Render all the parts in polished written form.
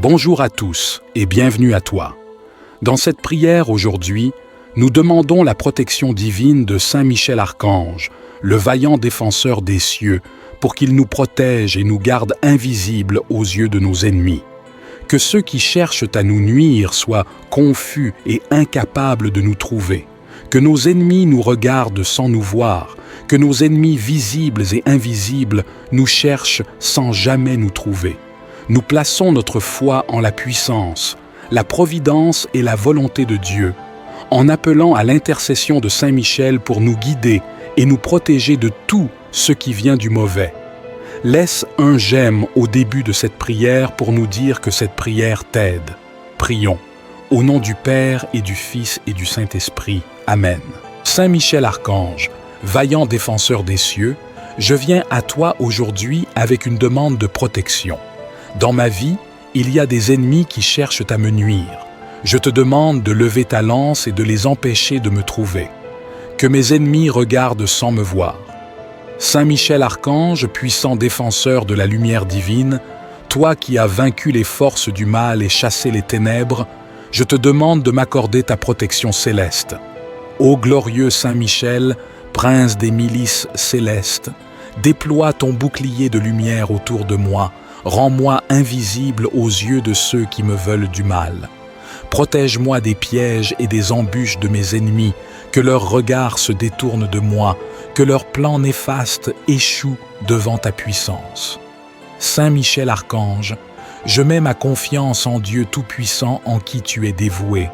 Bonjour à tous et bienvenue à toi. Dans cette prière aujourd'hui, nous demandons la protection divine de Saint Michel Archange, le vaillant défenseur des cieux, pour qu'il nous protège et nous garde invisibles aux yeux de nos ennemis. Que ceux qui cherchent à nous nuire soient confus et incapables de nous trouver. Que nos ennemis nous regardent sans nous voir. Que nos ennemis visibles et invisibles nous cherchent sans jamais nous trouver. Nous plaçons notre foi en la puissance, la providence et la volonté de Dieu, en appelant à l'intercession de Saint Michel pour nous guider et nous protéger de tout ce qui vient du mauvais. Laisse un j'aime au début de cette prière pour nous dire que cette prière t'aide. Prions. Au nom du Père et du Fils et du Saint-Esprit. Amen. Saint Michel Archange, vaillant défenseur des cieux, je viens à toi aujourd'hui avec une demande de protection. Dans ma vie, il y a des ennemis qui cherchent à me nuire. Je te demande de lever ta lance et de les empêcher de me trouver. Que mes ennemis regardent sans me voir. Saint Michel Archange, puissant défenseur de la lumière divine, toi qui as vaincu les forces du mal et chassé les ténèbres, je te demande de m'accorder ta protection céleste. Ô glorieux Saint Michel, prince des milices célestes, déploie ton bouclier de lumière autour de moi, rends-moi invisible aux yeux de ceux qui me veulent du mal. Protège-moi des pièges et des embûches de mes ennemis, que leurs regards se détournent de moi, que leurs plans néfastes échouent devant ta puissance. Saint Michel Archange, je mets ma confiance en Dieu Tout-Puissant en qui tu es dévoué.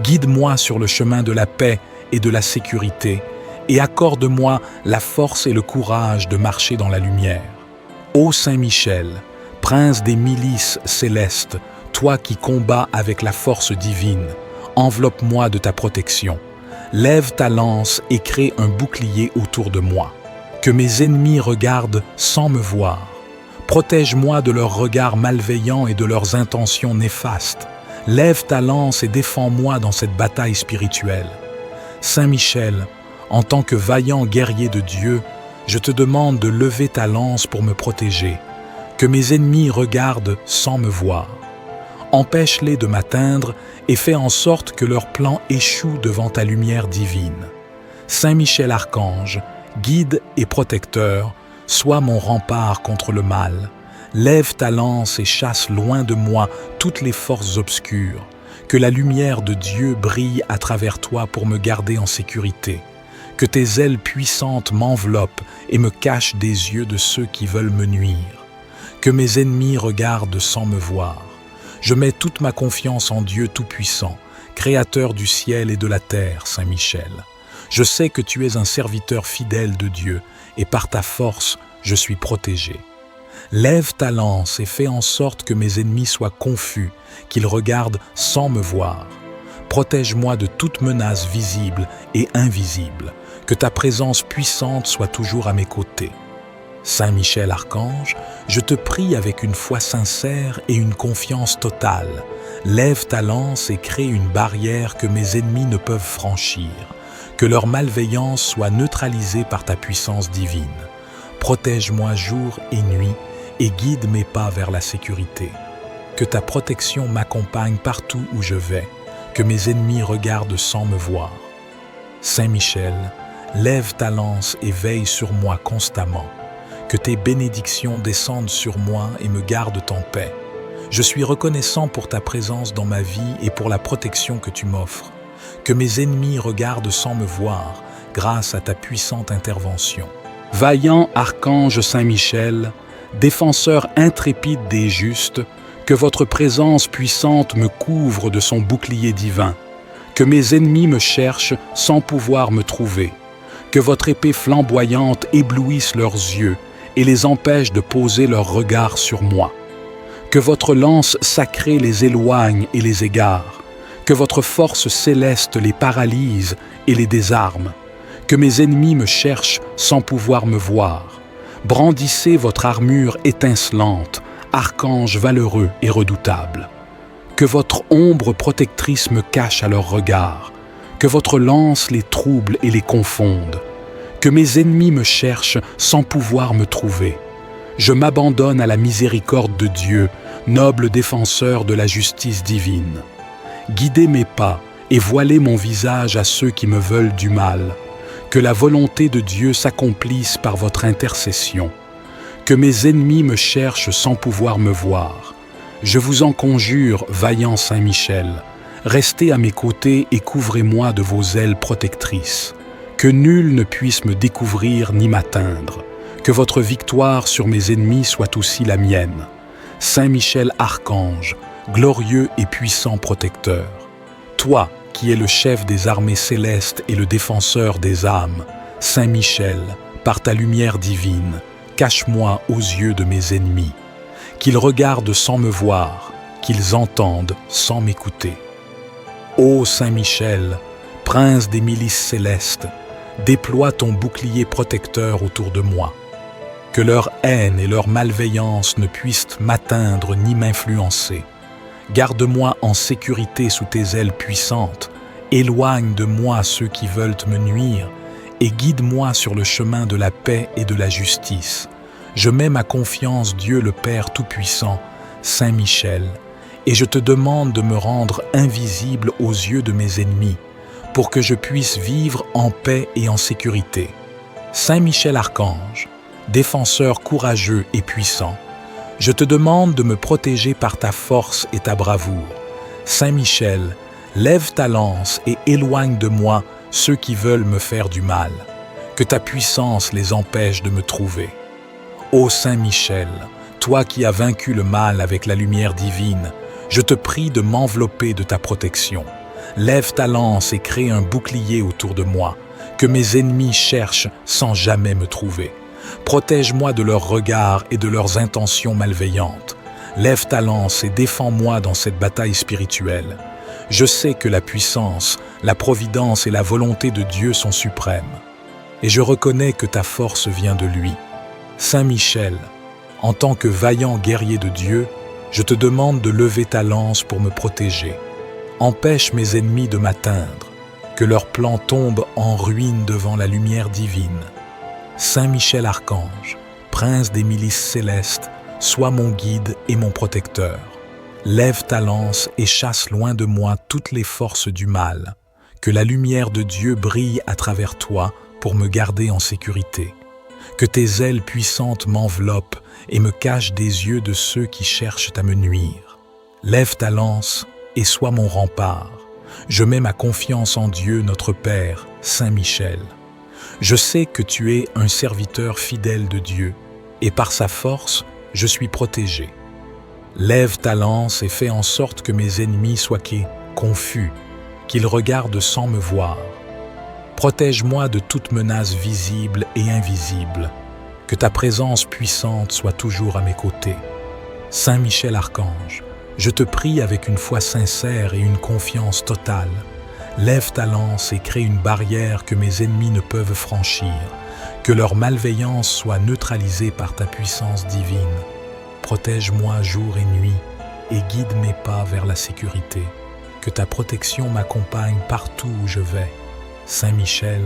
Guide-moi sur le chemin de la paix et de la sécurité, et accorde-moi la force et le courage de marcher dans la lumière. Ô Saint Michel, prince des milices célestes, toi qui combats avec la force divine, enveloppe-moi de ta protection. Lève ta lance et crée un bouclier autour de moi. Que mes ennemis regardent sans me voir. Protège-moi de leurs regards malveillants et de leurs intentions néfastes. Lève ta lance et défends-moi dans cette bataille spirituelle. Saint Michel, en tant que vaillant guerrier de Dieu, je te demande de lever ta lance pour me protéger. Que mes ennemis regardent sans me voir. Empêche-les de m'atteindre et fais en sorte que leurs plans échouent devant ta lumière divine. Saint Michel Archange, guide et protecteur, sois mon rempart contre le mal. Lève ta lance et chasse loin de moi toutes les forces obscures. Que la lumière de Dieu brille à travers toi pour me garder en sécurité. Que tes ailes puissantes m'enveloppent et me cachent des yeux de ceux qui veulent me nuire. Que mes ennemis regardent sans me voir. Je mets toute ma confiance en Dieu Tout-Puissant, Créateur du ciel et de la terre, Saint Michel. Je sais que tu es un serviteur fidèle de Dieu, et par ta force, je suis protégé. Lève ta lance et fais en sorte que mes ennemis soient confus, qu'ils regardent sans me voir. Protège-moi de toute menace visible et invisible, que ta présence puissante soit toujours à mes côtés. Saint Michel Archange, je te prie avec une foi sincère et une confiance totale. Lève ta lance et crée une barrière que mes ennemis ne peuvent franchir. Que leur malveillance soit neutralisée par ta puissance divine. Protège-moi jour et nuit et guide mes pas vers la sécurité. Que ta protection m'accompagne partout où je vais. Que mes ennemis regardent sans me voir. Saint Michel, lève ta lance et veille sur moi constamment. Que tes bénédictions descendent sur moi et me gardent en paix. Je suis reconnaissant pour ta présence dans ma vie et pour la protection que tu m'offres. Que mes ennemis regardent sans me voir, grâce à ta puissante intervention. Vaillant archange Saint Michel, défenseur intrépide des justes, que votre présence puissante me couvre de son bouclier divin. Que mes ennemis me cherchent sans pouvoir me trouver. Que votre épée flamboyante éblouisse leurs yeux et les empêche de poser leur regard sur moi. Que votre lance sacrée les éloigne et les égare. Que votre force céleste les paralyse et les désarme. Que mes ennemis me cherchent sans pouvoir me voir. Brandissez votre armure étincelante, archange valeureux et redoutable. Que votre ombre protectrice me cache à leur regard. Que votre lance les trouble et les confonde. Que mes ennemis me cherchent sans pouvoir me trouver. Je m'abandonne à la miséricorde de Dieu, noble défenseur de la justice divine. Guidez mes pas et voilez mon visage à ceux qui me veulent du mal. Que la volonté de Dieu s'accomplisse par votre intercession. Que mes ennemis me cherchent sans pouvoir me voir. Je vous en conjure, vaillant Saint Michel, restez à mes côtés et couvrez-moi de vos ailes protectrices. Que nul ne puisse me découvrir ni m'atteindre. Que votre victoire sur mes ennemis soit aussi la mienne. Saint Michel Archange, glorieux et puissant protecteur. Toi, qui es le chef des armées célestes et le défenseur des âmes, Saint Michel, par ta lumière divine, cache-moi aux yeux de mes ennemis. Qu'ils regardent sans me voir, qu'ils entendent sans m'écouter. Ô Saint Michel, prince des milices célestes, déploie ton bouclier protecteur autour de moi. Que leur haine et leur malveillance ne puissent m'atteindre ni m'influencer. Garde-moi en sécurité sous tes ailes puissantes, éloigne de moi ceux qui veulent me nuire, et guide-moi sur le chemin de la paix et de la justice. Je mets ma confiance, Dieu le Père Tout-Puissant, Saint Michel, et je te demande de me rendre invisible aux yeux de mes ennemis, pour que je puisse vivre en paix et en sécurité. Saint Michel Archange, défenseur courageux et puissant, je te demande de me protéger par ta force et ta bravoure. Saint Michel, lève ta lance et éloigne de moi ceux qui veulent me faire du mal. Que ta puissance les empêche de me trouver. Ô Saint Michel, toi qui as vaincu le mal avec la lumière divine, je te prie de m'envelopper de ta protection. Lève ta lance et crée un bouclier autour de moi, que mes ennemis cherchent sans jamais me trouver. Protège-moi de leurs regards et de leurs intentions malveillantes. Lève ta lance et défends-moi dans cette bataille spirituelle. Je sais que la puissance, la providence et la volonté de Dieu sont suprêmes. Et je reconnais que ta force vient de lui. Saint Michel, en tant que vaillant guerrier de Dieu, je te demande de lever ta lance pour me protéger. Empêche mes ennemis de m'atteindre, que leurs plans tombent en ruine devant la lumière divine. Saint Michel Archange, prince des milices célestes, sois mon guide et mon protecteur. Lève ta lance et chasse loin de moi toutes les forces du mal. Que la lumière de Dieu brille à travers toi pour me garder en sécurité. Que tes ailes puissantes m'enveloppent et me cachent des yeux de ceux qui cherchent à me nuire. Lève ta lance et sois mon rempart. Je mets ma confiance en Dieu, notre Père, Saint Michel. Je sais que tu es un serviteur fidèle de Dieu, et par sa force, je suis protégé. Lève ta lance et fais en sorte que mes ennemis soient confus, qu'ils regardent sans me voir. Protège-moi de toute menace visible et invisible, que ta présence puissante soit toujours à mes côtés. Saint Michel Archange, je te prie avec une foi sincère et une confiance totale. Lève ta lance et crée une barrière que mes ennemis ne peuvent franchir, que leur malveillance soit neutralisée par ta puissance divine. Protège-moi jour et nuit et guide mes pas vers la sécurité. Que ta protection m'accompagne partout où je vais. Saint Michel,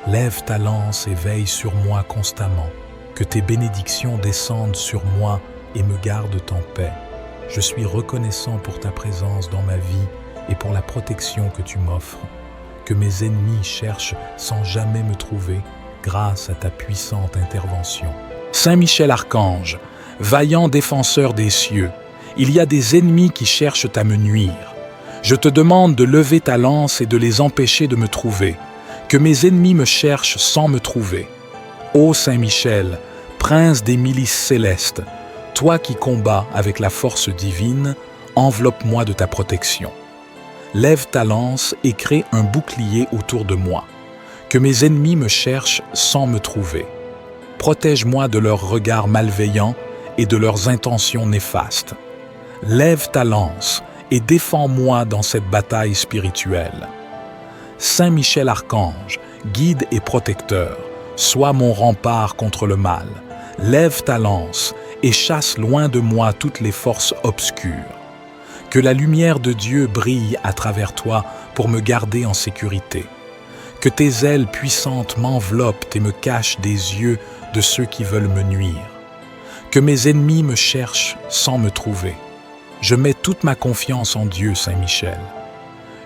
lève ta lance et veille sur moi constamment. Que tes bénédictions descendent sur moi et me gardent en paix. Je suis reconnaissant pour ta présence dans ma vie et pour la protection que tu m'offres. Que mes ennemis cherchent sans jamais me trouver grâce à ta puissante intervention. Saint Michel Archange, vaillant défenseur des cieux, il y a des ennemis qui cherchent à me nuire. Je te demande de lever ta lance et de les empêcher de me trouver. Que mes ennemis me cherchent sans me trouver. Ô Saint Michel, prince des milices célestes, toi qui combats avec la force divine, enveloppe-moi de ta protection. Lève ta lance et crée un bouclier autour de moi. Que mes ennemis me cherchent sans me trouver. Protège-moi de leurs regards malveillants et de leurs intentions néfastes. Lève ta lance et défends-moi dans cette bataille spirituelle. Saint Michel Archange, guide et protecteur, sois mon rempart contre le mal. Lève ta lance et chasse loin de moi toutes les forces obscures. Que la lumière de Dieu brille à travers toi pour me garder en sécurité. Que tes ailes puissantes m'enveloppent et me cachent des yeux de ceux qui veulent me nuire. Que mes ennemis me cherchent sans me trouver. Je mets toute ma confiance en Dieu, Saint Michel.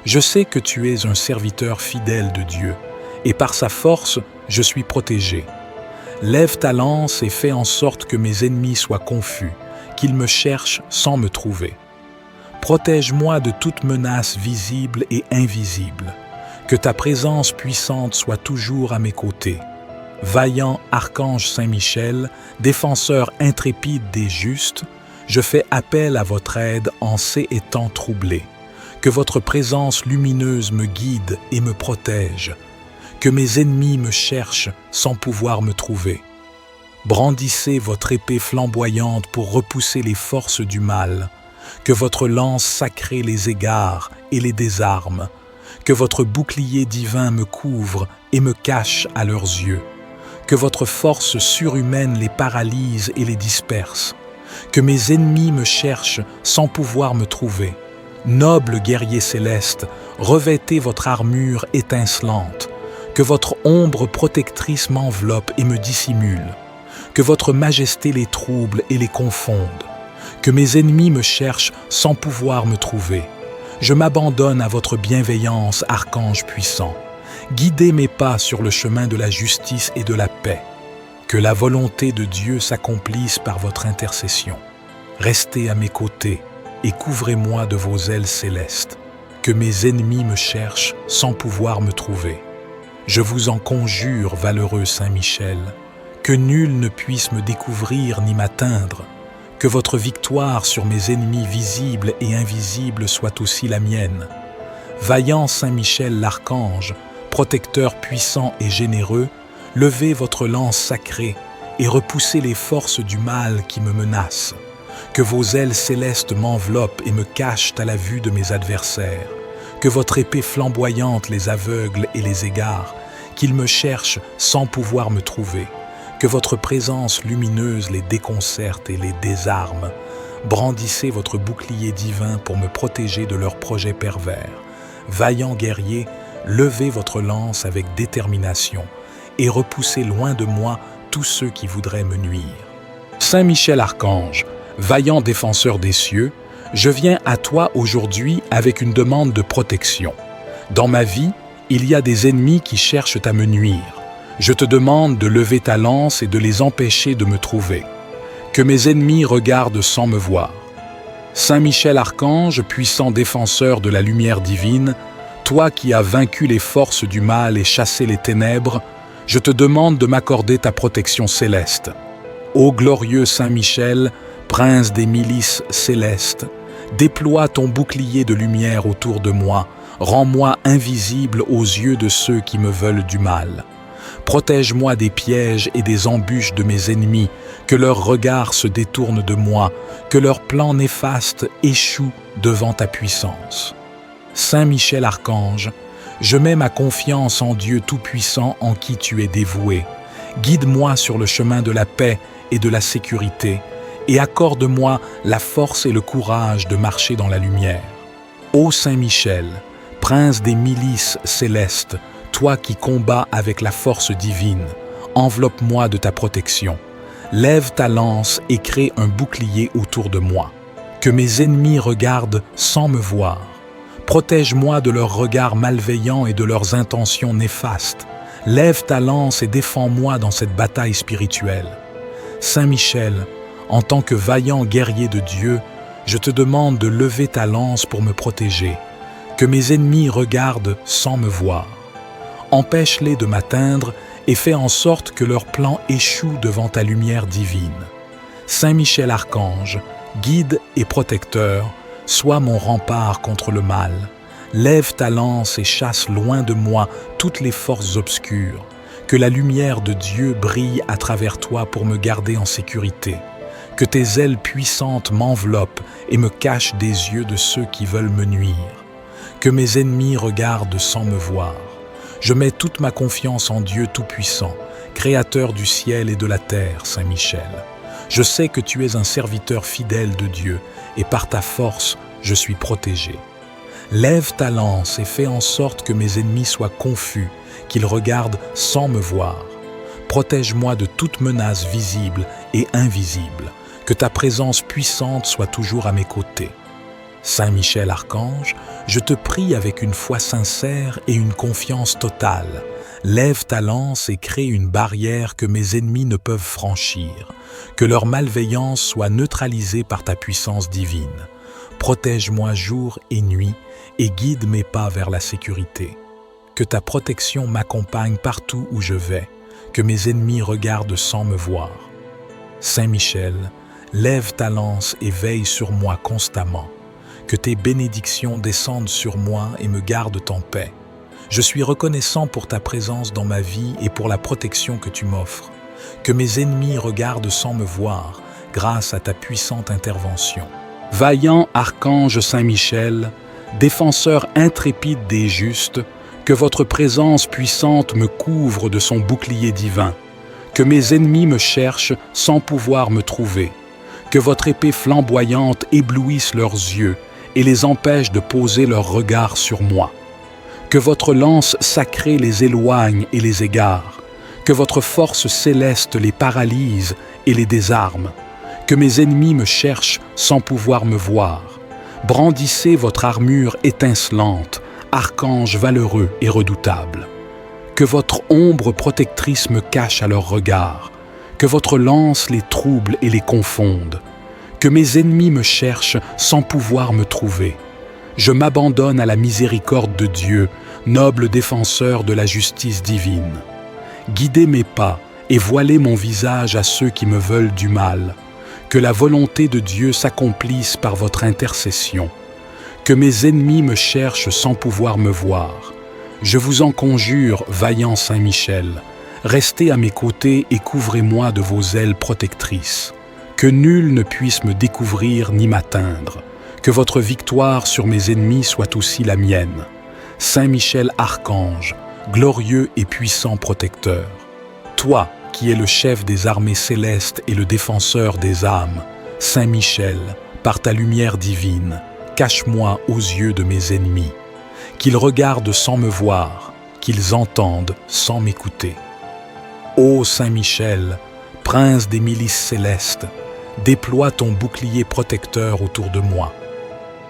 Je sais que tu es un serviteur fidèle de Dieu, et par sa force, je suis protégé. Lève ta lance et fais en sorte que mes ennemis soient confus, qu'ils me cherchent sans me trouver. Protège-moi de toute menace visible et invisible. Que ta présence puissante soit toujours à mes côtés. Vaillant archange Saint-Michel, défenseur intrépide des justes, je fais appel à votre aide en ces temps troublés. Que votre présence lumineuse me guide et me protège. Que mes ennemis me cherchent sans pouvoir me trouver. Brandissez votre épée flamboyante pour repousser les forces du mal. Que votre lance sacrée les égare et les désarme. Que votre bouclier divin me couvre et me cache à leurs yeux. Que votre force surhumaine les paralyse et les disperse. Que mes ennemis me cherchent sans pouvoir me trouver. Noble guerrier céleste, revêtez votre armure étincelante. Que votre ombre protectrice m'enveloppe et me dissimule. Que votre majesté les trouble et les confonde. Que mes ennemis me cherchent sans pouvoir me trouver. Je m'abandonne à votre bienveillance, archange puissant. Guidez mes pas sur le chemin de la justice et de la paix. Que la volonté de Dieu s'accomplisse par votre intercession. Restez à mes côtés et couvrez-moi de vos ailes célestes. Que mes ennemis me cherchent sans pouvoir me trouver. Je vous en conjure, valeureux Saint Michel, que nul ne puisse me découvrir ni m'atteindre. Que votre victoire sur mes ennemis visibles et invisibles soit aussi la mienne. Vaillant Saint Michel l'archange, protecteur puissant et généreux, levez votre lance sacrée et repoussez les forces du mal qui me menacent. Que vos ailes célestes m'enveloppent et me cachent à la vue de mes adversaires. Que votre épée flamboyante les aveugle et les égare, qu'ils me cherchent sans pouvoir me trouver. Que votre présence lumineuse les déconcerte et les désarme. Brandissez votre bouclier divin pour me protéger de leurs projets pervers. Vaillant guerrier, levez votre lance avec détermination et repoussez loin de moi tous ceux qui voudraient me nuire. Saint Michel Archange, vaillant défenseur des cieux, je viens à toi aujourd'hui avec une demande de protection. Dans ma vie, il y a des ennemis qui cherchent à me nuire. Je te demande de lever ta lance et de les empêcher de me trouver. Que mes ennemis regardent sans me voir. Saint Michel Archange, puissant défenseur de la lumière divine, toi qui as vaincu les forces du mal et chassé les ténèbres, je te demande de m'accorder ta protection céleste. Ô glorieux Saint Michel, prince des milices célestes, déploie ton bouclier de lumière autour de moi, rends-moi invisible aux yeux de ceux qui me veulent du mal. Protège-moi des pièges et des embûches de mes ennemis, que leurs regards se détournent de moi, que leurs plans néfastes échouent devant ta puissance. Saint Michel Archange, je mets ma confiance en Dieu Tout-Puissant en qui tu es dévoué. Guide-moi sur le chemin de la paix et de la sécurité, et accorde-moi la force et le courage de marcher dans la lumière. Ô Saint Michel, prince des milices célestes, toi qui combats avec la force divine, enveloppe-moi de ta protection. Lève ta lance et crée un bouclier autour de moi. Que mes ennemis regardent sans me voir. Protège-moi de leurs regards malveillants et de leurs intentions néfastes. Lève ta lance et défends-moi dans cette bataille spirituelle. Saint Michel, en tant que vaillant guerrier de Dieu, je te demande de lever ta lance pour me protéger. Que mes ennemis regardent sans me voir. Empêche-les de m'atteindre et fais en sorte que leurs plans échouent devant ta lumière divine. Saint Michel Archange, guide et protecteur, sois mon rempart contre le mal. Lève ta lance et chasse loin de moi toutes les forces obscures. Que la lumière de Dieu brille à travers toi pour me garder en sécurité. Que tes ailes puissantes m'enveloppent et me cachent des yeux de ceux qui veulent me nuire. Que mes ennemis regardent sans me voir. Je mets toute ma confiance en Dieu Tout-Puissant, Créateur du ciel et de la terre, Saint Michel. Je sais que tu es un serviteur fidèle de Dieu, et par ta force, je suis protégé. Lève ta lance et fais en sorte que mes ennemis soient confus, qu'ils regardent sans me voir. Protège-moi de toute menace visible et invisible, que ta présence puissante soit toujours à mes côtés. Saint Michel Archange, je te prie avec une foi sincère et une confiance totale. Lève ta lance et crée une barrière que mes ennemis ne peuvent franchir. Que leur malveillance soit neutralisée par ta puissance divine. Protège-moi jour et nuit et guide mes pas vers la sécurité. Que ta protection m'accompagne partout où je vais. Que mes ennemis regardent sans me voir. Saint Michel, lève ta lance et veille sur moi constamment. Que tes bénédictions descendent sur moi et me gardent en paix. Je suis reconnaissant pour ta présence dans ma vie et pour la protection que tu m'offres. Que mes ennemis regardent sans me voir, grâce à ta puissante intervention. Vaillant archange Saint-Michel, défenseur intrépide des justes, que votre présence puissante me couvre de son bouclier divin. Que mes ennemis me cherchent sans pouvoir me trouver. Que votre épée flamboyante éblouisse leurs yeux et les empêche de poser leur regard sur moi. Que votre lance sacrée les éloigne et les égare. Que votre force céleste les paralyse et les désarme. Que mes ennemis me cherchent sans pouvoir me voir. Brandissez votre armure étincelante, archange valeureux et redoutable. Que votre ombre protectrice me cache à leur regard. Que votre lance les trouble et les confonde. Que mes ennemis me cherchent sans pouvoir me trouver. Je m'abandonne à la miséricorde de Dieu, noble défenseur de la justice divine. Guidez mes pas et voilez mon visage à ceux qui me veulent du mal. Que la volonté de Dieu s'accomplisse par votre intercession. Que mes ennemis me cherchent sans pouvoir me voir. Je vous en conjure, vaillant Saint Michel, restez à mes côtés et couvrez-moi de vos ailes protectrices. Que nul ne puisse me découvrir ni m'atteindre. Que votre victoire sur mes ennemis soit aussi la mienne. Saint Michel Archange, glorieux et puissant protecteur. Toi, qui es le chef des armées célestes et le défenseur des âmes, Saint Michel, par ta lumière divine, cache-moi aux yeux de mes ennemis. Qu'ils regardent sans me voir, qu'ils entendent sans m'écouter. Ô Saint Michel, prince des milices célestes, déploie ton bouclier protecteur autour de moi.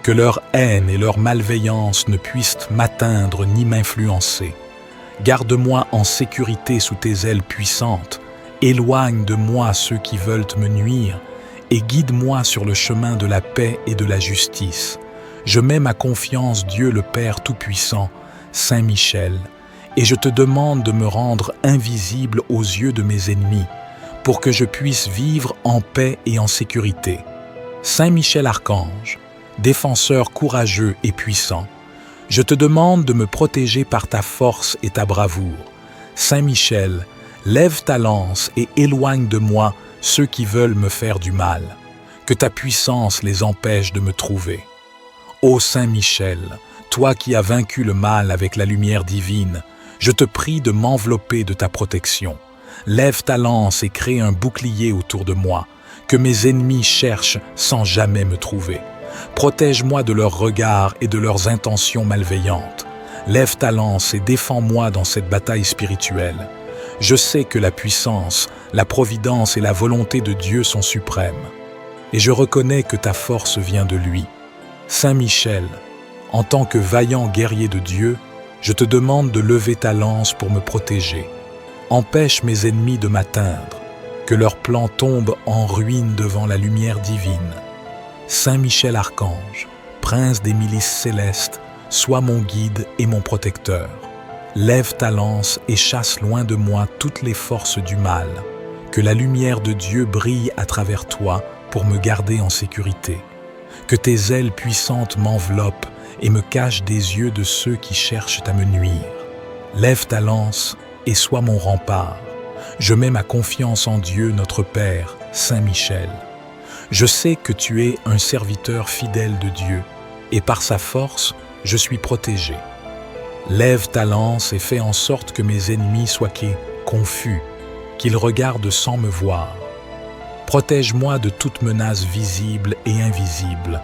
Que leur haine et leur malveillance ne puissent m'atteindre ni m'influencer. Garde-moi en sécurité sous tes ailes puissantes, éloigne de moi ceux qui veulent me nuire, et guide-moi sur le chemin de la paix et de la justice. Je mets ma confiance Dieu le Père Tout-Puissant, Saint Michel, et je te demande de me rendre invisible aux yeux de mes ennemis, pour que je puisse vivre en paix et en sécurité. Saint Michel Archange, défenseur courageux et puissant, je te demande de me protéger par ta force et ta bravoure. Saint Michel, lève ta lance et éloigne de moi ceux qui veulent me faire du mal. Que ta puissance les empêche de me trouver. Ô Saint Michel, toi qui as vaincu le mal avec la lumière divine, je te prie de m'envelopper de ta protection. Lève ta lance et crée un bouclier autour de moi, que mes ennemis cherchent sans jamais me trouver. Protège-moi de leurs regards et de leurs intentions malveillantes. Lève ta lance et défends-moi dans cette bataille spirituelle. Je sais que la puissance, la providence et la volonté de Dieu sont suprêmes. Et je reconnais que ta force vient de lui. Saint Michel, en tant que vaillant guerrier de Dieu, je te demande de lever ta lance pour me protéger. Empêche mes ennemis de m'atteindre, que leurs plans tombent en ruine devant la lumière divine. Saint Michel Archange, prince des milices célestes, sois mon guide et mon protecteur. Lève ta lance et chasse loin de moi toutes les forces du mal. Que la lumière de Dieu brille à travers toi pour me garder en sécurité. Que tes ailes puissantes m'enveloppent et me cachent des yeux de ceux qui cherchent à me nuire. Lève ta lance et sois mon rempart. Je mets ma confiance en Dieu notre Père, Saint Michel. Je sais que tu es un serviteur fidèle de Dieu, et par sa force, je suis protégé. Lève ta lance et fais en sorte que mes ennemis soient confus, qu'ils regardent sans me voir. Protège-moi de toute menace visible et invisible,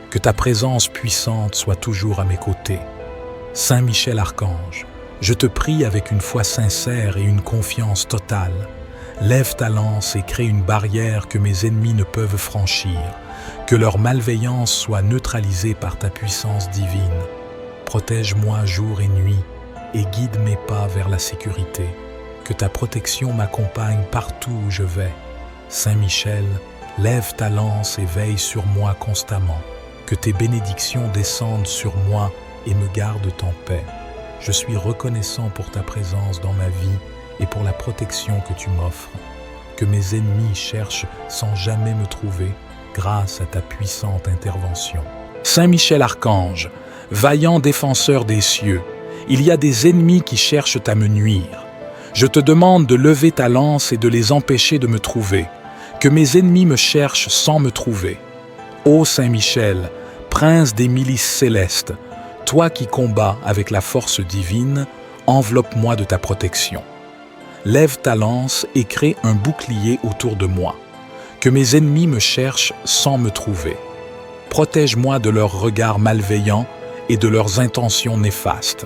que ta présence puissante soit toujours à mes côtés. Saint Michel Archange, je te prie avec une foi sincère et une confiance totale. Lève ta lance et crée une barrière que mes ennemis ne peuvent franchir. Que leur malveillance soit neutralisée par ta puissance divine. Protège-moi jour et nuit et guide mes pas vers la sécurité. Que ta protection m'accompagne partout où je vais. Saint Michel, lève ta lance et veille sur moi constamment. Que tes bénédictions descendent sur moi et me gardent en paix. Je suis reconnaissant pour ta présence dans ma vie et pour la protection que tu m'offres. Que mes ennemis cherchent sans jamais me trouver grâce à ta puissante intervention. Saint Michel Archange, vaillant défenseur des cieux, il y a des ennemis qui cherchent à me nuire. Je te demande de lever ta lance et de les empêcher de me trouver. Que mes ennemis me cherchent sans me trouver. Ô Saint Michel, prince des milices célestes, toi qui combats avec la force divine, enveloppe-moi de ta protection. Lève ta lance et crée un bouclier autour de moi. Que mes ennemis me cherchent sans me trouver. Protège-moi de leurs regards malveillants et de leurs intentions néfastes.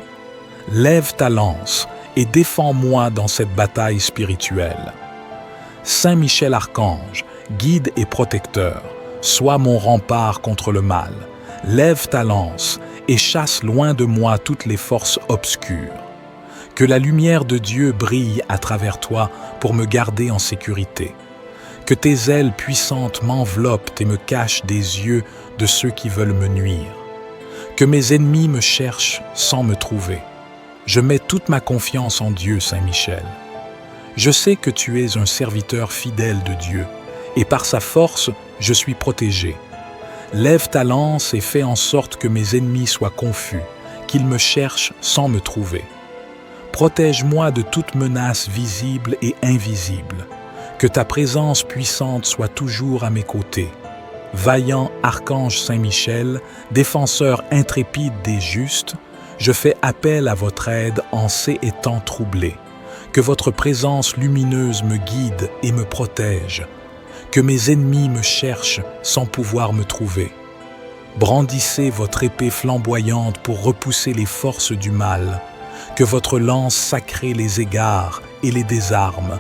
Lève ta lance et défends-moi dans cette bataille spirituelle. Saint Michel Archange, guide et protecteur, sois mon rempart contre le mal. Lève ta lance et chasse loin de moi toutes les forces obscures. Que la lumière de Dieu brille à travers toi pour me garder en sécurité. Que tes ailes puissantes m'enveloppent et me cachent des yeux de ceux qui veulent me nuire. Que mes ennemis me cherchent sans me trouver. Je mets toute ma confiance en Dieu, Saint Michel. Je sais que tu es un serviteur fidèle de Dieu, et par sa force, je suis protégé. Lève ta lance et fais en sorte que mes ennemis soient confus, qu'ils me cherchent sans me trouver. Protège-moi de toute menace visible et invisible. Que ta présence puissante soit toujours à mes côtés. Vaillant archange Saint-Michel, défenseur intrépide des justes, je fais appel à votre aide en ces temps troublés. Que votre présence lumineuse me guide et me protège. Que mes ennemis me cherchent sans pouvoir me trouver. Brandissez votre épée flamboyante pour repousser les forces du mal. Que votre lance sacrée les égare et les désarme.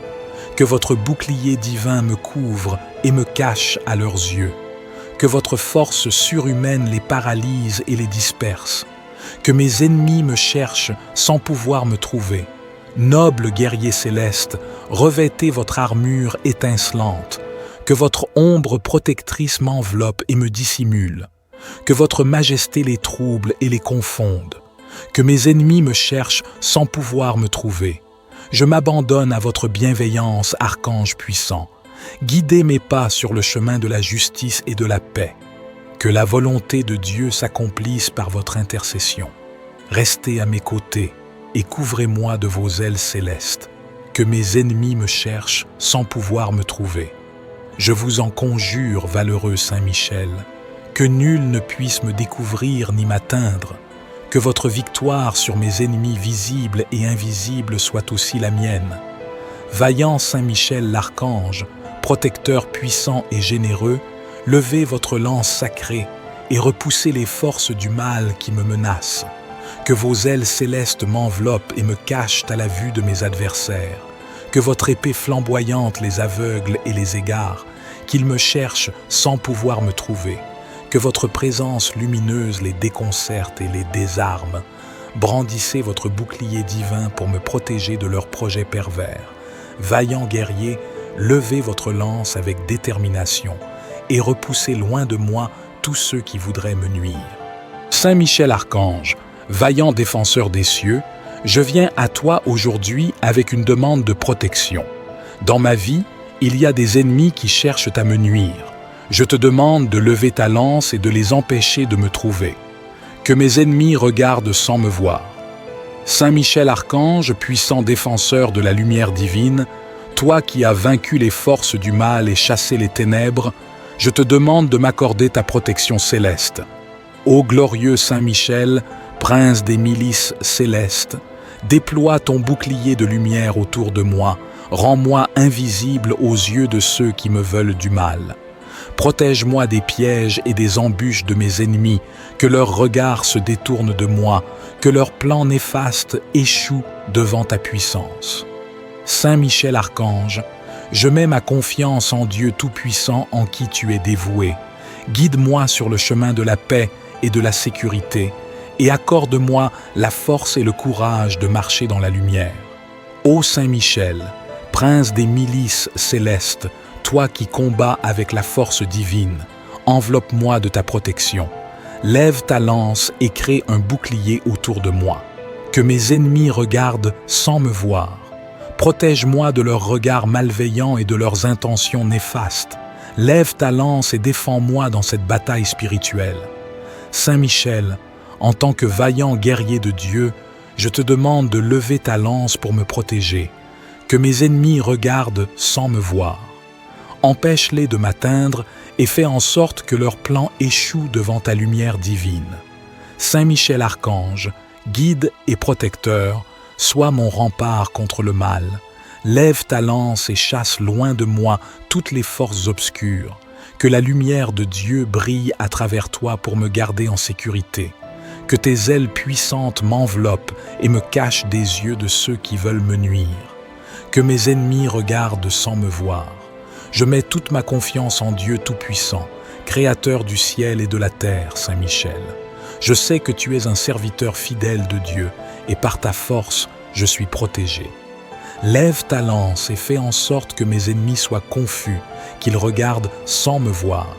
Que votre bouclier divin me couvre et me cache à leurs yeux. Que votre force surhumaine les paralyse et les disperse. Que mes ennemis me cherchent sans pouvoir me trouver. Noble guerrier céleste, revêtez votre armure étincelante. Que votre ombre protectrice m'enveloppe et me dissimule. Que votre majesté les trouble et les confonde. Que mes ennemis me cherchent sans pouvoir me trouver. Je m'abandonne à votre bienveillance, archange puissant. Guidez mes pas sur le chemin de la justice et de la paix. Que la volonté de Dieu s'accomplisse par votre intercession. Restez à mes côtés et couvrez-moi de vos ailes célestes. Que mes ennemis me cherchent sans pouvoir me trouver. Je vous en conjure, valeureux Saint Michel, que nul ne puisse me découvrir ni m'atteindre. Que votre victoire sur mes ennemis visibles et invisibles soit aussi la mienne. Vaillant Saint Michel l'archange, protecteur puissant et généreux, levez votre lance sacrée et repoussez les forces du mal qui me menacent. Que vos ailes célestes m'enveloppent et me cachent à la vue de mes adversaires. Que votre épée flamboyante les aveugle et les égare, qu'ils me cherchent sans pouvoir me trouver. Que votre présence lumineuse les déconcerte et les désarme. Brandissez votre bouclier divin pour me protéger de leurs projets pervers. Vaillant guerrier, levez votre lance avec détermination et repoussez loin de moi tous ceux qui voudraient me nuire. Saint Michel Archange, vaillant défenseur des cieux, je viens à toi aujourd'hui avec une demande de protection. Dans ma vie, il y a des ennemis qui cherchent à me nuire. Je te demande de lever ta lance et de les empêcher de me trouver. Que mes ennemis regardent sans me voir. Saint Michel Archange, puissant défenseur de la lumière divine, toi qui as vaincu les forces du mal et chassé les ténèbres, je te demande de m'accorder ta protection céleste. Ô glorieux Saint Michel, prince des milices célestes, déploie ton bouclier de lumière autour de moi, rends-moi invisible aux yeux de ceux qui me veulent du mal. Protège-moi des pièges et des embûches de mes ennemis, que leurs regards se détournent de moi, que leurs plans néfastes échouent devant ta puissance. Saint Michel Archange, je mets ma confiance en Dieu Tout-Puissant en qui tu es dévoué. Guide-moi sur le chemin de la paix et de la sécurité, et accorde-moi la force et le courage de marcher dans la lumière. Ô Saint Michel, prince des milices célestes, toi qui combats avec la force divine, enveloppe-moi de ta protection. Lève ta lance et crée un bouclier autour de moi. Que mes ennemis regardent sans me voir. Protège-moi de leurs regards malveillants et de leurs intentions néfastes. Lève ta lance et défends-moi dans cette bataille spirituelle. Saint Michel, en tant que vaillant guerrier de Dieu, je te demande de lever ta lance pour me protéger. Que mes ennemis regardent sans me voir. Empêche-les de m'atteindre et fais en sorte que leurs plans échouent devant ta lumière divine. Saint Michel Archange, guide et protecteur, sois mon rempart contre le mal. Lève ta lance et chasse loin de moi toutes les forces obscures. Que la lumière de Dieu brille à travers toi pour me garder en sécurité. Que tes ailes puissantes m'enveloppent et me cachent des yeux de ceux qui veulent me nuire. Que mes ennemis regardent sans me voir. Je mets toute ma confiance en Dieu Tout-Puissant, Créateur du ciel et de la terre, Saint Michel. Je sais que tu es un serviteur fidèle de Dieu, et par ta force, je suis protégé. Lève ta lance et fais en sorte que mes ennemis soient confus, qu'ils regardent sans me voir.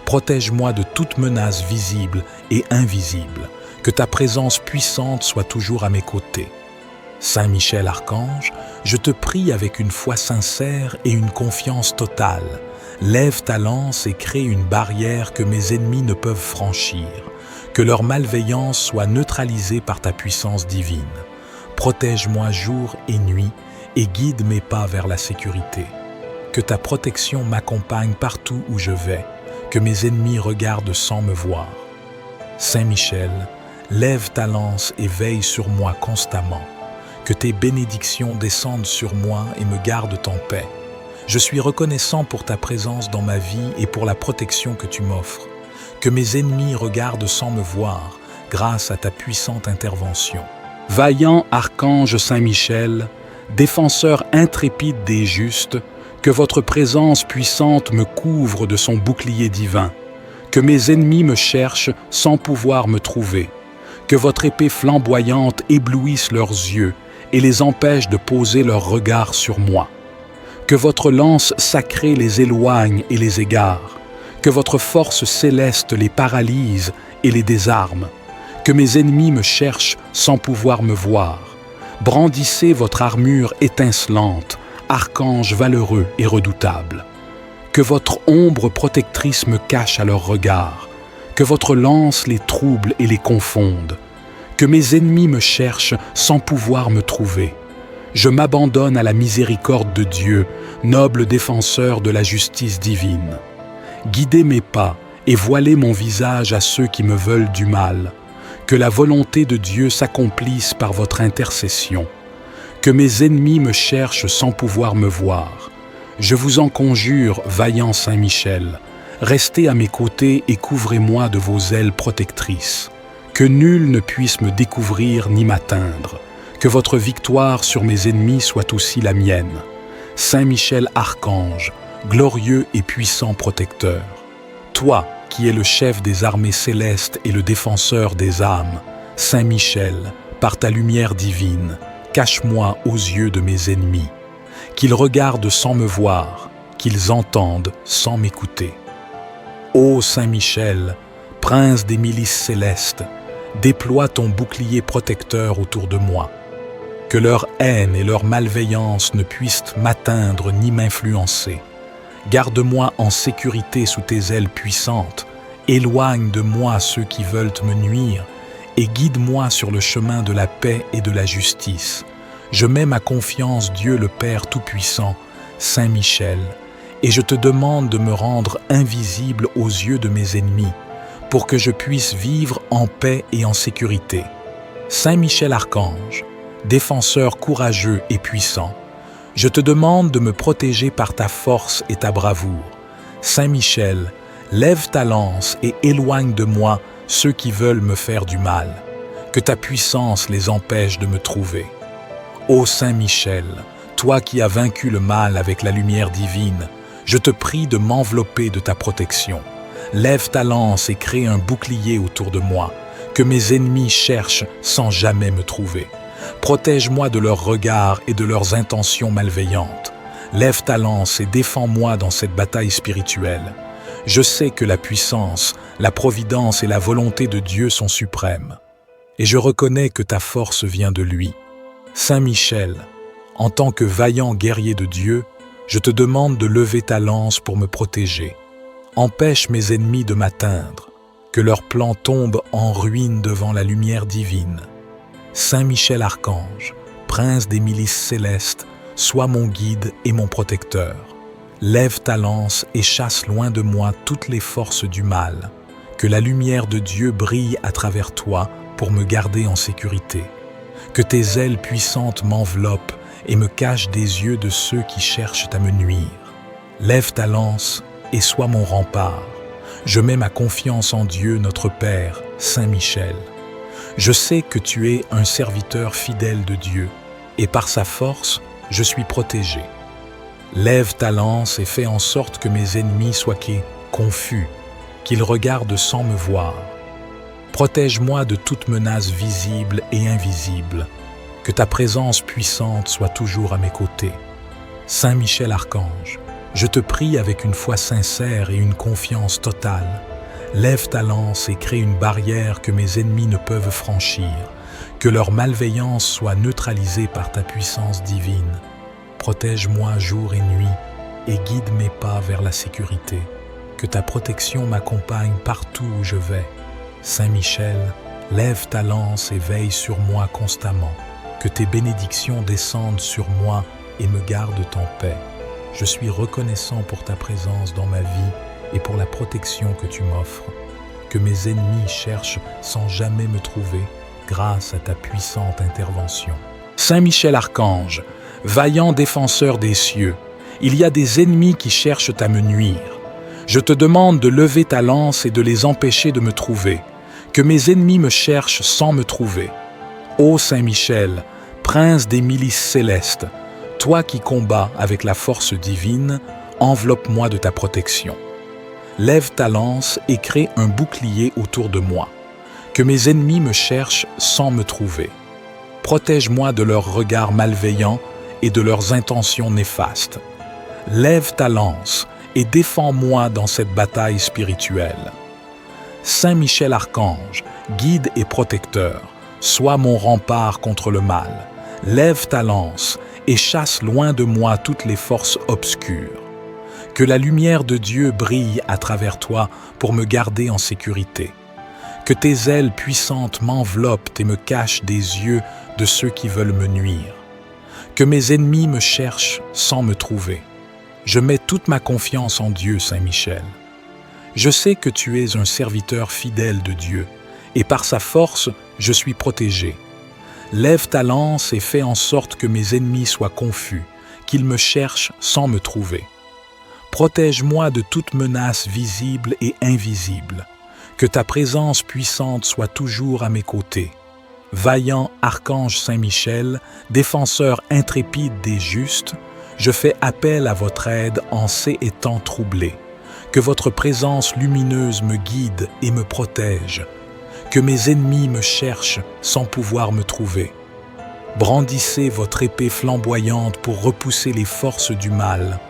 Protège-moi de toute menace visible et invisible, que ta présence puissante soit toujours à mes côtés. Saint Michel Archange, je te prie avec une foi sincère et une confiance totale. Lève ta lance et crée une barrière que mes ennemis ne peuvent franchir. Que leur malveillance soit neutralisée par ta puissance divine. Protège-moi jour et nuit et guide mes pas vers la sécurité. Que ta protection m'accompagne partout où je vais. Que mes ennemis regardent sans me voir. Saint Michel, lève ta lance et veille sur moi constamment. Que tes bénédictions descendent sur moi et me gardent en paix. Je suis reconnaissant pour ta présence dans ma vie et pour la protection que tu m'offres. Que mes ennemis regardent sans me voir, grâce à ta puissante intervention. Vaillant archange Saint-Michel, défenseur intrépide des justes, que votre présence puissante me couvre de son bouclier divin. Que mes ennemis me cherchent sans pouvoir me trouver. Que votre épée flamboyante éblouisse leurs yeux et les empêche de poser leur regard sur moi. Que votre lance sacrée les éloigne et les égare. Que votre force céleste les paralyse et les désarme. Que mes ennemis me cherchent sans pouvoir me voir. Brandissez votre armure étincelante, archange valeureux et redoutable. Que votre ombre protectrice me cache à leur regard. Que votre lance les trouble et les confonde. Que mes ennemis me cherchent sans pouvoir me trouver. Je m'abandonne à la miséricorde de Dieu, noble défenseur de la justice divine. Guidez mes pas et voilez mon visage à ceux qui me veulent du mal. Que la volonté de Dieu s'accomplisse par votre intercession. Que mes ennemis me cherchent sans pouvoir me voir. Je vous en conjure, vaillant Saint Michel, restez à mes côtés et couvrez-moi de vos ailes protectrices. Que nul ne puisse me découvrir ni m'atteindre. Que votre victoire sur mes ennemis soit aussi la mienne. Saint Michel Archange, glorieux et puissant protecteur. Toi, qui es le chef des armées célestes et le défenseur des âmes, Saint Michel, par ta lumière divine, cache-moi aux yeux de mes ennemis. Qu'ils regardent sans me voir, qu'ils entendent sans m'écouter. Ô Saint Michel, prince des milices célestes, déploie ton bouclier protecteur autour de moi. Que leur haine et leur malveillance ne puissent m'atteindre ni m'influencer. Garde-moi en sécurité sous tes ailes puissantes, éloigne de moi ceux qui veulent me nuire, et guide-moi sur le chemin de la paix et de la justice. Je mets ma confiance, Dieu le Père Tout-Puissant, Saint Michel, et je te demande de me rendre invisible aux yeux de mes ennemis, pour que je puisse vivre en paix et en sécurité. Saint Michel Archange, défenseur courageux et puissant, je te demande de me protéger par ta force et ta bravoure. Saint Michel, lève ta lance et éloigne de moi ceux qui veulent me faire du mal. Que ta puissance les empêche de me trouver. Ô Saint Michel, toi qui as vaincu le mal avec la lumière divine, je te prie de m'envelopper de ta protection. Lève ta lance et crée un bouclier autour de moi, que mes ennemis cherchent sans jamais me trouver. Protège-moi de leurs regards et de leurs intentions malveillantes. Lève ta lance et défends-moi dans cette bataille spirituelle. Je sais que la puissance, la providence et la volonté de Dieu sont suprêmes. Et je reconnais que ta force vient de lui. Saint Michel, en tant que vaillant guerrier de Dieu, je te demande de lever ta lance pour me protéger. Empêche mes ennemis de m'atteindre, que leurs plans tombent en ruine devant la lumière divine. Saint Michel Archange, prince des milices célestes, sois mon guide et mon protecteur. Lève ta lance et chasse loin de moi toutes les forces du mal. Que la lumière de Dieu brille à travers toi pour me garder en sécurité. Que tes ailes puissantes m'enveloppent et me cachent des yeux de ceux qui cherchent à me nuire. Lève ta lance et sois mon rempart. Je mets ma confiance en Dieu, notre Père, Saint Michel. Je sais que tu es un serviteur fidèle de Dieu, et par sa force, je suis protégé. Lève ta lance et fais en sorte que mes ennemis soient confus, qu'ils regardent sans me voir. Protège-moi de toute menace visible et invisible, que ta présence puissante soit toujours à mes côtés. Saint Michel Archange, je te prie avec une foi sincère et une confiance totale. Lève ta lance et crée une barrière que mes ennemis ne peuvent franchir, que leur malveillance soit neutralisée par ta puissance divine. Protège-moi jour et nuit et guide mes pas vers la sécurité. Que ta protection m'accompagne partout où je vais. Saint Michel, lève ta lance et veille sur moi constamment. Que tes bénédictions descendent sur moi et me gardent en paix. Je suis reconnaissant pour ta présence dans ma vie et pour la protection que tu m'offres. Que mes ennemis cherchent sans jamais me trouver grâce à ta puissante intervention. Saint Michel Archange, vaillant défenseur des cieux, il y a des ennemis qui cherchent à me nuire. Je te demande de lever ta lance et de les empêcher de me trouver. Que mes ennemis me cherchent sans me trouver. Ô Saint Michel, prince des milices célestes, toi qui combats avec la force divine, enveloppe-moi de ta protection. Lève ta lance et crée un bouclier autour de moi. Que mes ennemis me cherchent sans me trouver. Protège-moi de leurs regards malveillants et de leurs intentions néfastes. Lève ta lance et défends-moi dans cette bataille spirituelle. Saint Michel Archange, guide et protecteur, sois mon rempart contre le mal. Lève ta lance et chasse loin de moi toutes les forces obscures. Que la lumière de Dieu brille à travers toi pour me garder en sécurité. Que tes ailes puissantes m'enveloppent et me cachent des yeux de ceux qui veulent me nuire. Que mes ennemis me cherchent sans me trouver. Je mets toute ma confiance en Dieu, Saint Michel. Je sais que tu es un serviteur fidèle de Dieu, et par sa force, je suis protégé. Lève ta lance et fais en sorte que mes ennemis soient confus, qu'ils me cherchent sans me trouver. Protège-moi de toute menace visible et invisible. Que ta présence puissante soit toujours à mes côtés. Vaillant archange Saint-Michel, défenseur intrépide des justes, je fais appel à votre aide en ces temps troublés. Que votre présence lumineuse me guide et me protège. Que mes ennemis me cherchent sans pouvoir me trouver. Brandissez votre épée flamboyante pour repousser les forces du mal.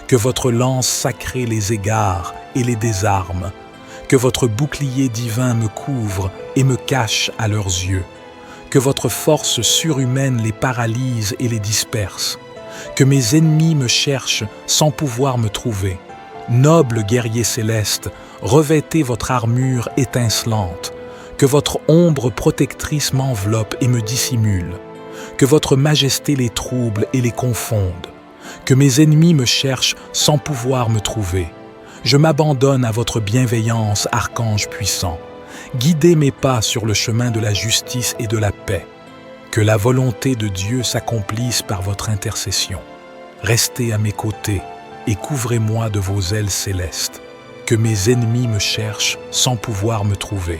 Que votre lance sacrée les égare et les désarme. Que votre bouclier divin me couvre et me cache à leurs yeux. Que votre force surhumaine les paralyse et les disperse. Que mes ennemis me cherchent sans pouvoir me trouver. Noble guerrier céleste, revêtez votre armure étincelante. Que votre ombre protectrice m'enveloppe et me dissimule. Que votre majesté les trouble et les confonde. Que mes ennemis me cherchent sans pouvoir me trouver. Je m'abandonne à votre bienveillance, archange puissant. Guidez mes pas sur le chemin de la justice et de la paix. Que la volonté de Dieu s'accomplisse par votre intercession. Restez à mes côtés et couvrez-moi de vos ailes célestes. Que mes ennemis me cherchent sans pouvoir me trouver.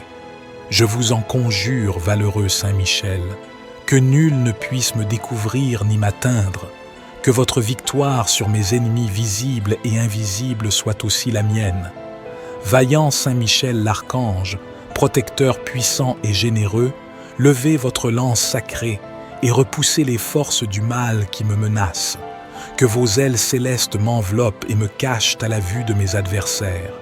Je vous en conjure, valeureux Saint Michel, que nul ne puisse me découvrir ni m'atteindre. Que votre victoire sur mes ennemis visibles et invisibles soit aussi la mienne. Vaillant Saint Michel l'archange, protecteur puissant et généreux, levez votre lance sacrée et repoussez les forces du mal qui me menacent. Que vos ailes célestes m'enveloppent et me cachent à la vue de mes adversaires.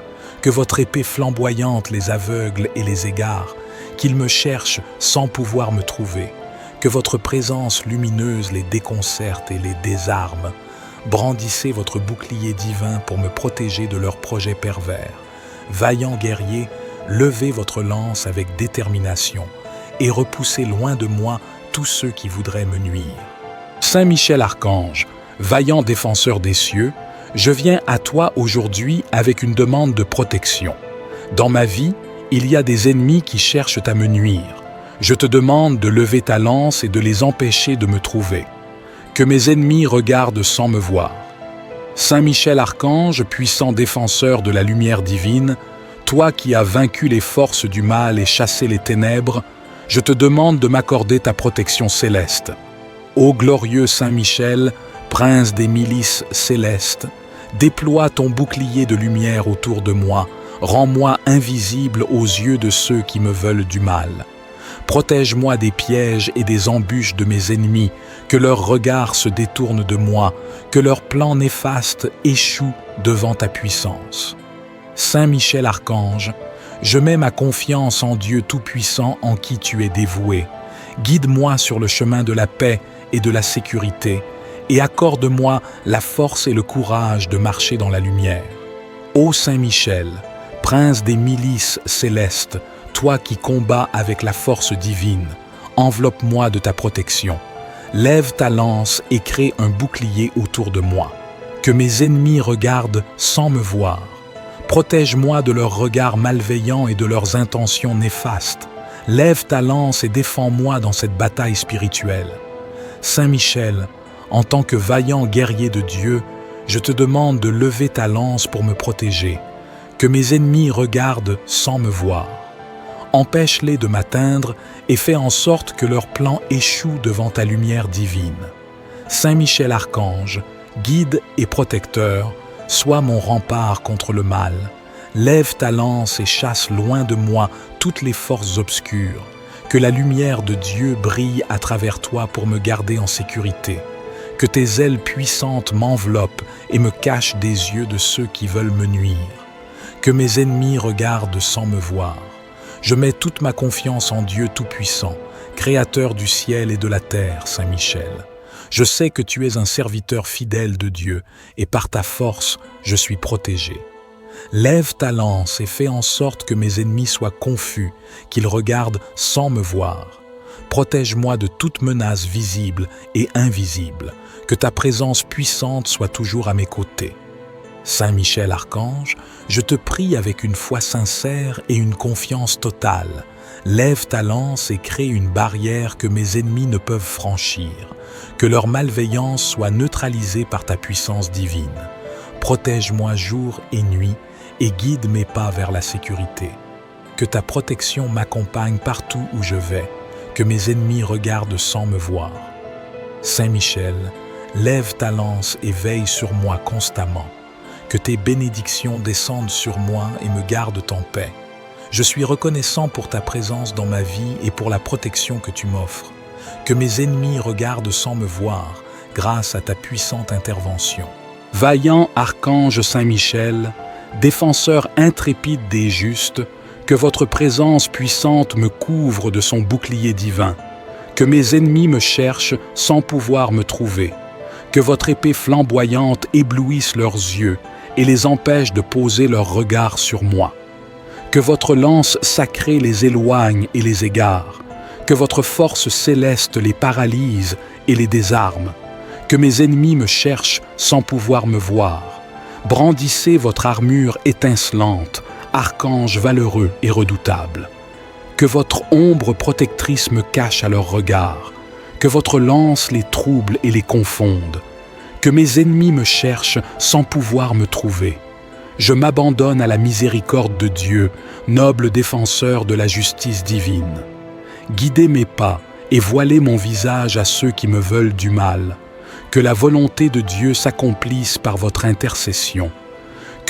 Que votre épée flamboyante les aveugle et les égare, qu'ils me cherchent sans pouvoir me trouver. Que votre présence lumineuse les déconcerte et les désarme. Brandissez votre bouclier divin pour me protéger de leurs projets pervers. Vaillant guerrier, levez votre lance avec détermination et repoussez loin de moi tous ceux qui voudraient me nuire. Saint Michel Archange, vaillant défenseur des cieux, je viens à toi aujourd'hui avec une demande de protection. Dans ma vie, il y a des ennemis qui cherchent à me nuire. Je te demande de lever ta lance et de les empêcher de me trouver. Que mes ennemis regardent sans me voir. Saint Michel Archange, puissant défenseur de la lumière divine, toi qui as vaincu les forces du mal et chassé les ténèbres, je te demande de m'accorder ta protection céleste. Ô glorieux Saint Michel, prince des milices célestes, déploie ton bouclier de lumière autour de moi, rends-moi invisible aux yeux de ceux qui me veulent du mal. Protège-moi des pièges et des embûches de mes ennemis, que leurs regards se détournent de moi, que leurs plans néfastes échouent devant ta puissance. Saint Michel Archange, je mets ma confiance en Dieu Tout-Puissant en qui tu es dévoué. Guide-moi sur le chemin de la paix et de la sécurité, et accorde-moi la force et le courage de marcher dans la lumière. Ô Saint Michel, prince des milices célestes, toi qui combats avec la force divine, enveloppe-moi de ta protection. Lève ta lance et crée un bouclier autour de moi. Que mes ennemis regardent sans me voir. Protège-moi de leurs regards malveillants et de leurs intentions néfastes. Lève ta lance et défends-moi dans cette bataille spirituelle. Saint Michel, en tant que vaillant guerrier de Dieu, je te demande de lever ta lance pour me protéger. Que mes ennemis regardent sans me voir. Empêche-les de m'atteindre et fais en sorte que leurs plans échouent devant ta lumière divine. Saint Michel Archange, guide et protecteur, sois mon rempart contre le mal. Lève ta lance et chasse loin de moi toutes les forces obscures. Que la lumière de Dieu brille à travers toi pour me garder en sécurité. Que tes ailes puissantes m'enveloppent et me cachent des yeux de ceux qui veulent me nuire. Que mes ennemis regardent sans me voir. Je mets toute ma confiance en Dieu Tout-Puissant, Créateur du ciel et de la terre, Saint Michel. Je sais que tu es un serviteur fidèle de Dieu, et par ta force, je suis protégé. Lève ta lance et fais en sorte que mes ennemis soient confus, qu'ils regardent sans me voir. Protège-moi de toute menace visible et invisible, que ta présence puissante soit toujours à mes côtés. Saint Michel Archange, je te prie avec une foi sincère et une confiance totale. Lève ta lance et crée une barrière que mes ennemis ne peuvent franchir. Que leur malveillance soit neutralisée par ta puissance divine. Protège-moi jour et nuit et guide mes pas vers la sécurité. Que ta protection m'accompagne partout où je vais. Que mes ennemis regardent sans me voir. Saint Michel, lève ta lance et veille sur moi constamment. Que tes bénédictions descendent sur moi et me gardent en paix. Je suis reconnaissant pour ta présence dans ma vie et pour la protection que tu m'offres. Que mes ennemis regardent sans me voir, grâce à ta puissante intervention. Vaillant archange Saint Michel, défenseur intrépide des justes, que votre présence puissante me couvre de son bouclier divin. Que mes ennemis me cherchent sans pouvoir me trouver. Que votre épée flamboyante éblouisse leurs yeux et les empêche de poser leur regard sur moi. Que votre lance sacrée les éloigne et les égare. Que votre force céleste les paralyse et les désarme. Que mes ennemis me cherchent sans pouvoir me voir. Brandissez votre armure étincelante, archange valeureux et redoutable. Que votre ombre protectrice me cache à leur regard. Que votre lance les trouble et les confonde. Que mes ennemis me cherchent sans pouvoir me trouver. Je m'abandonne à la miséricorde de Dieu, noble défenseur de la justice divine. Guidez mes pas et voilez mon visage à ceux qui me veulent du mal. Que la volonté de Dieu s'accomplisse par votre intercession.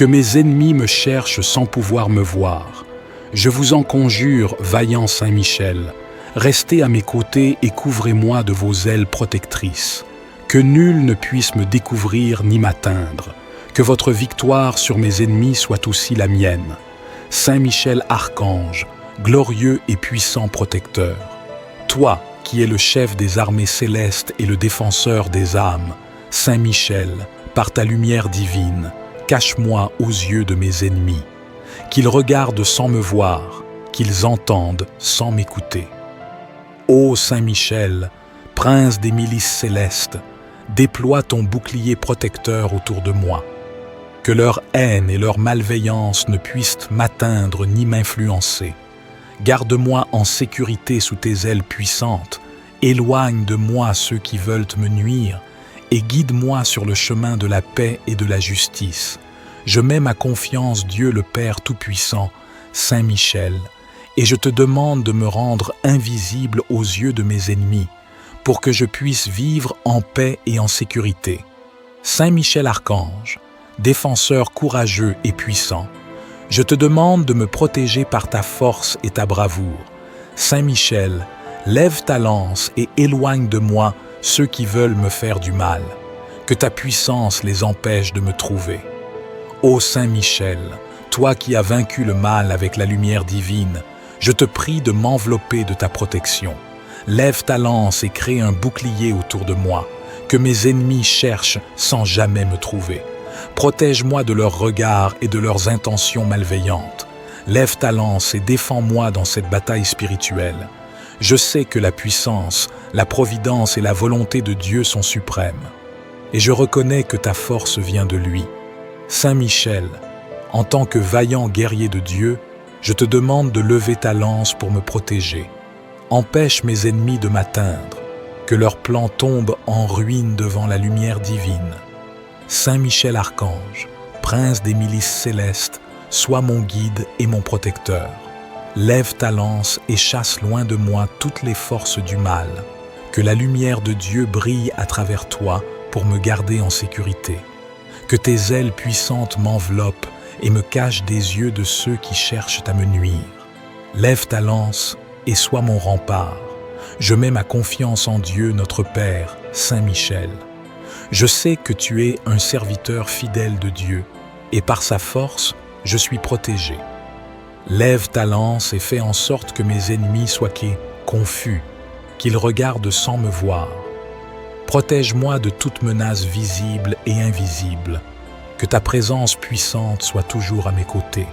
que mes ennemis me cherchent sans pouvoir me voir. Je vous en conjure, vaillant Saint-Michel, restez à mes côtés et couvrez-moi de vos ailes protectrices. Que nul ne puisse me découvrir ni m'atteindre. Que votre victoire sur mes ennemis soit aussi la mienne. Saint-Michel Archange, glorieux et puissant protecteur. Toi, qui es le chef des armées célestes et le défenseur des âmes, Saint-Michel, par ta lumière divine, cache-moi aux yeux de mes ennemis. Qu'ils regardent sans me voir, qu'ils entendent sans m'écouter. Ô Saint-Michel, prince des milices célestes, déploie ton bouclier protecteur autour de moi. Que leur haine et leur malveillance ne puissent m'atteindre ni m'influencer. Garde-moi en sécurité sous tes ailes puissantes, éloigne de moi ceux qui veulent me nuire, et guide-moi sur le chemin de la paix et de la justice. Je mets ma confiance, Dieu le Père Tout-Puissant, Saint Michel, et je te demande de me rendre invisible aux yeux de mes ennemis, pour que je puisse vivre en paix et en sécurité. Saint Michel Archange, défenseur courageux et puissant, je te demande de me protéger par ta force et ta bravoure. Saint Michel, lève ta lance et éloigne de moi ceux qui veulent me faire du mal. Que ta puissance les empêche de me trouver. Ô Saint Michel, toi qui as vaincu le mal avec la lumière divine, je te prie de m'envelopper de ta protection. Lève ta lance et crée un bouclier autour de moi, que mes ennemis cherchent sans jamais me trouver. Protège-moi de leurs regards et de leurs intentions malveillantes. Lève ta lance et défends-moi dans cette bataille spirituelle. Je sais que la puissance, la providence et la volonté de Dieu sont suprêmes. Et je reconnais que ta force vient de lui. Saint Michel, en tant que vaillant guerrier de Dieu, je te demande de lever ta lance pour me protéger. Empêche mes ennemis de m'atteindre, que leurs plans tombent en ruine devant la lumière divine. Saint Michel Archange, prince des milices célestes, sois mon guide et mon protecteur. Lève ta lance et chasse loin de moi toutes les forces du mal. Que la lumière de Dieu brille à travers toi pour me garder en sécurité. Que tes ailes puissantes m'enveloppent et me cachent des yeux de ceux qui cherchent à me nuire. Lève ta lance et sois mon rempart. Je mets ma confiance en Dieu, notre Père, Saint Michel. Je sais que tu es un serviteur fidèle de Dieu, et par sa force, je suis protégé. Lève ta lance et fais en sorte que mes ennemis soient confus, qu'ils regardent sans me voir. Protège-moi de toute menace visible et invisible, que ta présence puissante soit toujours à mes côtés.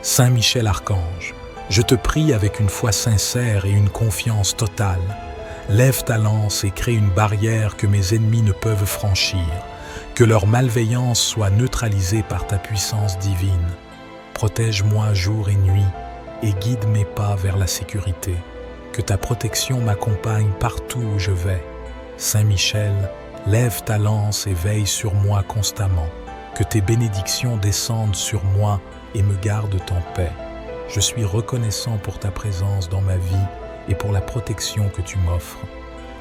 Saint Michel Archange, je te prie avec une foi sincère et une confiance totale. Lève ta lance et crée une barrière que mes ennemis ne peuvent franchir, que leur malveillance soit neutralisée par ta puissance divine. Protège-moi jour et nuit et guide mes pas vers la sécurité. Que ta protection m'accompagne partout où je vais. Saint Michel, lève ta lance et veille sur moi constamment. Que tes bénédictions descendent sur moi et me gardent en paix. Je suis reconnaissant pour ta présence dans ma vie et pour la protection que tu m'offres.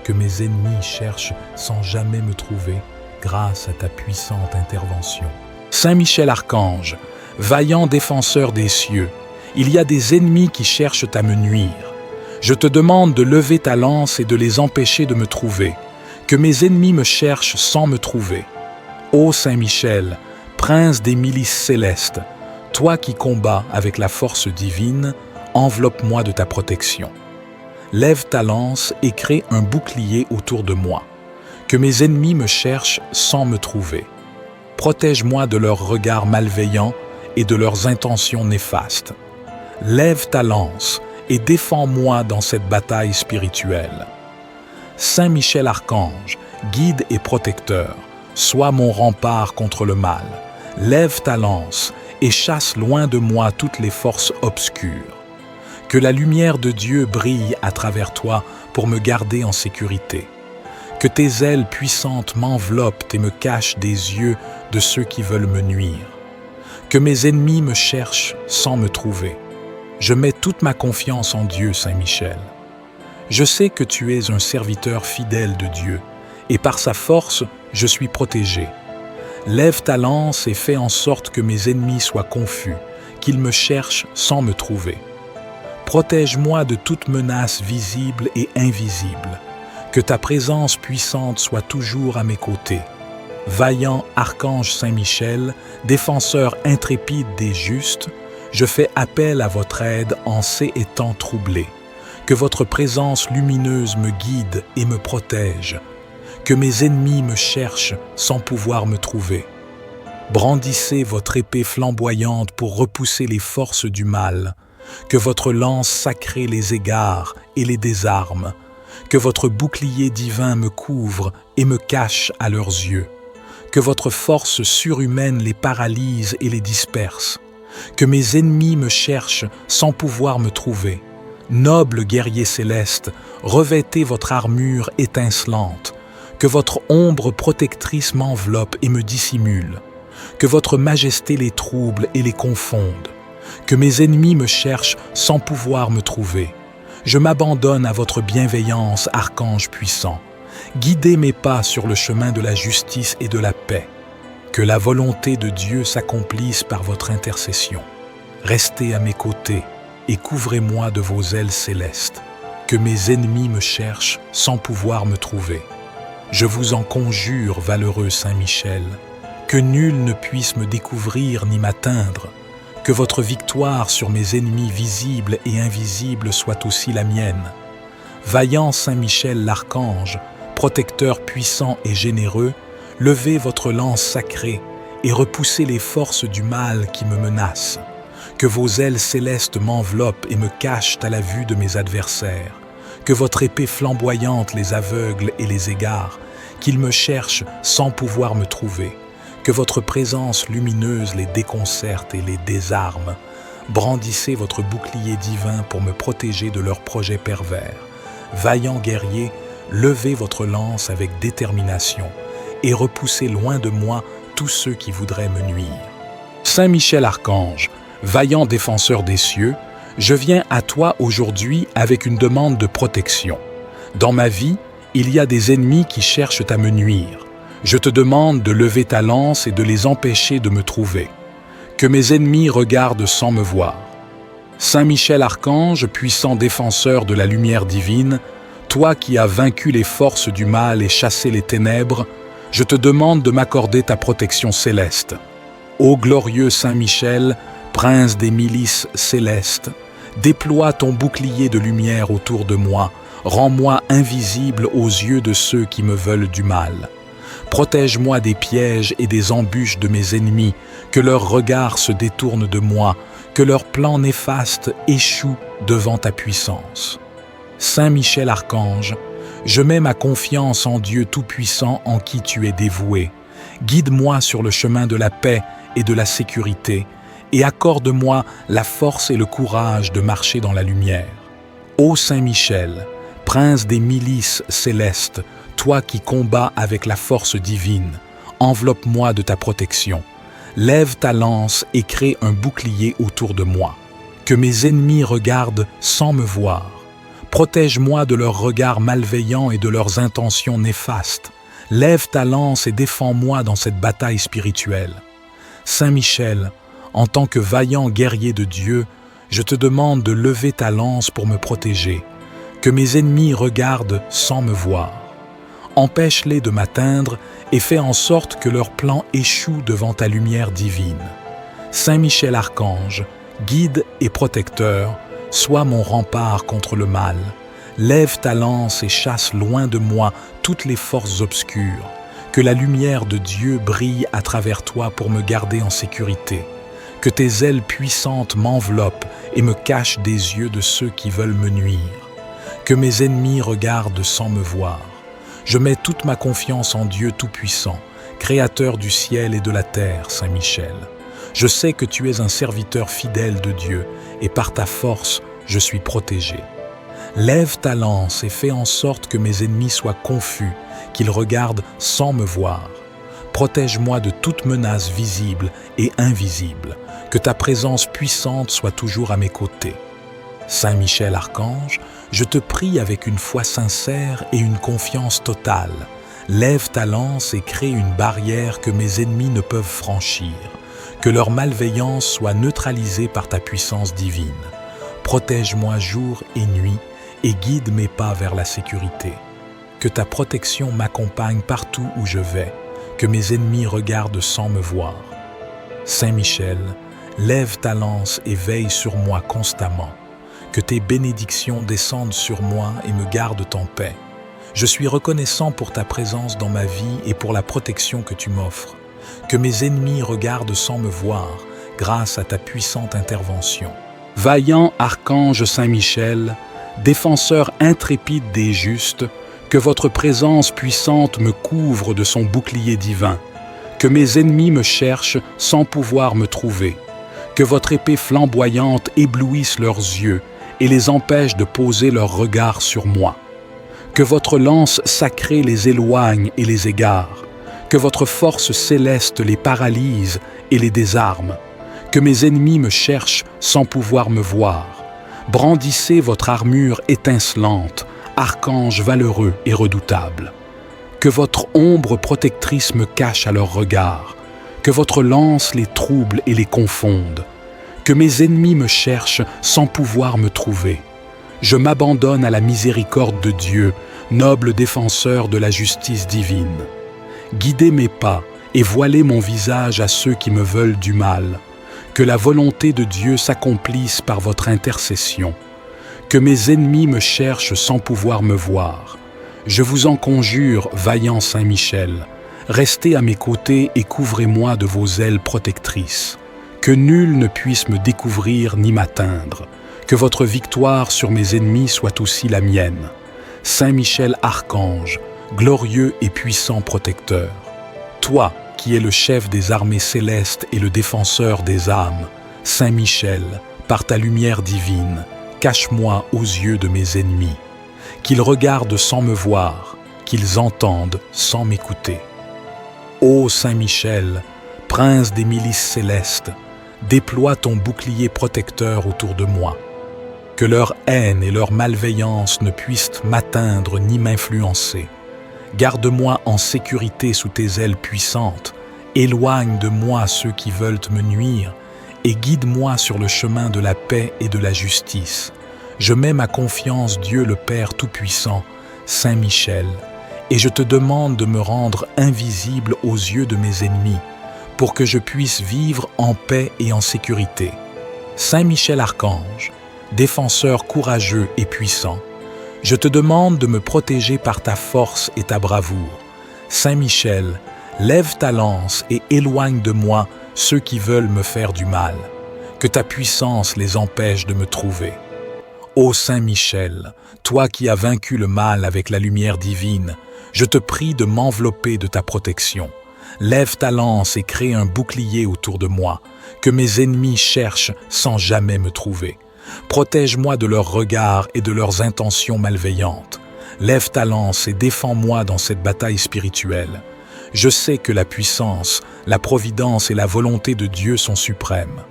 Que mes ennemis cherchent sans jamais me trouver grâce à ta puissante intervention. Saint Michel Archange, vaillant défenseur des cieux, il y a des ennemis qui cherchent à me nuire. Je te demande de lever ta lance et de les empêcher de me trouver. Que mes ennemis me cherchent sans me trouver. Ô Saint Michel, prince des milices célestes, toi qui combats avec la force divine, enveloppe-moi de ta protection. Lève ta lance et crée un bouclier autour de moi. Que mes ennemis me cherchent sans me trouver. Protège-moi de leurs regards malveillants et de leurs intentions néfastes. Lève ta lance et défends-moi dans cette bataille spirituelle. Saint Michel Archange, guide et protecteur, sois mon rempart contre le mal. Lève ta lance et chasse loin de moi toutes les forces obscures. Que la lumière de Dieu brille à travers toi pour me garder en sécurité. Que tes ailes puissantes m'enveloppent et me cachent des yeux de ceux qui veulent me nuire. Que mes ennemis me cherchent sans me trouver. Je mets toute ma confiance en Dieu, Saint Michel. Je sais que tu es un serviteur fidèle de Dieu, et par sa force, je suis protégé. Lève ta lance et fais en sorte que mes ennemis soient confus, qu'ils me cherchent sans me trouver. Protège-moi de toute menace visible et invisible. Que ta présence puissante soit toujours à mes côtés. Vaillant archange Saint-Michel, défenseur intrépide des justes, je fais appel à votre aide en ces temps troublés. Que votre présence lumineuse me guide et me protège. Que mes ennemis me cherchent sans pouvoir me trouver. Brandissez votre épée flamboyante pour repousser les forces du mal. Que votre lance sacrée les égare et les désarme. Que votre bouclier divin me couvre et me cache à leurs yeux. Que votre force surhumaine les paralyse et les disperse. Que mes ennemis me cherchent sans pouvoir me trouver. Noble guerrier céleste, revêtez votre armure étincelante. Que votre ombre protectrice m'enveloppe et me dissimule. Que votre majesté les trouble et les confonde. Que mes ennemis me cherchent sans pouvoir me trouver. Je m'abandonne à votre bienveillance, archange puissant. Guidez mes pas sur le chemin de la justice et de la paix. Que la volonté de Dieu s'accomplisse par votre intercession. Restez à mes côtés et couvrez-moi de vos ailes célestes. Que mes ennemis me cherchent sans pouvoir me trouver. Je vous en conjure, valeureux Saint-Michel, que nul ne puisse me découvrir ni m'atteindre. Que votre victoire sur mes ennemis visibles et invisibles soit aussi la mienne. Vaillant Saint-Michel l'archange, protecteur puissant et généreux, levez votre lance sacrée et repoussez les forces du mal qui me menacent. Que vos ailes célestes m'enveloppent et me cachent à la vue de mes adversaires. Que votre épée flamboyante les aveugle et les égare, qu'ils me cherchent sans pouvoir me trouver. Que votre présence lumineuse les déconcerte et les désarme. Brandissez votre bouclier divin pour me protéger de leurs projets pervers. Vaillant guerrier, levez votre lance avec détermination et repoussez loin de moi tous ceux qui voudraient me nuire. Saint Michel Archange, vaillant défenseur des cieux, je viens à toi aujourd'hui avec une demande de protection. Dans ma vie, il y a des ennemis qui cherchent à me nuire. Je te demande de lever ta lance et de les empêcher de me trouver. Que mes ennemis regardent sans me voir. Saint Michel Archange, puissant défenseur de la lumière divine, toi qui as vaincu les forces du mal et chassé les ténèbres, je te demande de m'accorder ta protection céleste. Ô glorieux Saint Michel, prince des milices célestes, déploie ton bouclier de lumière autour de moi, rends-moi invisible aux yeux de ceux qui me veulent du mal. Protège-moi des pièges et des embûches de mes ennemis, que leurs regards se détournent de moi, que leurs plans néfastes échouent devant ta puissance. Saint Michel Archange, je mets ma confiance en Dieu Tout-Puissant en qui tu es dévoué. Guide-moi sur le chemin de la paix et de la sécurité, et accorde-moi la force et le courage de marcher dans la lumière. Ô Saint Michel, prince des milices célestes, toi qui combats avec la force divine, enveloppe-moi de ta protection. Lève ta lance et crée un bouclier autour de moi. Que mes ennemis regardent sans me voir. Protège-moi de leurs regards malveillants et de leurs intentions néfastes. Lève ta lance et défends-moi dans cette bataille spirituelle. Saint Michel, en tant que vaillant guerrier de Dieu, je te demande de lever ta lance pour me protéger. Que mes ennemis regardent sans me voir. Empêche-les de m'atteindre et fais en sorte que leurs plans échouent devant ta lumière divine. Saint Michel Archange, guide et protecteur, sois mon rempart contre le mal. Lève ta lance et chasse loin de moi toutes les forces obscures. Que la lumière de Dieu brille à travers toi pour me garder en sécurité. Que tes ailes puissantes m'enveloppent et me cachent des yeux de ceux qui veulent me nuire. Que mes ennemis regardent sans me voir. Je mets toute ma confiance en Dieu Tout-Puissant, Créateur du ciel et de la terre, Saint Michel. Je sais que tu es un serviteur fidèle de Dieu, et par ta force, je suis protégé. Lève ta lance et fais en sorte que mes ennemis soient confus, qu'ils regardent sans me voir. Protège-moi de toute menace visible et invisible, que ta présence puissante soit toujours à mes côtés. Saint Michel Archange, je te prie avec une foi sincère et une confiance totale. Lève ta lance et crée une barrière que mes ennemis ne peuvent franchir, que leur malveillance soit neutralisée par ta puissance divine. Protège-moi jour et nuit et guide mes pas vers la sécurité. Que ta protection m'accompagne partout où je vais, que mes ennemis regardent sans me voir. Saint Michel, lève ta lance et veille sur moi constamment. Que tes bénédictions descendent sur moi et me gardent en paix. Je suis reconnaissant pour ta présence dans ma vie et pour la protection que tu m'offres. Que mes ennemis regardent sans me voir, grâce à ta puissante intervention. Vaillant archange Saint Michel, défenseur intrépide des justes, que votre présence puissante me couvre de son bouclier divin. Que mes ennemis me cherchent sans pouvoir me trouver. Que votre épée flamboyante éblouisse leurs yeux et les empêche de poser leur regard sur moi. Que votre lance sacrée les éloigne et les égare. Que votre force céleste les paralyse et les désarme. Que mes ennemis me cherchent sans pouvoir me voir. Brandissez votre armure étincelante, archange valeureux et redoutable. Que votre ombre protectrice me cache à leur regard. Que votre lance les trouble et les confonde. Que mes ennemis me cherchent sans pouvoir me trouver. Je m'abandonne à la miséricorde de Dieu, noble défenseur de la justice divine. Guidez mes pas et voilez mon visage à ceux qui me veulent du mal. Que la volonté de Dieu s'accomplisse par votre intercession. Que mes ennemis me cherchent sans pouvoir me voir. Je vous en conjure, vaillant Saint Michel, restez à mes côtés et couvrez-moi de vos ailes protectrices. Que nul ne puisse me découvrir ni m'atteindre. Que votre victoire sur mes ennemis soit aussi la mienne. Saint Michel Archange, glorieux et puissant protecteur. Toi, qui es le chef des armées célestes et le défenseur des âmes, Saint Michel, par ta lumière divine, cache-moi aux yeux de mes ennemis. Qu'ils regardent sans me voir, qu'ils entendent sans m'écouter. Ô Saint Michel, prince des milices célestes, déploie ton bouclier protecteur autour de moi. Que leur haine et leur malveillance ne puissent m'atteindre ni m'influencer. Garde-moi en sécurité sous tes ailes puissantes, éloigne de moi ceux qui veulent me nuire, et guide-moi sur le chemin de la paix et de la justice. Je mets ma confiance, Dieu le Père Tout-Puissant, Saint Michel, et je te demande de me rendre invisible aux yeux de mes ennemis, pour que je puisse vivre en paix et en sécurité. Saint Michel Archange, défenseur courageux et puissant, je te demande de me protéger par ta force et ta bravoure. Saint Michel, lève ta lance et éloigne de moi ceux qui veulent me faire du mal. Que ta puissance les empêche de me trouver. Ô Saint Michel, toi qui as vaincu le mal avec la lumière divine, je te prie de m'envelopper de ta protection. Lève ta lance et crée un bouclier autour de moi, que mes ennemis cherchent sans jamais me trouver. Protège-moi de leurs regards et de leurs intentions malveillantes. Lève ta lance et défends-moi dans cette bataille spirituelle. Je sais que la puissance, la providence et la volonté de Dieu sont suprêmes.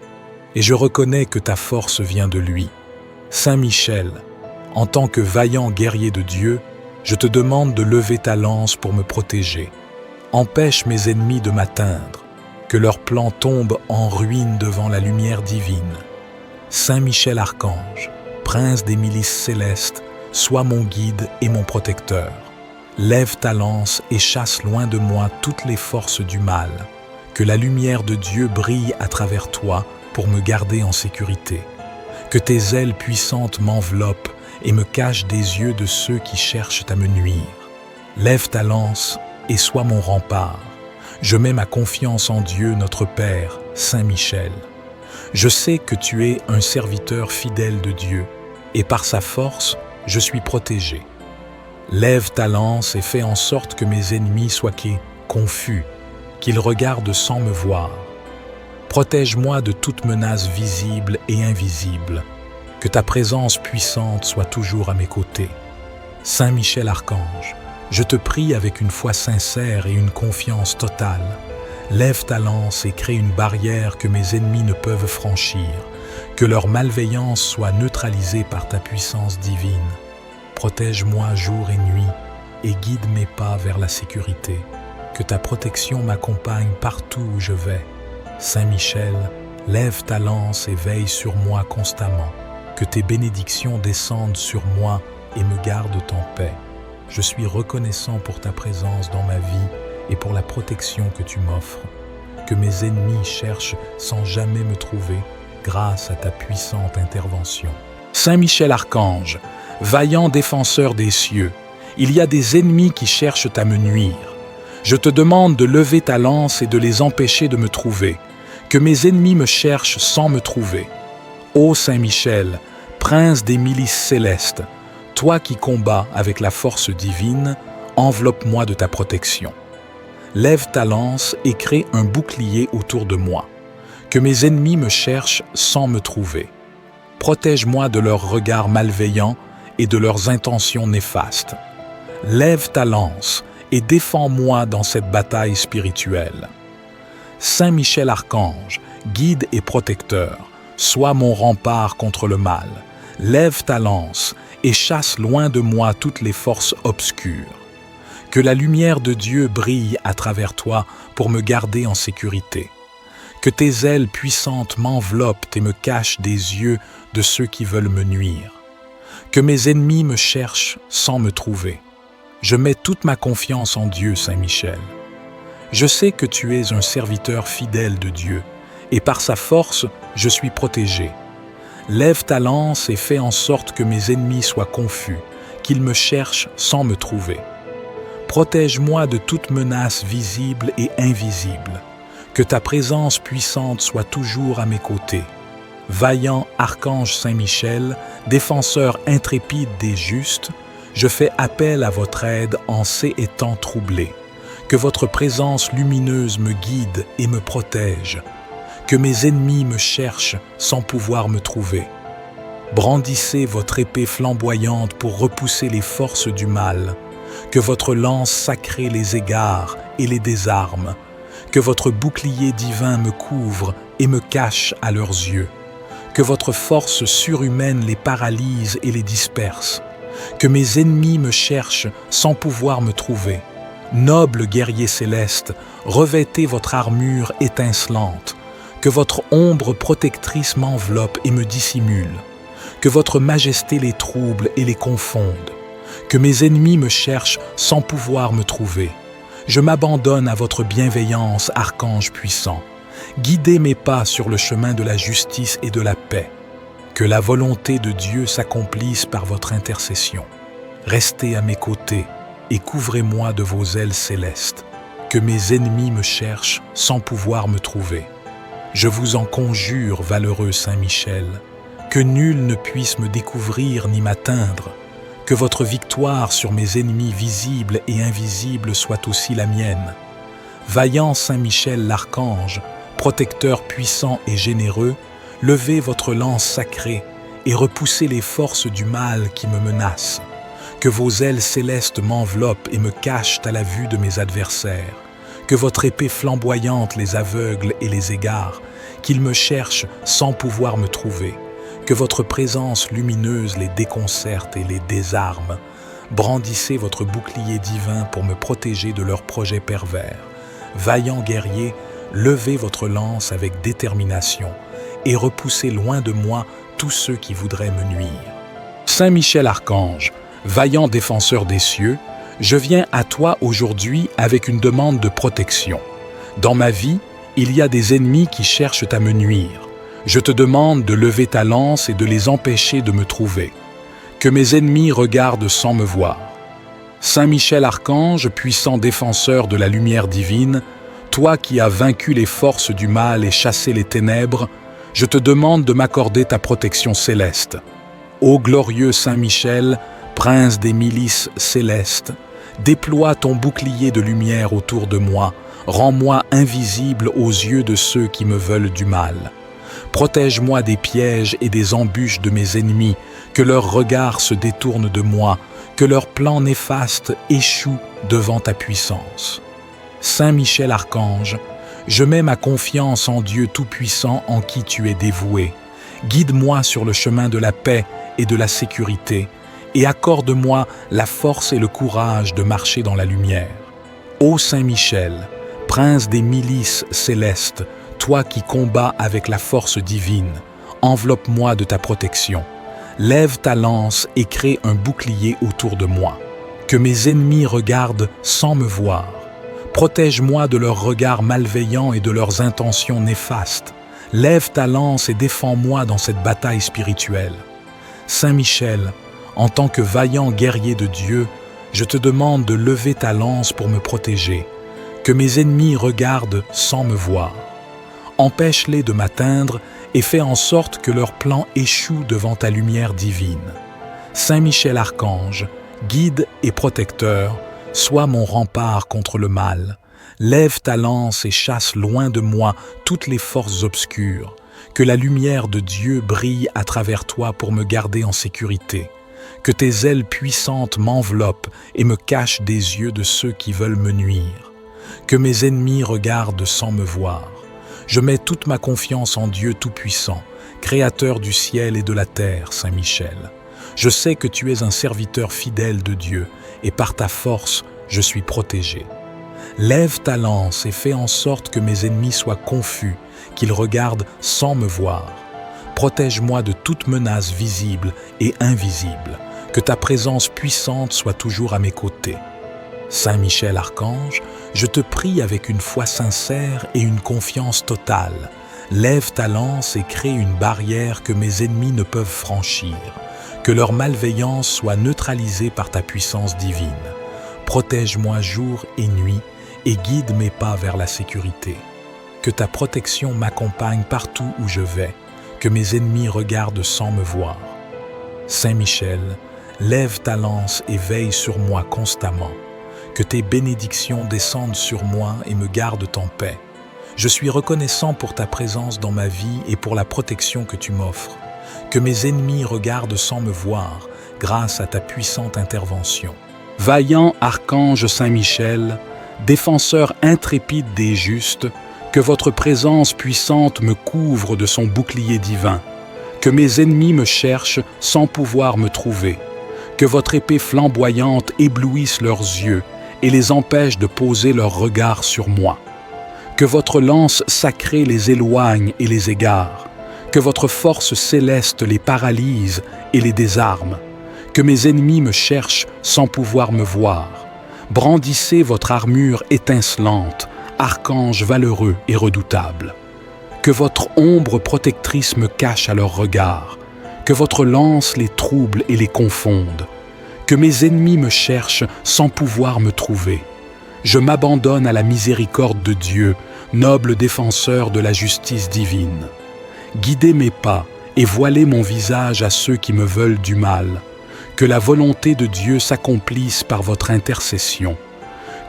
Et je reconnais que ta force vient de lui. Saint Michel, en tant que vaillant guerrier de Dieu, je te demande de lever ta lance pour me protéger. Empêche mes ennemis de m'atteindre, que leurs plans tombent en ruine devant la lumière divine. Saint Michel Archange, prince des milices célestes, sois mon guide et mon protecteur. Lève ta lance et chasse loin de moi toutes les forces du mal. Que la lumière de Dieu brille à travers toi pour me garder en sécurité. Que tes ailes puissantes m'enveloppent et me cachent des yeux de ceux qui cherchent à me nuire. Lève ta lance et sois mon rempart. Je mets ma confiance en Dieu, notre Père, Saint Michel. Je sais que tu es un serviteur fidèle de Dieu, et par sa force, je suis protégé. Lève ta lance et fais en sorte que mes ennemis soient confus, qu'ils regardent sans me voir. Protège-moi de toute menace visible et invisible, que ta présence puissante soit toujours à mes côtés. Saint Michel Archange, je te prie avec une foi sincère et une confiance totale. Lève ta lance et crée une barrière que mes ennemis ne peuvent franchir, que leur malveillance soit neutralisée par ta puissance divine. Protège-moi jour et nuit et guide mes pas vers la sécurité. Que ta protection m'accompagne partout où je vais. Saint Michel, lève ta lance et veille sur moi constamment. Que tes bénédictions descendent sur moi et me gardent en paix. Je suis reconnaissant pour ta présence dans ma vie et pour la protection que tu m'offres. Que mes ennemis cherchent sans jamais me trouver grâce à ta puissante intervention. Saint Michel Archange, vaillant défenseur des cieux, il y a des ennemis qui cherchent à me nuire. Je te demande de lever ta lance et de les empêcher de me trouver. Que mes ennemis me cherchent sans me trouver. Ô Saint Michel, prince des milices célestes, toi qui combats avec la force divine, enveloppe-moi de ta protection. Lève ta lance et crée un bouclier autour de moi. Que mes ennemis me cherchent sans me trouver. Protège-moi de leurs regards malveillants et de leurs intentions néfastes. Lève ta lance et défends-moi dans cette bataille spirituelle. Saint Michel Archange, guide et protecteur, sois mon rempart contre le mal. Lève ta lance et chasse loin de moi toutes les forces obscures. Que la lumière de Dieu brille à travers toi pour me garder en sécurité. Que tes ailes puissantes m'enveloppent et me cachent des yeux de ceux qui veulent me nuire. Que mes ennemis me cherchent sans me trouver. Je mets toute ma confiance en Dieu, Saint Michel. Je sais que tu es un serviteur fidèle de Dieu, et par sa force, je suis protégé. Lève ta lance et fais en sorte que mes ennemis soient confus, qu'ils me cherchent sans me trouver. Protège-moi de toute menace visible et invisible. Que ta présence puissante soit toujours à mes côtés. Vaillant archange Saint-Michel, défenseur intrépide des justes, je fais appel à votre aide en ces temps troublés. Que votre présence lumineuse me guide et me protège. Que mes ennemis me cherchent sans pouvoir me trouver. Brandissez votre épée flamboyante pour repousser les forces du mal. Que votre lance sacrée les égare et les désarme. Que votre bouclier divin me couvre et me cache à leurs yeux. Que votre force surhumaine les paralyse et les disperse. Que mes ennemis me cherchent sans pouvoir me trouver. Noble guerrier céleste, revêtez votre armure étincelante. Que votre ombre protectrice m'enveloppe et me dissimule. Que votre majesté les trouble et les confonde. Que mes ennemis me cherchent sans pouvoir me trouver. Je m'abandonne à votre bienveillance, archange puissant. Guidez mes pas sur le chemin de la justice et de la paix. Que la volonté de Dieu s'accomplisse par votre intercession. Restez à mes côtés et couvrez-moi de vos ailes célestes. Que mes ennemis me cherchent sans pouvoir me trouver. Je vous en conjure, valeureux Saint Michel, que nul ne puisse me découvrir ni m'atteindre. Que votre victoire sur mes ennemis visibles et invisibles soit aussi la mienne. Vaillant Saint Michel l'archange, protecteur puissant et généreux, levez votre lance sacrée et repoussez les forces du mal qui me menacent. Que vos ailes célestes m'enveloppent et me cachent à la vue de mes adversaires. Que votre épée flamboyante les aveugle et les égare, qu'ils me cherchent sans pouvoir me trouver. Que votre présence lumineuse les déconcerte et les désarme. Brandissez votre bouclier divin pour me protéger de leurs projets pervers. Vaillant guerrier, levez votre lance avec détermination et repoussez loin de moi tous ceux qui voudraient me nuire. Saint Michel Archange, vaillant défenseur des cieux, je viens à toi aujourd'hui avec une demande de protection. Dans ma vie, il y a des ennemis qui cherchent à me nuire. Je te demande de lever ta lance et de les empêcher de me trouver. Que mes ennemis regardent sans me voir. Saint Michel Archange, puissant défenseur de la lumière divine, toi qui as vaincu les forces du mal et chassé les ténèbres, je te demande de m'accorder ta protection céleste. Ô glorieux Saint Michel, prince des milices célestes, déploie ton bouclier de lumière autour de moi, rends-moi invisible aux yeux de ceux qui me veulent du mal. Protège-moi des pièges et des embûches de mes ennemis, que leurs regards se détournent de moi, que leurs plans néfastes échouent devant ta puissance. Saint Michel Archange, je mets ma confiance en Dieu Tout-Puissant en qui tu es dévoué. Guide-moi sur le chemin de la paix et de la sécurité, et accorde-moi la force et le courage de marcher dans la lumière. Ô Saint Michel, prince des milices célestes, toi qui combats avec la force divine, enveloppe-moi de ta protection. Lève ta lance et crée un bouclier autour de moi. Que mes ennemis regardent sans me voir. Protège-moi de leurs regards malveillants et de leurs intentions néfastes. Lève ta lance et défends-moi dans cette bataille spirituelle. Saint Michel, en tant que vaillant guerrier de Dieu, je te demande de lever ta lance pour me protéger. Que mes ennemis regardent sans me voir. Empêche-les de m'atteindre et fais en sorte que leurs plans échouent devant ta lumière divine. Saint Michel Archange, guide et protecteur, sois mon rempart contre le mal. Lève ta lance et chasse loin de moi toutes les forces obscures. Que la lumière de Dieu brille à travers toi pour me garder en sécurité. Que tes ailes puissantes m'enveloppent et me cachent des yeux de ceux qui veulent me nuire. Que mes ennemis regardent sans me voir. Je mets toute ma confiance en Dieu Tout-Puissant, Créateur du ciel et de la terre, Saint Michel. Je sais que tu es un serviteur fidèle de Dieu, et par ta force, je suis protégé. Lève ta lance et fais en sorte que mes ennemis soient confus, qu'ils regardent sans me voir. Protège-moi de toute menace visible et invisible, que ta présence puissante soit toujours à mes côtés. Saint Michel Archange, je te prie avec une foi sincère et une confiance totale. Lève ta lance et crée une barrière que mes ennemis ne peuvent franchir. Que leur malveillance soit neutralisée par ta puissance divine. Protège-moi jour et nuit et guide mes pas vers la sécurité. Que ta protection m'accompagne partout où je vais. Que mes ennemis regardent sans me voir. Saint Michel, lève ta lance et veille sur moi constamment. Que tes bénédictions descendent sur moi et me gardent en paix. Je suis reconnaissant pour ta présence dans ma vie et pour la protection que tu m'offres. Que mes ennemis regardent sans me voir, grâce à ta puissante intervention. Vaillant archange Saint-Michel, défenseur intrépide des justes, que votre présence puissante me couvre de son bouclier divin. Que mes ennemis me cherchent sans pouvoir me trouver. Que votre épée flamboyante éblouisse leurs yeux et les empêche de poser leur regard sur moi. Que votre lance sacrée les éloigne et les égare. Que votre force céleste les paralyse et les désarme. Que mes ennemis me cherchent sans pouvoir me voir. Brandissez votre armure étincelante, archange valeureux et redoutable. Que votre ombre protectrice me cache à leur regard. Que votre lance les trouble et les confonde. Que mes ennemis me cherchent sans pouvoir me trouver. Je m'abandonne à la miséricorde de Dieu, noble défenseur de la justice divine. Guidez mes pas et voilez mon visage à ceux qui me veulent du mal. Que la volonté de Dieu s'accomplisse par votre intercession.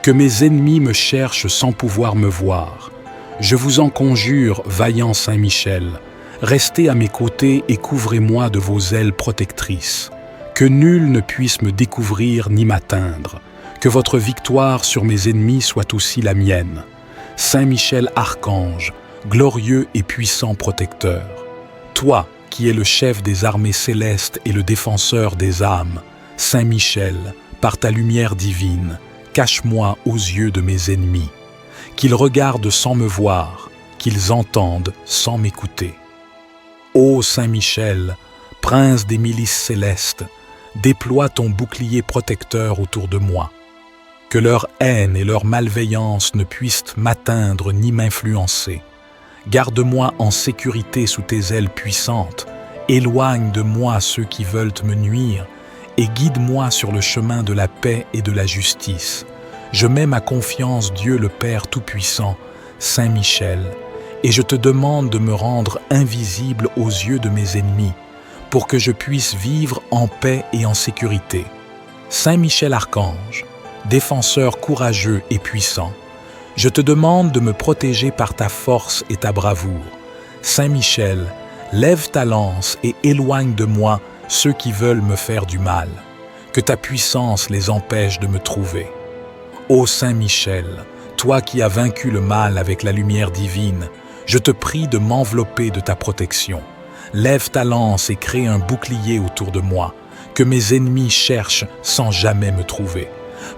Que mes ennemis me cherchent sans pouvoir me voir. Je vous en conjure, vaillant Saint Michel, restez à mes côtés et couvrez-moi de vos ailes protectrices. Que nul ne puisse me découvrir ni m'atteindre. Que votre victoire sur mes ennemis soit aussi la mienne. Saint Michel Archange, glorieux et puissant protecteur. Toi, qui es le chef des armées célestes et le défenseur des âmes, Saint Michel, par ta lumière divine, cache-moi aux yeux de mes ennemis. Qu'ils regardent sans me voir, qu'ils entendent sans m'écouter. Ô Saint Michel, prince des milices célestes, déploie ton bouclier protecteur autour de moi. Que leur haine et leur malveillance ne puissent m'atteindre ni m'influencer. Garde-moi en sécurité sous tes ailes puissantes, éloigne de moi ceux qui veulent me nuire, et guide-moi sur le chemin de la paix et de la justice. Je mets ma confiance, Dieu le Père Tout-Puissant, Saint Michel, et je te demande de me rendre invisible aux yeux de mes ennemis, pour que je puisse vivre en paix et en sécurité. Saint Michel Archange, défenseur courageux et puissant, je te demande de me protéger par ta force et ta bravoure. Saint Michel, lève ta lance et éloigne de moi ceux qui veulent me faire du mal. Que ta puissance les empêche de me trouver. Ô Saint Michel, toi qui as vaincu le mal avec la lumière divine, je te prie de m'envelopper de ta protection. Lève ta lance et crée un bouclier autour de moi. Que que mes ennemis cherchent sans jamais me trouver.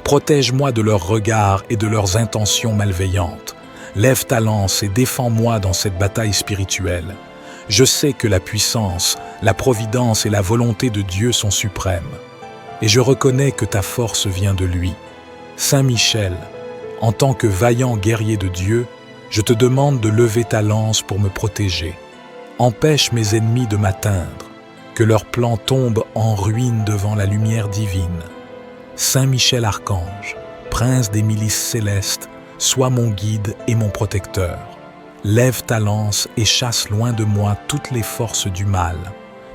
Protège-moi de leurs regards et de leurs intentions malveillantes. Lève ta lance et défends-moi dans cette bataille spirituelle. Je sais que la puissance, la providence et la volonté de Dieu sont suprêmes. Et je reconnais que ta force vient de lui. Saint Michel, en tant que vaillant guerrier de Dieu, je te demande de lever ta lance pour me protéger. Empêche mes ennemis de m'atteindre, que leurs plans tombent en ruine devant la lumière divine. Saint Michel Archange, prince des milices célestes, sois mon guide et mon protecteur. Lève ta lance et chasse loin de moi toutes les forces du mal.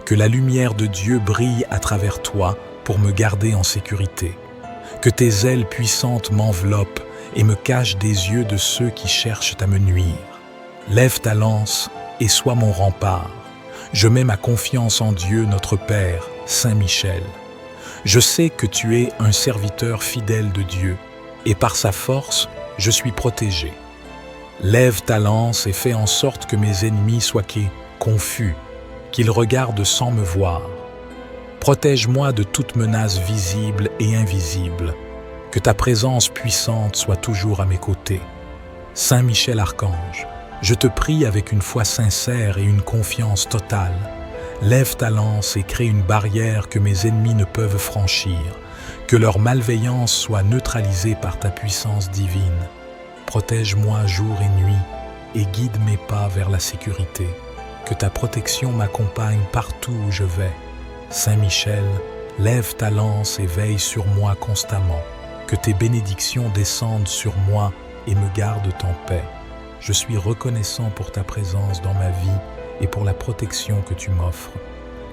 Que la lumière de Dieu brille à travers toi pour me garder en sécurité. Que tes ailes puissantes m'enveloppent et me cachent des yeux de ceux qui cherchent à me nuire. Lève ta lance et sois mon rempart. Je mets ma confiance en Dieu, notre Père, Saint Michel. Je sais que tu es un serviteur fidèle de Dieu, et par sa force, je suis protégé. Lève ta lance et fais en sorte que mes ennemis soient confus, qu'ils regardent sans me voir. Protège-moi de toute menace visible et invisible, que ta présence puissante soit toujours à mes côtés. Saint Michel Archange, je te prie avec une foi sincère et une confiance totale. Lève ta lance et crée une barrière que mes ennemis ne peuvent franchir, que leur malveillance soit neutralisée par ta puissance divine. Protège-moi jour et nuit et guide mes pas vers la sécurité. Que ta protection m'accompagne partout où je vais. Saint Michel, lève ta lance et veille sur moi constamment. Que tes bénédictions descendent sur moi et me gardent en paix. Je suis reconnaissant pour ta présence dans ma vie et pour la protection que tu m'offres.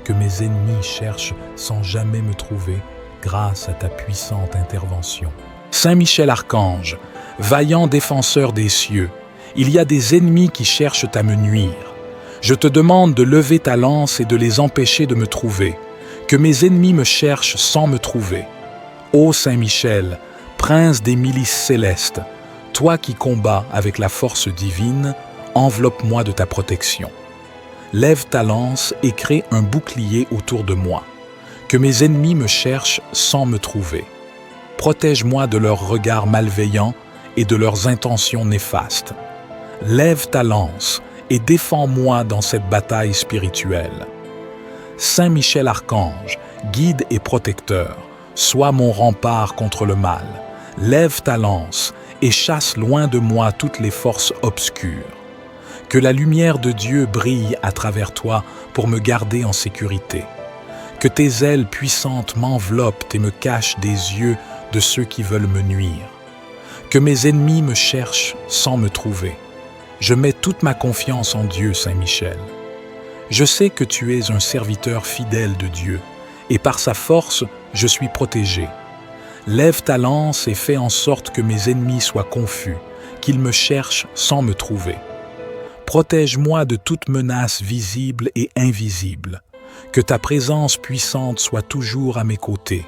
Que mes ennemis cherchent sans jamais me trouver grâce à ta puissante intervention. Saint Michel Archange, vaillant défenseur des cieux, il y a des ennemis qui cherchent à me nuire. Je te demande de lever ta lance et de les empêcher de me trouver. Que mes ennemis me cherchent sans me trouver. Ô Saint Michel, prince des milices célestes, toi qui combats avec la force divine, enveloppe-moi de ta protection. Lève ta lance et crée un bouclier autour de moi. Que mes ennemis me cherchent sans me trouver. Protège-moi de leurs regards malveillants et de leurs intentions néfastes. Lève ta lance et défends-moi dans cette bataille spirituelle. Saint Michel Archange, guide et protecteur, sois mon rempart contre le mal. Lève ta lance et chasse loin de moi toutes les forces obscures. Que la lumière de Dieu brille à travers toi pour me garder en sécurité. Que tes ailes puissantes m'enveloppent et me cachent des yeux de ceux qui veulent me nuire. Que mes ennemis me cherchent sans me trouver. Je mets toute ma confiance en Dieu, Saint Michel. Je sais que tu es un serviteur fidèle de Dieu, et par sa force, je suis protégé. Lève ta lance et fais en sorte que mes ennemis soient confus, qu'ils me cherchent sans me trouver. Protège-moi de toute menace visible et invisible. Que ta présence puissante soit toujours à mes côtés.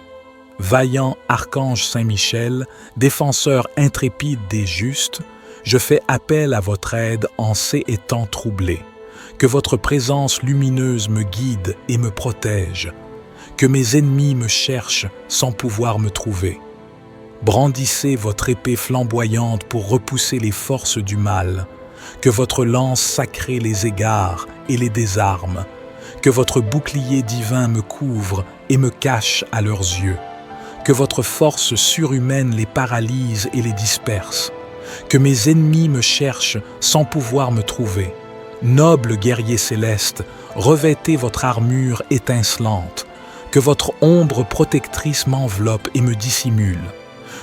Vaillant archange Saint-Michel, défenseur intrépide des justes, je fais appel à votre aide en ces temps troublés. Que votre présence lumineuse me guide et me protège. Que mes ennemis me cherchent sans pouvoir me trouver. Brandissez votre épée flamboyante pour repousser les forces du mal. Que votre lance sacrée les égare et les désarme. Que votre bouclier divin me couvre et me cache à leurs yeux. Que votre force surhumaine les paralyse et les disperse. Que mes ennemis me cherchent sans pouvoir me trouver. Noble guerrier céleste, revêtez votre armure étincelante. Que votre ombre protectrice m'enveloppe et me dissimule.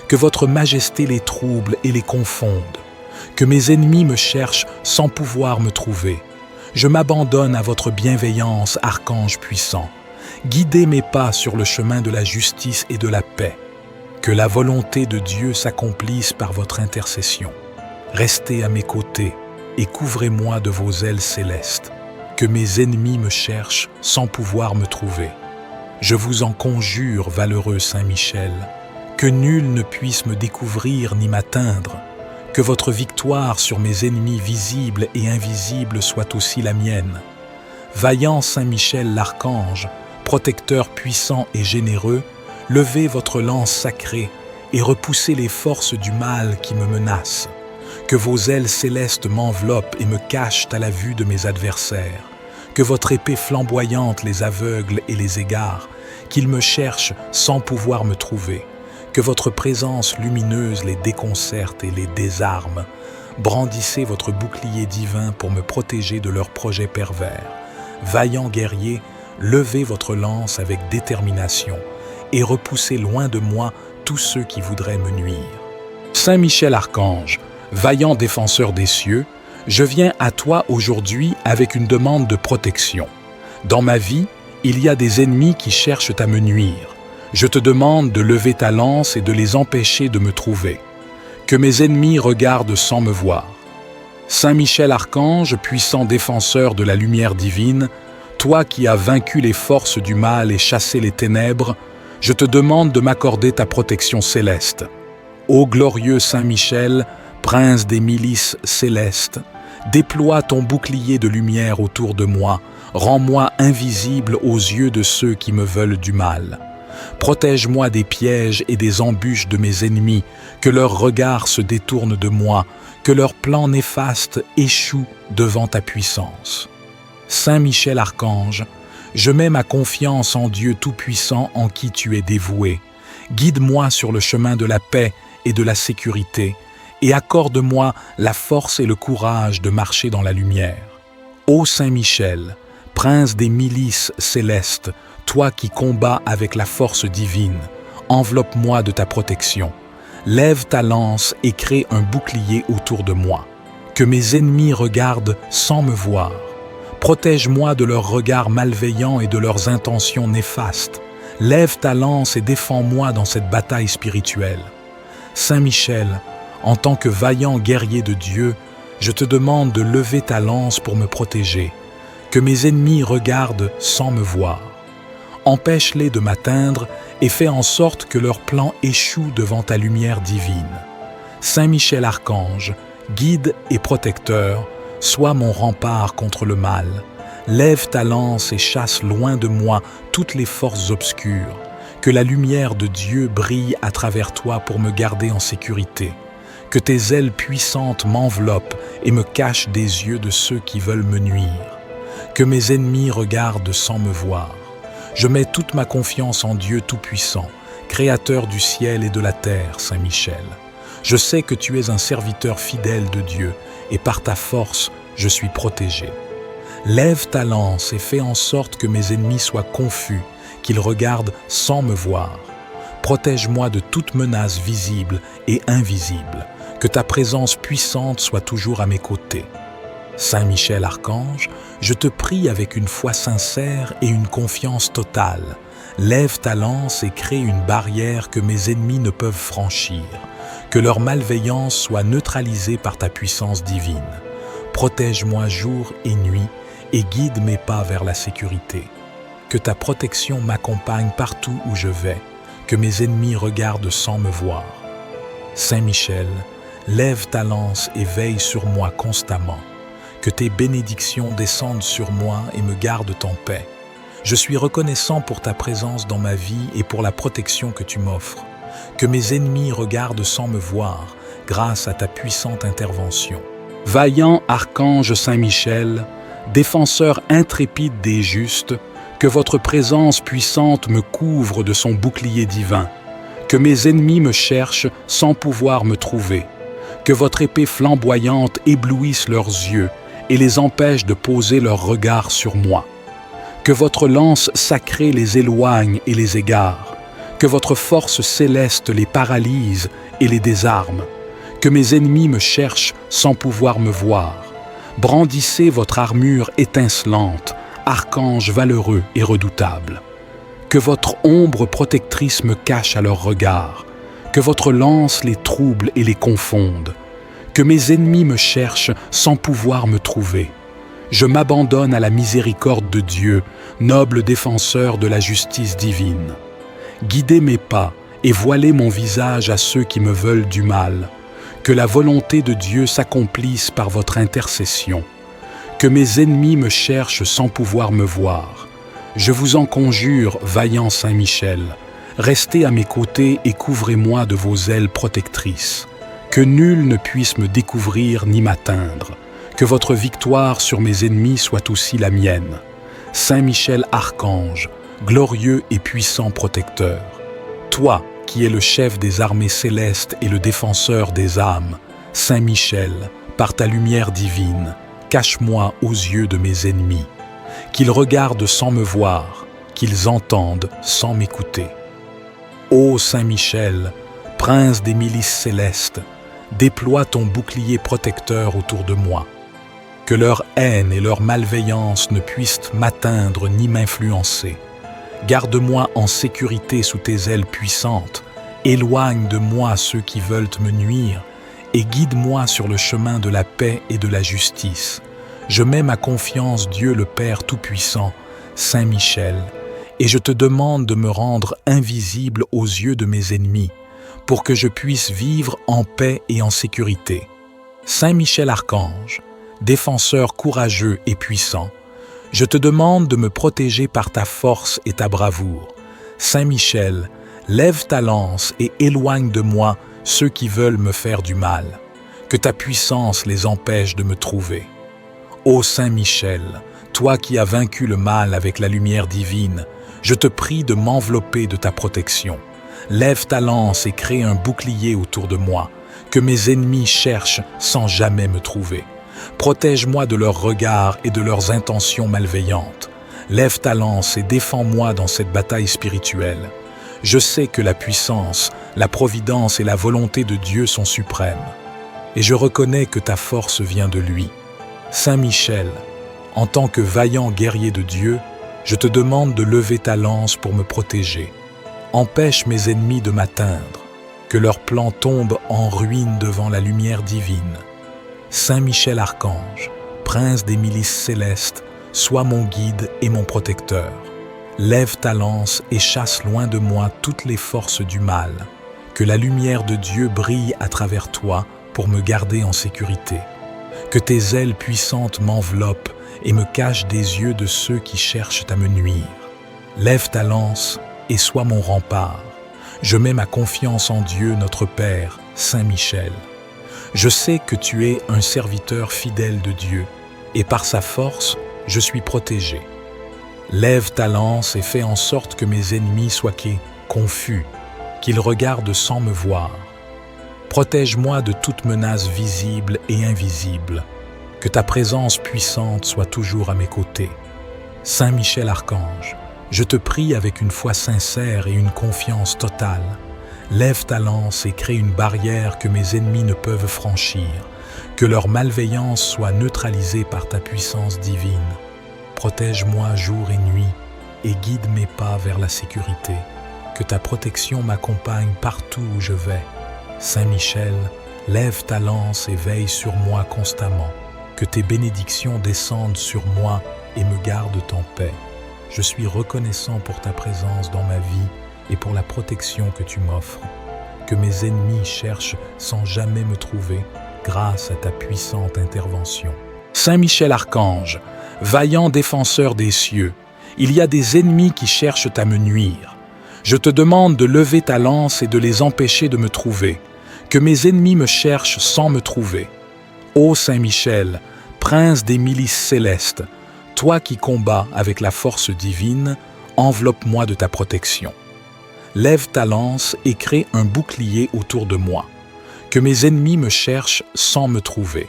Que votre majesté les trouble et les confonde. Que mes ennemis me cherchent sans pouvoir me trouver. Je m'abandonne à votre bienveillance, archange puissant. Guidez mes pas sur le chemin de la justice et de la paix. Que la volonté de Dieu s'accomplisse par votre intercession. Restez à mes côtés et couvrez-moi de vos ailes célestes. Que mes ennemis me cherchent sans pouvoir me trouver. Je vous en conjure, valeureux Saint Michel, que nul ne puisse me découvrir ni m'atteindre. Que votre victoire sur mes ennemis visibles et invisibles soit aussi la mienne. Vaillant Saint Michel l'archange, Protecteur puissant et généreux, levez votre lance sacrée et repoussez les forces du mal qui me menacent. Que vos ailes célestes m'enveloppent et me cachent à la vue de mes adversaires. Que votre épée flamboyante les aveugle et les égare, qu'ils me cherchent sans pouvoir me trouver. Que votre présence lumineuse les déconcerte et les désarme. Brandissez votre bouclier divin pour me protéger de leurs projets pervers. Vaillants guerriers, levez votre lance avec détermination et repoussez loin de moi tous ceux qui voudraient me nuire. Saint Michel Archange, vaillant défenseur des cieux, je viens à toi aujourd'hui avec une demande de protection. Dans ma vie, il y a des ennemis qui cherchent à me nuire. Je te demande de lever ta lance et de les empêcher de me trouver. Que mes ennemis regardent sans me voir. Saint Michel Archange, puissant défenseur de la lumière divine, toi qui as vaincu les forces du mal et chassé les ténèbres, je te demande de m'accorder ta protection céleste. Ô glorieux Saint Michel, prince des milices célestes, déploie ton bouclier de lumière autour de moi, rends-moi invisible aux yeux de ceux qui me veulent du mal. Protège-moi des pièges et des embûches de mes ennemis, que leurs regards se détournent de moi, que leurs plans néfastes échouent devant ta puissance. Saint Michel Archange, je mets ma confiance en Dieu Tout-Puissant en qui tu es dévoué. Guide-moi sur le chemin de la paix et de la sécurité, et accorde-moi la force et le courage de marcher dans la lumière. Ô Saint Michel, prince des milices célestes, toi qui combats avec la force divine, enveloppe-moi de ta protection. Lève ta lance et crée un bouclier autour de moi. Que mes ennemis regardent sans me voir. Protège-moi de leurs regards malveillants et de leurs intentions néfastes. Lève ta lance et défends-moi dans cette bataille spirituelle. Saint Michel, en tant que vaillant guerrier de Dieu, je te demande de lever ta lance pour me protéger. Que mes ennemis regardent sans me voir. Empêche-les de m'atteindre et fais en sorte que leurs plans échouent devant ta lumière divine. Saint Michel Archange, guide et protecteur, sois mon rempart contre le mal. Lève ta lance et chasse loin de moi toutes les forces obscures. Que la lumière de Dieu brille à travers toi pour me garder en sécurité. Que tes ailes puissantes m'enveloppent et me cachent des yeux de ceux qui veulent me nuire. Que mes ennemis regardent sans me voir. Je mets toute ma confiance en Dieu Tout-Puissant, Créateur du ciel et de la terre, Saint Michel. Je sais que tu es un serviteur fidèle de Dieu, et par ta force, je suis protégé. Lève ta lance et fais en sorte que mes ennemis soient confus, qu'ils regardent sans me voir. Protège-moi de toute menace visible et invisible, que ta présence puissante soit toujours à mes côtés. Saint Michel Archange, je te prie avec une foi sincère et une confiance totale. Lève ta lance et crée une barrière que mes ennemis ne peuvent franchir. Que leur malveillance soit neutralisée par ta puissance divine. Protège-moi jour et nuit et guide mes pas vers la sécurité. Que ta protection m'accompagne partout où je vais. Que mes ennemis regardent sans me voir. Saint Michel, lève ta lance et veille sur moi constamment. Que tes bénédictions descendent sur moi et me gardent en paix. Je suis reconnaissant pour ta présence dans ma vie et pour la protection que tu m'offres. Que mes ennemis regardent sans me voir, grâce à ta puissante intervention. Vaillant archange Saint-Michel, défenseur intrépide des justes, que votre présence puissante me couvre de son bouclier divin. Que mes ennemis me cherchent sans pouvoir me trouver. Que votre épée flamboyante éblouisse leurs yeux et les empêche de poser leur regard sur moi. Que votre lance sacrée les éloigne et les égare. Que votre force céleste les paralyse et les désarme. Que mes ennemis me cherchent sans pouvoir me voir. Brandissez votre armure étincelante, archange valeureux et redoutable. Que votre ombre protectrice me cache à leur regard. Que votre lance les trouble et les confonde. Que mes ennemis me cherchent sans pouvoir me trouver. Je m'abandonne à la miséricorde de Dieu, noble défenseur de la justice divine. Guidez mes pas et voilez mon visage à ceux qui me veulent du mal. Que la volonté de Dieu s'accomplisse par votre intercession. Que mes ennemis me cherchent sans pouvoir me voir. Je vous en conjure, vaillant Saint-Michel, restez à mes côtés et couvrez-moi de vos ailes protectrices. Que nul ne puisse me découvrir ni m'atteindre. Que votre victoire sur mes ennemis soit aussi la mienne. Saint-Michel Archange, glorieux et puissant protecteur. Toi, qui es le chef des armées célestes et le défenseur des âmes, Saint-Michel, par ta lumière divine, cache-moi aux yeux de mes ennemis. Qu'ils regardent sans me voir, qu'ils entendent sans m'écouter. Ô Saint-Michel, prince des milices célestes, déploie ton bouclier protecteur autour de moi. Que leur haine et leur malveillance ne puissent m'atteindre ni m'influencer. Garde-moi en sécurité sous tes ailes puissantes, éloigne de moi ceux qui veulent me nuire, et guide-moi sur le chemin de la paix et de la justice. Je mets ma confiance, Dieu le Père Tout-Puissant, Saint Michel, et je te demande de me rendre invisible aux yeux de mes ennemis, pour que je puisse vivre en paix et en sécurité. Saint Michel Archange, défenseur courageux et puissant, je te demande de me protéger par ta force et ta bravoure. Saint Michel, lève ta lance et éloigne de moi ceux qui veulent me faire du mal. Que ta puissance les empêche de me trouver. Ô Saint Michel, toi qui as vaincu le mal avec la lumière divine, je te prie de m'envelopper de ta protection. Lève ta lance et crée un bouclier autour de moi, que mes ennemis cherchent sans jamais me trouver. Protège-moi de leurs regards et de leurs intentions malveillantes. Lève ta lance et défends-moi dans cette bataille spirituelle. Je sais que la puissance, la providence et la volonté de Dieu sont suprêmes. Et je reconnais que ta force vient de lui. Saint Michel, en tant que vaillant guerrier de Dieu, je te demande de lever ta lance pour me protéger. Empêche mes ennemis de m'atteindre, que leurs plans tombent en ruine devant la lumière divine. Saint Michel Archange, prince des milices célestes, sois mon guide et mon protecteur. Lève ta lance et chasse loin de moi toutes les forces du mal. Que la lumière de Dieu brille à travers toi pour me garder en sécurité. Que tes ailes puissantes m'enveloppent et me cachent des yeux de ceux qui cherchent à me nuire. Lève ta lance et sois mon rempart. Je mets ma confiance en Dieu, notre Père, Saint Michel. Je sais que tu es un serviteur fidèle de Dieu, et par sa force, je suis protégé. Lève ta lance et fais en sorte que mes ennemis soient confus, qu'ils regardent sans me voir. Protège-moi de toute menace visible et invisible, que ta présence puissante soit toujours à mes côtés. Saint Michel Archange, je te prie avec une foi sincère et une confiance totale. Lève ta lance et crée une barrière que mes ennemis ne peuvent franchir, que leur malveillance soit neutralisée par ta puissance divine. Protège-moi jour et nuit et guide mes pas vers la sécurité. Que ta protection m'accompagne partout où je vais. Saint Michel, lève ta lance et veille sur moi constamment. Que tes bénédictions descendent sur moi et me gardent en paix. Je suis reconnaissant pour ta présence dans ma vie et pour la protection que tu m'offres. Que mes ennemis cherchent sans jamais me trouver grâce à ta puissante intervention. Saint Michel Archange, vaillant défenseur des cieux, il y a des ennemis qui cherchent à me nuire. Je te demande de lever ta lance et de les empêcher de me trouver. Que mes ennemis me cherchent sans me trouver. Ô Saint Michel, prince des milices célestes, toi qui combats avec la force divine, enveloppe-moi de ta protection. Lève ta lance et crée un bouclier autour de moi. Que mes ennemis me cherchent sans me trouver.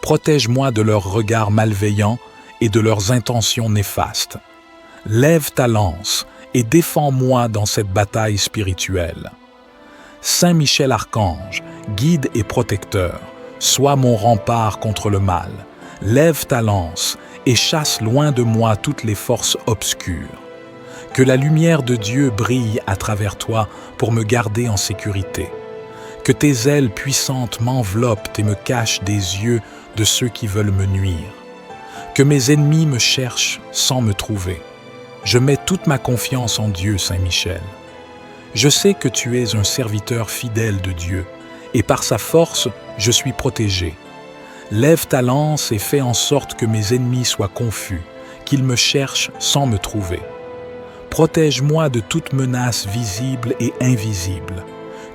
Protège-moi de leurs regards malveillants et de leurs intentions néfastes. Lève ta lance et défends-moi dans cette bataille spirituelle. Saint Michel Archange, guide et protecteur, sois mon rempart contre le mal. Lève ta lance et chasse loin de moi toutes les forces obscures. Que la lumière de Dieu brille à travers toi pour me garder en sécurité. Que tes ailes puissantes m'enveloppent et me cachent des yeux de ceux qui veulent me nuire. Que mes ennemis me cherchent sans me trouver. Je mets toute ma confiance en Dieu, Saint Michel. Je sais que tu es un serviteur fidèle de Dieu, et par sa force, je suis protégé. Lève ta lance et fais en sorte que mes ennemis soient confus, qu'ils me cherchent sans me trouver. Protège-moi de toute menace visible et invisible.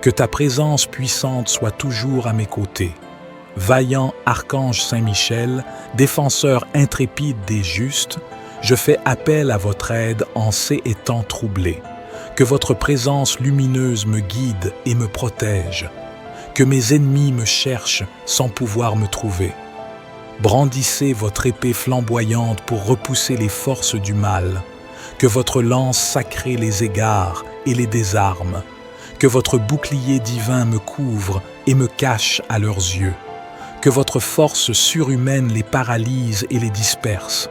Que ta présence puissante soit toujours à mes côtés. Vaillant archange Saint-Michel, défenseur intrépide des justes, je fais appel à votre aide en ces temps troublés. Que votre présence lumineuse me guide et me protège. Que mes ennemis me cherchent sans pouvoir me trouver. Brandissez votre épée flamboyante pour repousser les forces du mal. Que votre lance sacrée les égare et les désarme. Que votre bouclier divin me couvre et me cache à leurs yeux. Que votre force surhumaine les paralyse et les disperse.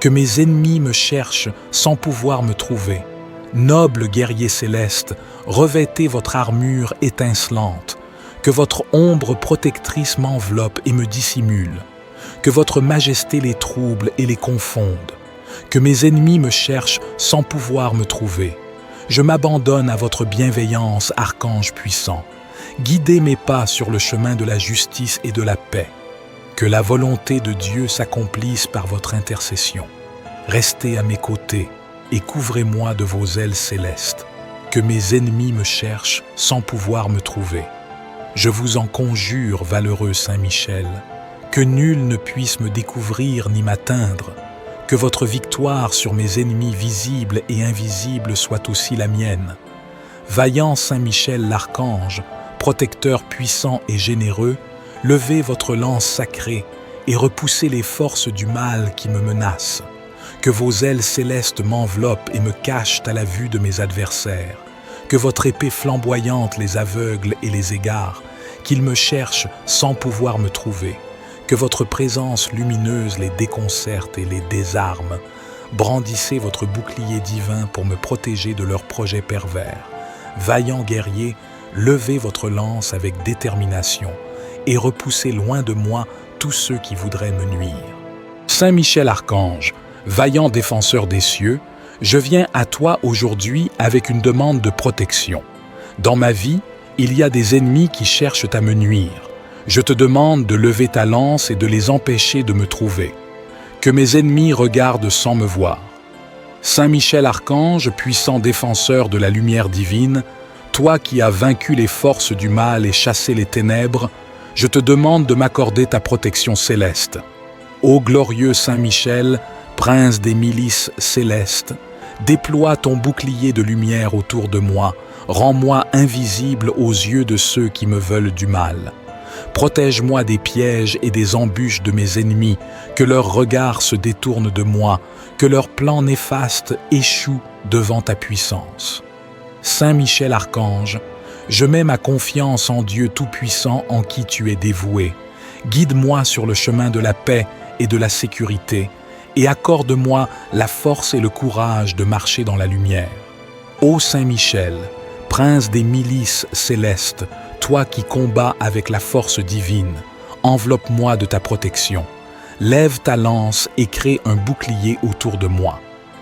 Que mes ennemis me cherchent sans pouvoir me trouver. Noble guerrier céleste, revêtez votre armure étincelante. Que votre ombre protectrice m'enveloppe et me dissimule. Que votre majesté les trouble et les confonde. Que mes ennemis me cherchent sans pouvoir me trouver. Je m'abandonne à votre bienveillance, archange puissant. Guidez mes pas sur le chemin de la justice et de la paix. Que la volonté de Dieu s'accomplisse par votre intercession. Restez à mes côtés et couvrez-moi de vos ailes célestes. Que mes ennemis me cherchent sans pouvoir me trouver. Je vous en conjure, valeureux Saint-Michel, que nul ne puisse me découvrir ni m'atteindre. Que votre victoire sur mes ennemis visibles et invisibles soit aussi la mienne. Vaillant Saint-Michel l'archange, protecteur puissant et généreux, levez votre lance sacrée et repoussez les forces du mal qui me menacent. Que vos ailes célestes m'enveloppent et me cachent à la vue de mes adversaires. Que votre épée flamboyante les aveugle et les égare, qu'ils me cherchent sans pouvoir me trouver. Que votre présence lumineuse les déconcerte et les désarme. Brandissez votre bouclier divin pour me protéger de leurs projets pervers. Vaillant guerrier, levez votre lance avec détermination et repoussez loin de moi tous ceux qui voudraient me nuire. Saint Michel Archange, vaillant défenseur des cieux, je viens à toi aujourd'hui avec une demande de protection. Dans ma vie, il y a des ennemis qui cherchent à me nuire. Je te demande de lever ta lance et de les empêcher de me trouver. Que mes ennemis regardent sans me voir. Saint Michel Archange, puissant défenseur de la lumière divine, toi qui as vaincu les forces du mal et chassé les ténèbres, je te demande de m'accorder ta protection céleste. Ô glorieux Saint Michel, prince des milices célestes, déploie ton bouclier de lumière autour de moi, rends-moi invisible aux yeux de ceux qui me veulent du mal. Protège-moi des pièges et des embûches de mes ennemis, que leurs regards se détournent de moi, que leurs plans néfastes échouent devant ta puissance. Saint Michel Archange, je mets ma confiance en Dieu Tout-Puissant en qui tu es dévoué. Guide-moi sur le chemin de la paix et de la sécurité, et accorde-moi la force et le courage de marcher dans la lumière. Ô Saint Michel, prince des milices célestes, toi qui combats avec la force divine, enveloppe-moi de ta protection. Lève ta lance et crée un bouclier autour de moi.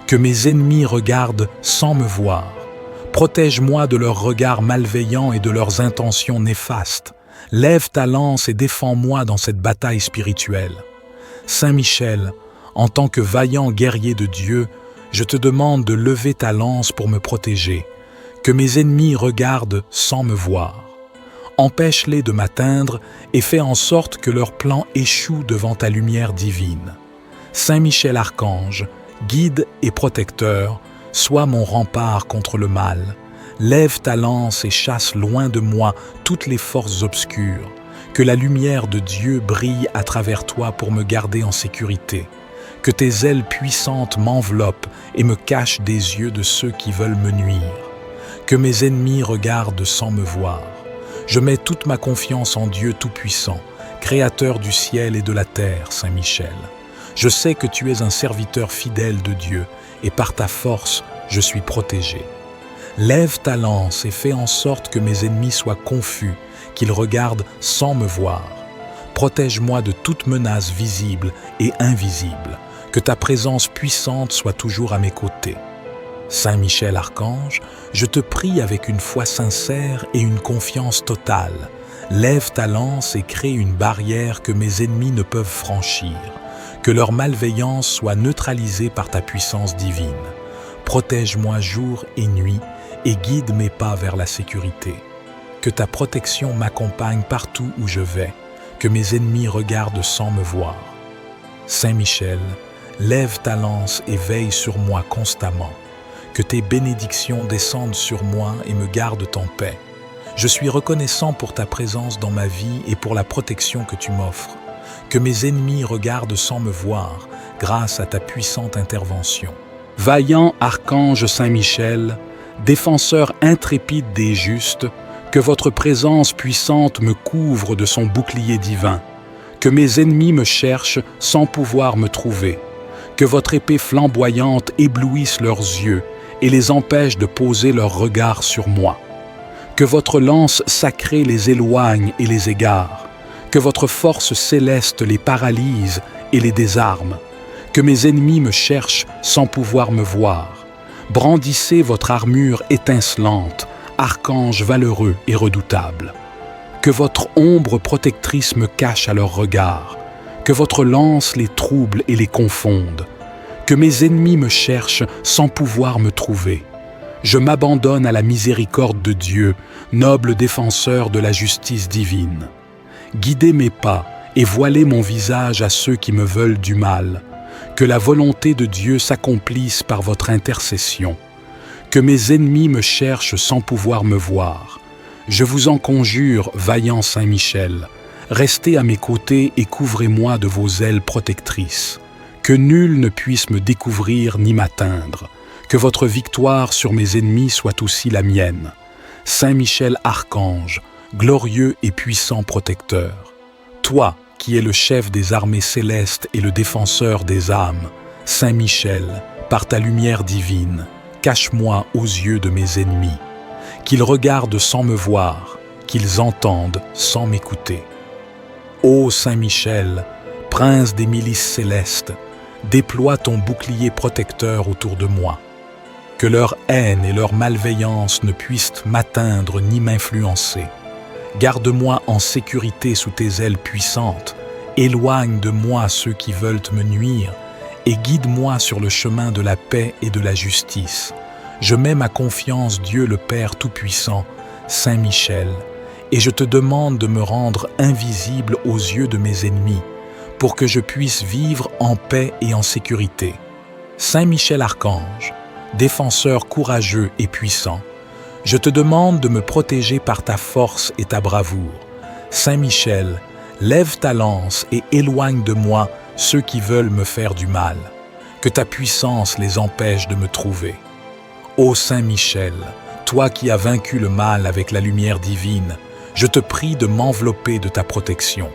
Que mes ennemis regardent sans me voir. Protège-moi de leurs regards malveillants et de leurs intentions néfastes. Lève ta lance et défends-moi dans cette bataille spirituelle. Saint Michel, en tant que vaillant guerrier de Dieu, je te demande de lever ta lance pour me protéger. Que mes ennemis regardent sans me voir. Empêche-les de m'atteindre et fais en sorte que leurs plans échouent devant ta lumière divine. Saint Michel Archange, guide et protecteur, sois mon rempart contre le mal. Lève ta lance et chasse loin de moi toutes les forces obscures. Que la lumière de Dieu brille à travers toi pour me garder en sécurité. Que tes ailes puissantes m'enveloppent et me cachent des yeux de ceux qui veulent me nuire. Que mes ennemis regardent sans me voir. Je mets toute ma confiance en Dieu Tout-Puissant, Créateur du ciel et de la terre, Saint Michel. Je sais que tu es un serviteur fidèle de Dieu, et par ta force, je suis protégé. Lève ta lance et fais en sorte que mes ennemis soient confus, qu'ils regardent sans me voir. Protège-moi de toute menace visible et invisible, que ta présence puissante soit toujours à mes côtés. Saint Michel Archange, je te prie avec une foi sincère et une confiance totale. Lève ta lance et crée une barrière que mes ennemis ne peuvent franchir. Que leur malveillance soit neutralisée par ta puissance divine. Protège-moi jour et nuit et guide mes pas vers la sécurité. Que ta protection m'accompagne partout où je vais, que mes ennemis regardent sans me voir. Saint Michel, lève ta lance et veille sur moi constamment. Que tes bénédictions descendent sur moi et me gardent en paix. Je suis reconnaissant pour ta présence dans ma vie et pour la protection que tu m'offres. Que mes ennemis regardent sans me voir, grâce à ta puissante intervention. Vaillant archange Saint Michel, défenseur intrépide des justes, que votre présence puissante me couvre de son bouclier divin, que mes ennemis me cherchent sans pouvoir me trouver, que votre épée flamboyante éblouisse leurs yeux et les empêche de poser leur regard sur moi, que votre lance sacrée les éloigne et les égare, que votre force céleste les paralyse et les désarme, que mes ennemis me cherchent sans pouvoir me voir. Brandissez votre armure étincelante, archange valeureux et redoutable. Que votre ombre protectrice me cache à leur regard, que votre lance les trouble et les confonde, que mes ennemis me cherchent sans pouvoir me trouver. Je m'abandonne à la miséricorde de Dieu, noble défenseur de la justice divine. Guidez mes pas et voilez mon visage à ceux qui me veulent du mal. Que la volonté de Dieu s'accomplisse par votre intercession. Que mes ennemis me cherchent sans pouvoir me voir. Je vous en conjure, vaillant Saint Michel, restez à mes côtés et couvrez-moi de vos ailes protectrices. Que nul ne puisse me découvrir ni m'atteindre. Que votre victoire sur mes ennemis soit aussi la mienne. Saint Michel Archange, glorieux et puissant protecteur. Toi, qui es le chef des armées célestes et le défenseur des âmes, Saint Michel, par ta lumière divine, cache-moi aux yeux de mes ennemis. Qu'ils regardent sans me voir, qu'ils entendent sans m'écouter. Ô Saint Michel, prince des milices célestes, déploie ton bouclier protecteur autour de moi. Que leur haine et leur malveillance ne puissent m'atteindre ni m'influencer. Garde-moi en sécurité sous tes ailes puissantes, éloigne de moi ceux qui veulent me nuire, et guide-moi sur le chemin de la paix et de la justice. Je mets ma confiance, Dieu le Père Tout-Puissant, Saint Michel, et je te demande de me rendre invisible aux yeux de mes ennemis, pour que je puisse vivre en paix et en sécurité. Saint Michel Archange, défenseur courageux et puissant, je te demande de me protéger par ta force et ta bravoure. Saint Michel, lève ta lance et éloigne de moi ceux qui veulent me faire du mal. Que ta puissance les empêche de me trouver. Ô Saint Michel, toi qui as vaincu le mal avec la lumière divine, je te prie de m'envelopper de ta protection.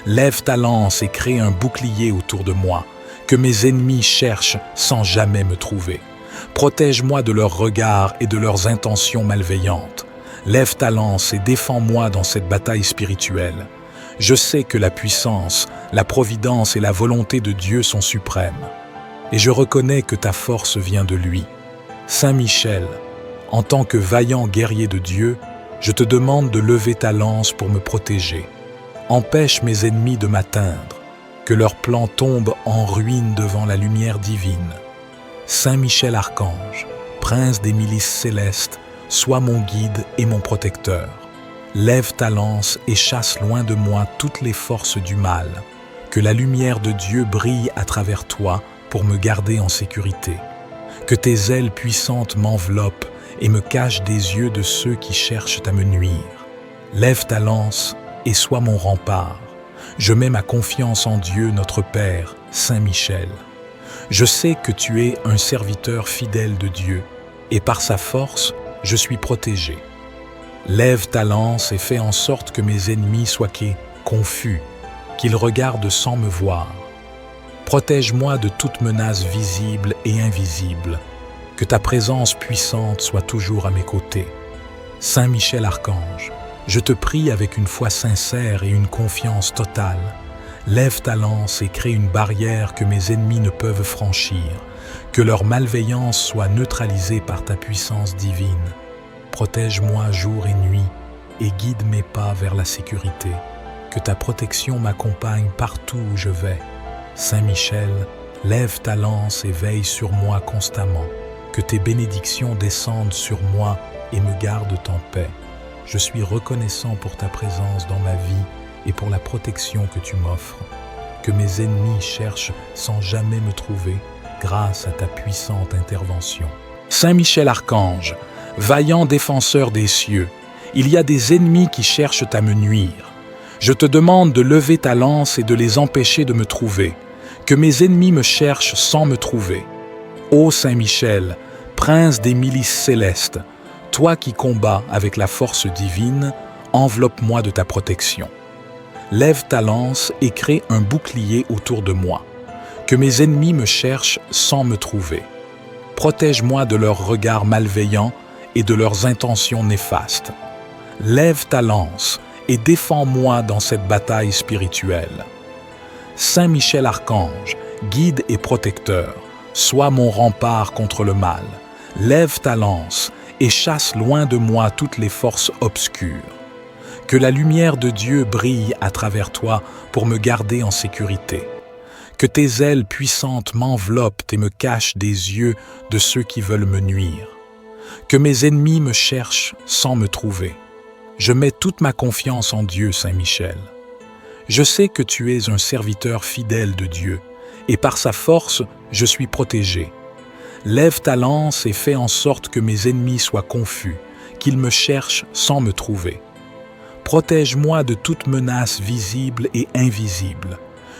Lève ta lance et crée un bouclier autour de moi, que mes ennemis cherchent sans jamais me trouver. Protège-moi de leurs regards et de leurs intentions malveillantes. Lève ta lance et défends-moi dans cette bataille spirituelle. Je sais que la puissance, la providence et la volonté de Dieu sont suprêmes. Et je reconnais que ta force vient de lui. Saint Michel, en tant que vaillant guerrier de Dieu, je te demande de lever ta lance pour me protéger. Empêche mes ennemis de m'atteindre, que leurs plans tombent en ruine devant la lumière divine. Saint Michel Archange, prince des milices célestes, sois mon guide et mon protecteur. Lève ta lance et chasse loin de moi toutes les forces du mal. Que la lumière de Dieu brille à travers toi pour me garder en sécurité. Que tes ailes puissantes m'enveloppent et me cachent des yeux de ceux qui cherchent à me nuire. Lève ta lance et sois mon rempart. Je mets ma confiance en Dieu notre Père, Saint Michel. Je sais que tu es un serviteur fidèle de Dieu, et par sa force, je suis protégé. Lève ta lance et fais en sorte que mes ennemis soient confus, qu'ils regardent sans me voir. Protège-moi de toute menace visible et invisible, que ta présence puissante soit toujours à mes côtés. Saint Michel Archange, je te prie avec une foi sincère et une confiance totale. Lève ta lance et crée une barrière que mes ennemis ne peuvent franchir, que leur malveillance soit neutralisée par ta puissance divine. Protège-moi jour et nuit et guide mes pas vers la sécurité. Que ta protection m'accompagne partout où je vais. Saint Michel, lève ta lance et veille sur moi constamment. Que tes bénédictions descendent sur moi et me gardent en paix. Je suis reconnaissant pour ta présence dans ma vie et pour la protection que tu m'offres. Que mes ennemis cherchent sans jamais me trouver grâce à ta puissante intervention. Saint Michel Archange, vaillant défenseur des cieux, il y a des ennemis qui cherchent à me nuire. Je te demande de lever ta lance et de les empêcher de me trouver. Que mes ennemis me cherchent sans me trouver. Ô Saint Michel, prince des milices célestes, toi qui combats avec la force divine, enveloppe-moi de ta protection. Lève ta lance et crée un bouclier autour de moi. Que mes ennemis me cherchent sans me trouver. Protège-moi de leurs regards malveillants et de leurs intentions néfastes. Lève ta lance et défends-moi dans cette bataille spirituelle. Saint Michel Archange, guide et protecteur, sois mon rempart contre le mal. Lève ta lance et chasse loin de moi toutes les forces obscures. Que la lumière de Dieu brille à travers toi pour me garder en sécurité. Que tes ailes puissantes m'enveloppent et me cachent des yeux de ceux qui veulent me nuire. Que mes ennemis me cherchent sans me trouver. Je mets toute ma confiance en Dieu, Saint Michel. Je sais que tu es un serviteur fidèle de Dieu, et par sa force, je suis protégé. Lève ta lance et fais en sorte que mes ennemis soient confus, qu'ils me cherchent sans me trouver. Protège-moi de toute menace visible et invisible.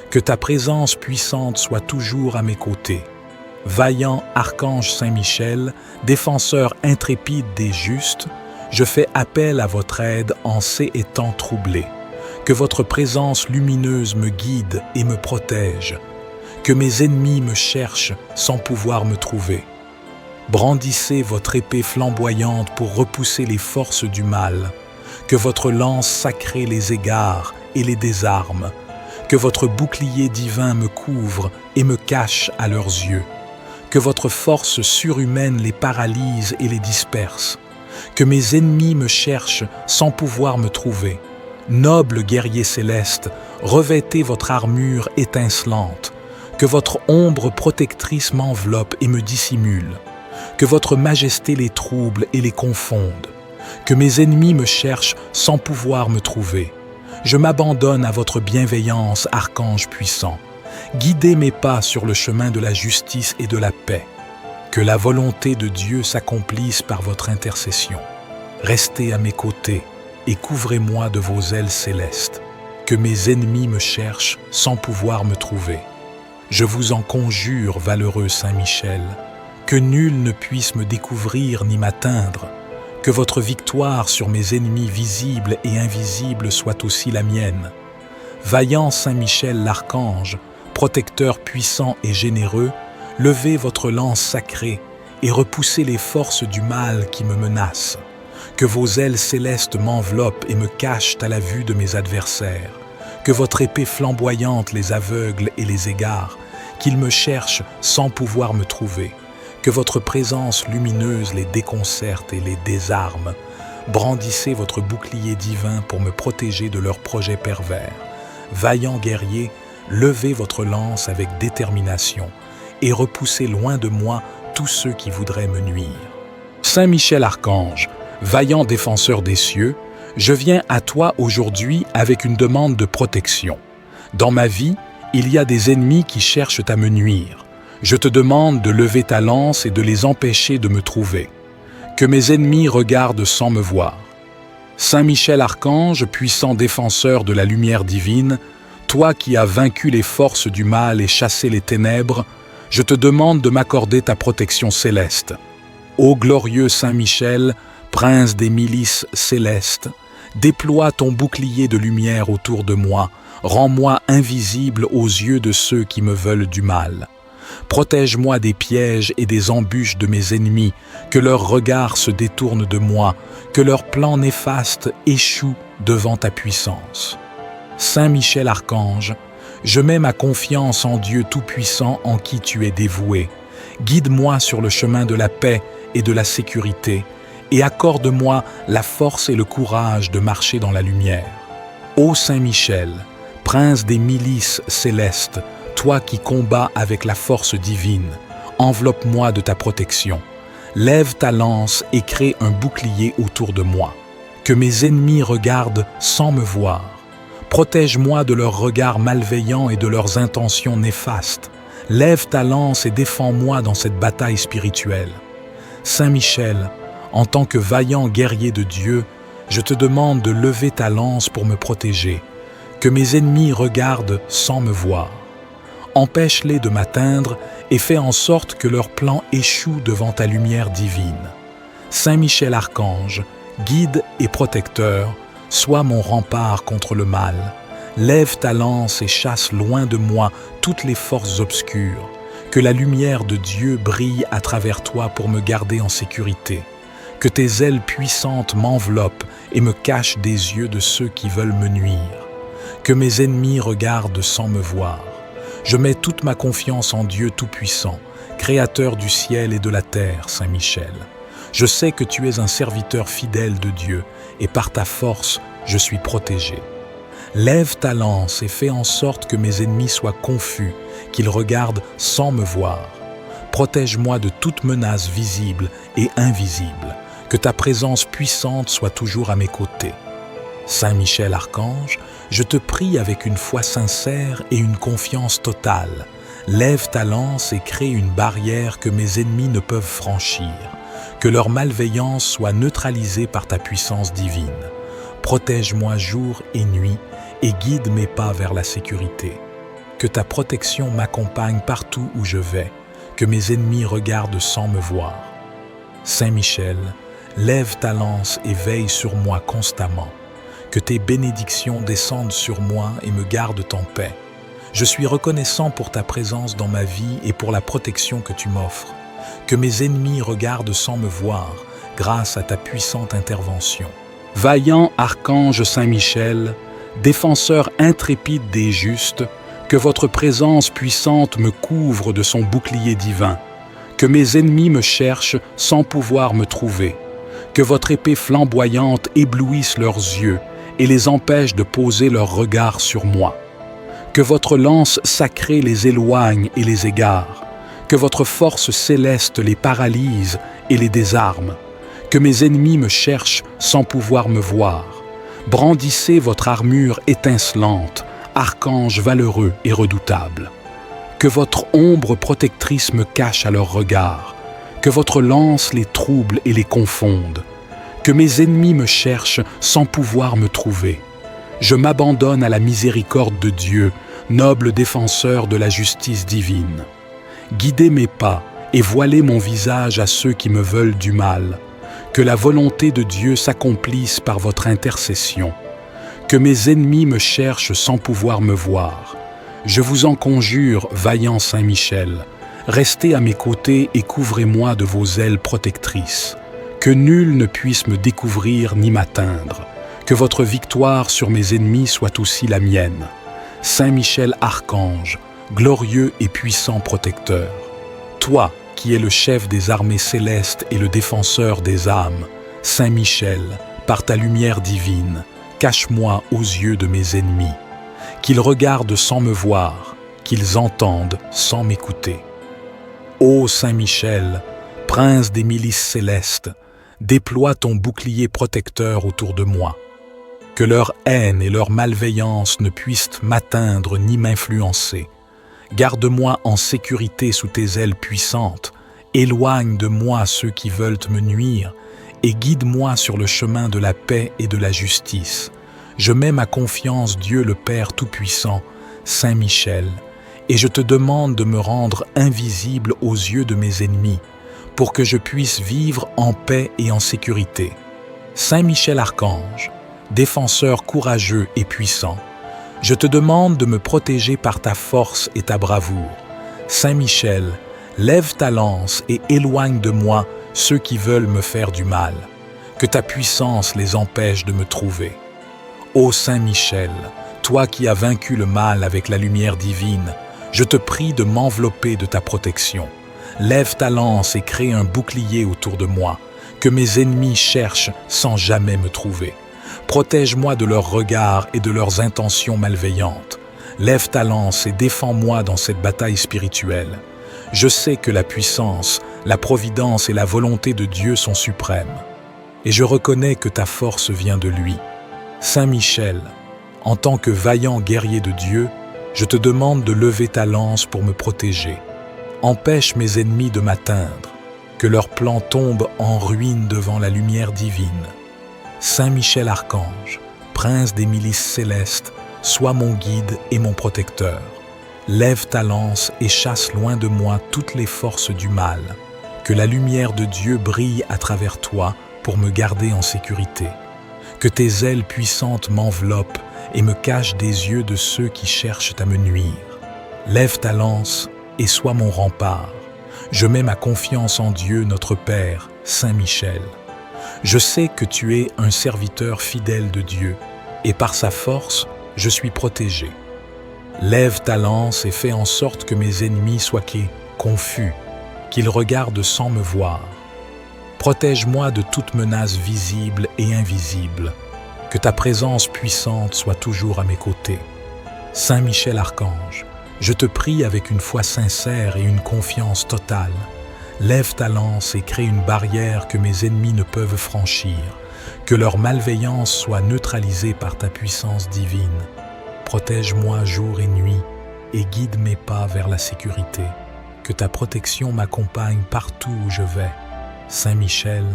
Que ta présence puissante soit toujours à mes côtés. Vaillant archange Saint Michel, défenseur intrépide des justes, je fais appel à votre aide en ces temps troublés. Que votre présence lumineuse me guide et me protège. Que mes ennemis me cherchent sans pouvoir me trouver. Brandissez votre épée flamboyante pour repousser les forces du mal. Que votre lance sacrée les égare et les désarme. Que votre bouclier divin me couvre et me cache à leurs yeux. Que votre force surhumaine les paralyse et les disperse. Que mes ennemis me cherchent sans pouvoir me trouver. Noble guerrier céleste, revêtez votre armure étincelante. Que votre ombre protectrice m'enveloppe et me dissimule. Que votre majesté les trouble et les confonde. Que mes ennemis me cherchent sans pouvoir me trouver. Je m'abandonne à votre bienveillance, archange puissant. Guidez mes pas sur le chemin de la justice et de la paix. Que la volonté de Dieu s'accomplisse par votre intercession. Restez à mes côtés et couvrez-moi de vos ailes célestes. Que mes ennemis me cherchent sans pouvoir me trouver. Je vous en conjure, valeureux Saint Michel, que nul ne puisse me découvrir ni m'atteindre. Que votre victoire sur mes ennemis visibles et invisibles soit aussi la mienne. Vaillant Saint Michel l'archange, protecteur puissant et généreux, levez votre lance sacrée et repoussez les forces du mal qui me menacent. Que vos ailes célestes m'enveloppent et me cachent à la vue de mes adversaires. Que votre épée flamboyante les aveugle et les égare, qu'ils me cherchent sans pouvoir me trouver. Que votre présence lumineuse les déconcerte et les désarme. Brandissez votre bouclier divin pour me protéger de leurs projets pervers. Vaillant guerrier, levez votre lance avec détermination et repoussez loin de moi tous ceux qui voudraient me nuire. Saint Michel Archange, vaillant défenseur des cieux, je viens à toi aujourd'hui avec une demande de protection. Dans ma vie, il y a des ennemis qui cherchent à me nuire. Je te demande de lever ta lance et de les empêcher de me trouver. Que mes ennemis regardent sans me voir. Saint Michel Archange, puissant défenseur de la lumière divine, toi qui as vaincu les forces du mal et chassé les ténèbres, je te demande de m'accorder ta protection céleste. Ô glorieux Saint Michel, prince des milices célestes, déploie ton bouclier de lumière autour de moi, rends-moi invisible aux yeux de ceux qui me veulent du mal. Protège-moi des pièges et des embûches de mes ennemis, que leurs regards se détournent de moi, que leurs plans néfastes échouent devant ta puissance. Saint Michel Archange, je mets ma confiance en Dieu Tout-Puissant en qui tu es dévoué. Guide-moi sur le chemin de la paix et de la sécurité, et accorde-moi la force et le courage de marcher dans la lumière. Ô Saint Michel, prince des milices célestes, Toi qui combats avec la force divine, enveloppe-moi de ta protection. Lève ta lance et crée un bouclier autour de moi. Que mes ennemis regardent sans me voir. Protège-moi de leurs regards malveillants et de leurs intentions néfastes. Lève ta lance et défends-moi dans cette bataille spirituelle. Saint Michel, en tant que vaillant guerrier de Dieu, je te demande de lever ta lance pour me protéger. Que mes ennemis regardent sans me voir. Empêche-les de m'atteindre et fais en sorte que leurs plans échouent devant ta lumière divine. Saint Michel Archange, guide et protecteur, sois mon rempart contre le mal. Lève ta lance et chasse loin de moi toutes les forces obscures. Que la lumière de Dieu brille à travers toi pour me garder en sécurité. Que tes ailes puissantes m'enveloppent et me cachent des yeux de ceux qui veulent me nuire. Que mes ennemis regardent sans me voir. Je mets toute ma confiance en Dieu Tout-Puissant, Créateur du ciel et de la terre, Saint Michel. Je sais que tu es un serviteur fidèle de Dieu, et par ta force, je suis protégé. Lève ta lance et fais en sorte que mes ennemis soient confus, qu'ils regardent sans me voir. Protège-moi de toute menace visible et invisible, que ta présence puissante soit toujours à mes côtés. Saint Michel Archange, je te prie avec une foi sincère et une confiance totale. Lève ta lance et crée une barrière que mes ennemis ne peuvent franchir. Que leur malveillance soit neutralisée par ta puissance divine. Protège-moi jour et nuit et guide mes pas vers la sécurité. Que ta protection m'accompagne partout où je vais. Que mes ennemis regardent sans me voir. Saint Michel, lève ta lance et veille sur moi constamment. Que tes bénédictions descendent sur moi et me gardent en paix. Je suis reconnaissant pour ta présence dans ma vie et pour la protection que tu m'offres. Que mes ennemis regardent sans me voir, grâce à ta puissante intervention. Vaillant archange Saint-Michel, défenseur intrépide des justes, que votre présence puissante me couvre de son bouclier divin. Que mes ennemis me cherchent sans pouvoir me trouver. Que votre épée flamboyante éblouisse leurs yeux et les empêche de poser leur regard sur moi. Que votre lance sacrée les éloigne et les égare. Que votre force céleste les paralyse et les désarme. Que mes ennemis me cherchent sans pouvoir me voir. Brandissez votre armure étincelante, archange valeureux et redoutable. Que votre ombre protectrice me cache à leur regard. Que votre lance les trouble et les confonde. Que mes ennemis me cherchent sans pouvoir me trouver. Je m'abandonne à la miséricorde de Dieu, noble défenseur de la justice divine. Guidez mes pas et voilez mon visage à ceux qui me veulent du mal. Que la volonté de Dieu s'accomplisse par votre intercession. Que mes ennemis me cherchent sans pouvoir me voir. Je vous en conjure, vaillant Saint Michel, restez à mes côtés et couvrez-moi de vos ailes protectrices. Que nul ne puisse me découvrir ni m'atteindre. Que votre victoire sur mes ennemis soit aussi la mienne. Saint Michel Archange, glorieux et puissant protecteur. Toi, qui es le chef des armées célestes et le défenseur des âmes, Saint Michel, par ta lumière divine, cache-moi aux yeux de mes ennemis. Qu'ils regardent sans me voir, qu'ils entendent sans m'écouter. Ô Saint Michel, prince des milices célestes, déploie ton bouclier protecteur autour de moi. Que leur haine et leur malveillance ne puissent m'atteindre ni m'influencer. Garde-moi en sécurité sous tes ailes puissantes, éloigne de moi ceux qui veulent me nuire, et guide-moi sur le chemin de la paix et de la justice. Je mets ma confiance, Dieu le Père Tout-Puissant, Saint Michel, et je te demande de me rendre invisible aux yeux de mes ennemis, pour que je puisse vivre en paix et en sécurité. Saint Michel Archange, défenseur courageux et puissant, je te demande de me protéger par ta force et ta bravoure. Saint Michel, lève ta lance et éloigne de moi ceux qui veulent me faire du mal. Que ta puissance les empêche de me trouver. Ô Saint Michel, toi qui as vaincu le mal avec la lumière divine, je te prie de m'envelopper de ta protection. Lève ta lance et crée un bouclier autour de moi, que mes ennemis cherchent sans jamais me trouver. Protège-moi de leurs regards et de leurs intentions malveillantes. Lève ta lance et défends-moi dans cette bataille spirituelle. Je sais que la puissance, la providence et la volonté de Dieu sont suprêmes. Et je reconnais que ta force vient de lui. Saint Michel, en tant que vaillant guerrier de Dieu, je te demande de lever ta lance pour me protéger. Empêche mes ennemis de m'atteindre, que leurs plans tombent en ruine devant la lumière divine. Saint Michel Archange, prince des milices célestes, sois mon guide et mon protecteur. Lève ta lance et chasse loin de moi toutes les forces du mal. Que la lumière de Dieu brille à travers toi pour me garder en sécurité. Que tes ailes puissantes m'enveloppent et me cachent des yeux de ceux qui cherchent à me nuire. Lève ta lance et sois mon rempart. Je mets ma confiance en Dieu, notre Père, Saint Michel. Je sais que tu es un serviteur fidèle de Dieu, et par sa force, je suis protégé. Lève ta lance et fais en sorte que mes ennemis soient confus, qu'ils regardent sans me voir. Protège-moi de toute menace visible et invisible, que ta présence puissante soit toujours à mes côtés. Saint Michel Archange, je te prie avec une foi sincère et une confiance totale. Lève ta lance et crée une barrière que mes ennemis ne peuvent franchir, que leur malveillance soit neutralisée par ta puissance divine. Protège-moi jour et nuit et guide mes pas vers la sécurité. Que ta protection m'accompagne partout où je vais. Saint Michel,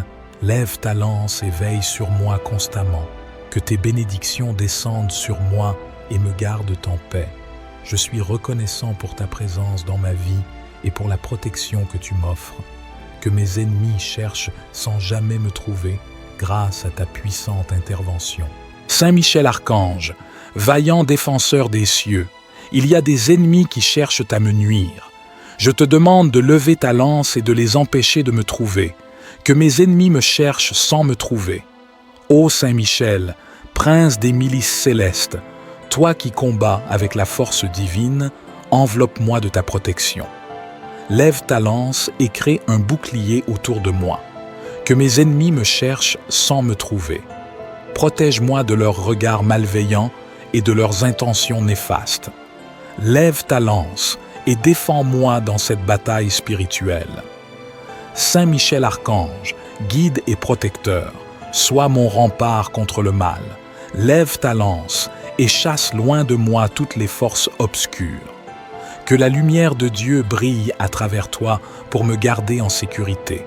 lève ta lance et veille sur moi constamment. Que tes bénédictions descendent sur moi et me gardent en paix. Je suis reconnaissant pour ta présence dans ma vie et pour la protection que tu m'offres. Que mes ennemis cherchent sans jamais me trouver grâce à ta puissante intervention. Saint Michel Archange, vaillant défenseur des cieux, il y a des ennemis qui cherchent à me nuire. Je te demande de lever ta lance et de les empêcher de me trouver. Que mes ennemis me cherchent sans me trouver. Ô Saint Michel, prince des milices célestes, toi qui combats avec la force divine, enveloppe-moi de ta protection. Lève ta lance et crée un bouclier autour de moi. Que mes ennemis me cherchent sans me trouver. Protège-moi de leurs regards malveillants et de leurs intentions néfastes. Lève ta lance et défends-moi dans cette bataille spirituelle. Saint Michel Archange, guide et protecteur, sois mon rempart contre le mal. Lève ta lance et chasse loin de moi toutes les forces obscures. Que la lumière de Dieu brille à travers toi pour me garder en sécurité.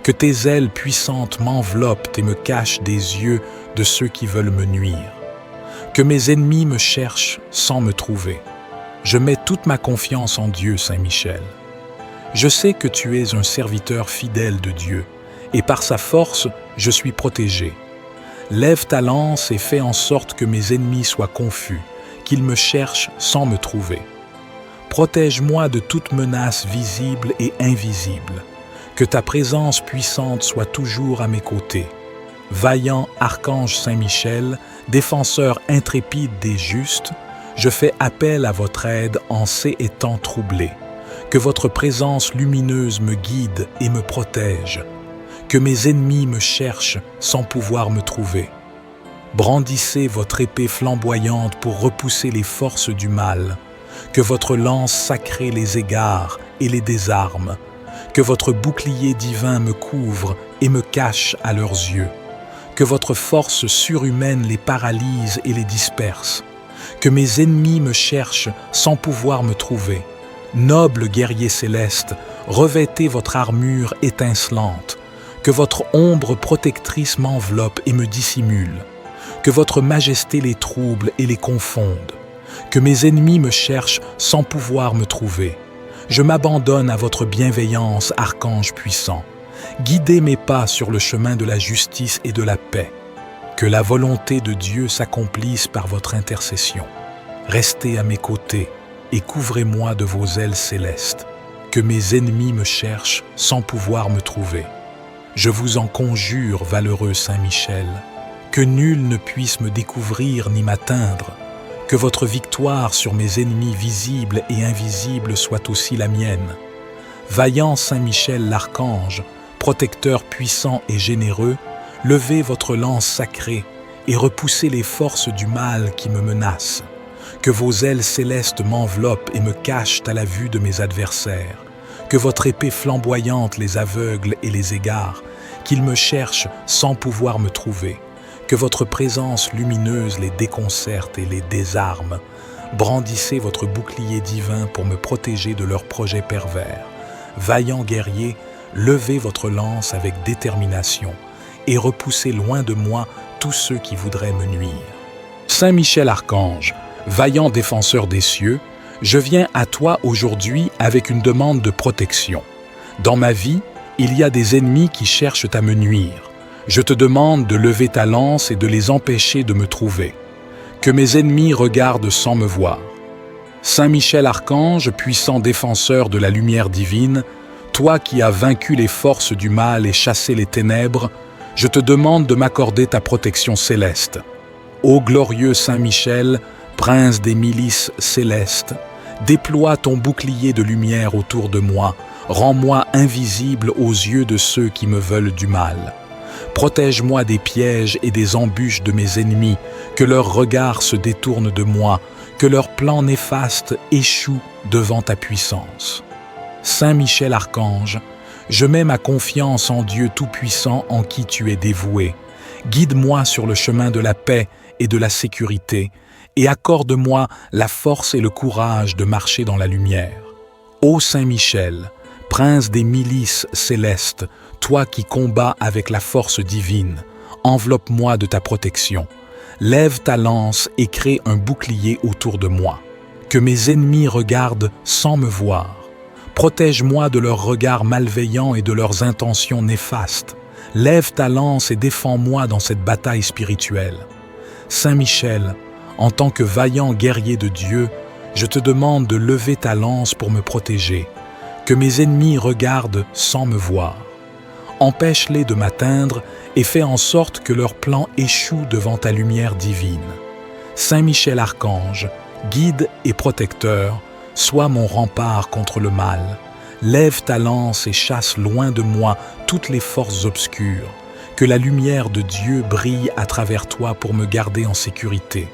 Que tes ailes puissantes m'enveloppent et me cachent des yeux de ceux qui veulent me nuire. Que mes ennemis me cherchent sans me trouver. Je mets toute ma confiance en Dieu, Saint Michel. Je sais que tu es un serviteur fidèle de Dieu, et par sa force, je suis protégé. Lève ta lance et fais en sorte que mes ennemis soient confus, qu'ils me cherchent sans me trouver. Protège-moi de toute menace visible et invisible. Que ta présence puissante soit toujours à mes côtés. Vaillant archange Saint-Michel, défenseur intrépide des justes, je fais appel à votre aide en ces temps troublés. Que votre présence lumineuse me guide et me protège. Que mes ennemis me cherchent sans pouvoir me trouver. Brandissez votre épée flamboyante pour repousser les forces du mal. Que votre lance sacrée les égare et les désarme. Que votre bouclier divin me couvre et me cache à leurs yeux. Que votre force surhumaine les paralyse et les disperse. Que mes ennemis me cherchent sans pouvoir me trouver. Noble guerrier céleste, revêtez votre armure étincelante. Que votre ombre protectrice m'enveloppe et me dissimule. Que votre majesté les trouble et les confonde. Que mes ennemis me cherchent sans pouvoir me trouver. Je m'abandonne à votre bienveillance, archange puissant. Guidez mes pas sur le chemin de la justice et de la paix. Que la volonté de Dieu s'accomplisse par votre intercession. Restez à mes côtés et couvrez-moi de vos ailes célestes. Que mes ennemis me cherchent sans pouvoir me trouver. Je vous en conjure, valeureux Saint Michel, que nul ne puisse me découvrir ni m'atteindre. Que votre victoire sur mes ennemis visibles et invisibles soit aussi la mienne. Vaillant Saint Michel l'archange, protecteur puissant et généreux, levez votre lance sacrée et repoussez les forces du mal qui me menacent. Que vos ailes célestes m'enveloppent et me cachent à la vue de mes adversaires. Que votre épée flamboyante les aveugle et les égare, qu'ils me cherchent sans pouvoir me trouver. Que votre présence lumineuse les déconcerte et les désarme. Brandissez votre bouclier divin pour me protéger de leurs projets pervers. Vaillants guerriers, levez votre lance avec détermination et repoussez loin de moi tous ceux qui voudraient me nuire. Saint Michel Archange, vaillant défenseur des cieux, je viens à toi aujourd'hui avec une demande de protection. Dans ma vie, il y a des ennemis qui cherchent à me nuire. Je te demande de lever ta lance et de les empêcher de me trouver. Que mes ennemis regardent sans me voir. Saint Michel Archange, puissant défenseur de la lumière divine, toi qui as vaincu les forces du mal et chassé les ténèbres, je te demande de m'accorder ta protection céleste. Ô glorieux Saint Michel, prince des milices célestes, déploie ton bouclier de lumière autour de moi, rends-moi invisible aux yeux de ceux qui me veulent du mal. Protège-moi des pièges et des embûches de mes ennemis, que leurs regards se détournent de moi, que leurs plans néfastes échouent devant ta puissance. Saint Michel Archange, je mets ma confiance en Dieu Tout-Puissant en qui tu es dévoué. Guide-moi sur le chemin de la paix et de la sécurité, et accorde-moi la force et le courage de marcher dans la lumière. Ô Saint Michel, prince des milices célestes, toi qui combats avec la force divine, enveloppe-moi de ta protection. Lève ta lance et crée un bouclier autour de moi. Que mes ennemis regardent sans me voir. Protège-moi de leurs regards malveillants et de leurs intentions néfastes. Lève ta lance et défends-moi dans cette bataille spirituelle. Saint Michel, en tant que vaillant guerrier de Dieu, je te demande de lever ta lance pour me protéger. Que mes ennemis regardent sans me voir. Empêche-les de m'atteindre et fais en sorte que leurs plans échouent devant ta lumière divine. Saint Michel Archange, guide et protecteur, sois mon rempart contre le mal. Lève ta lance et chasse loin de moi toutes les forces obscures. Que la lumière de Dieu brille à travers toi pour me garder en sécurité.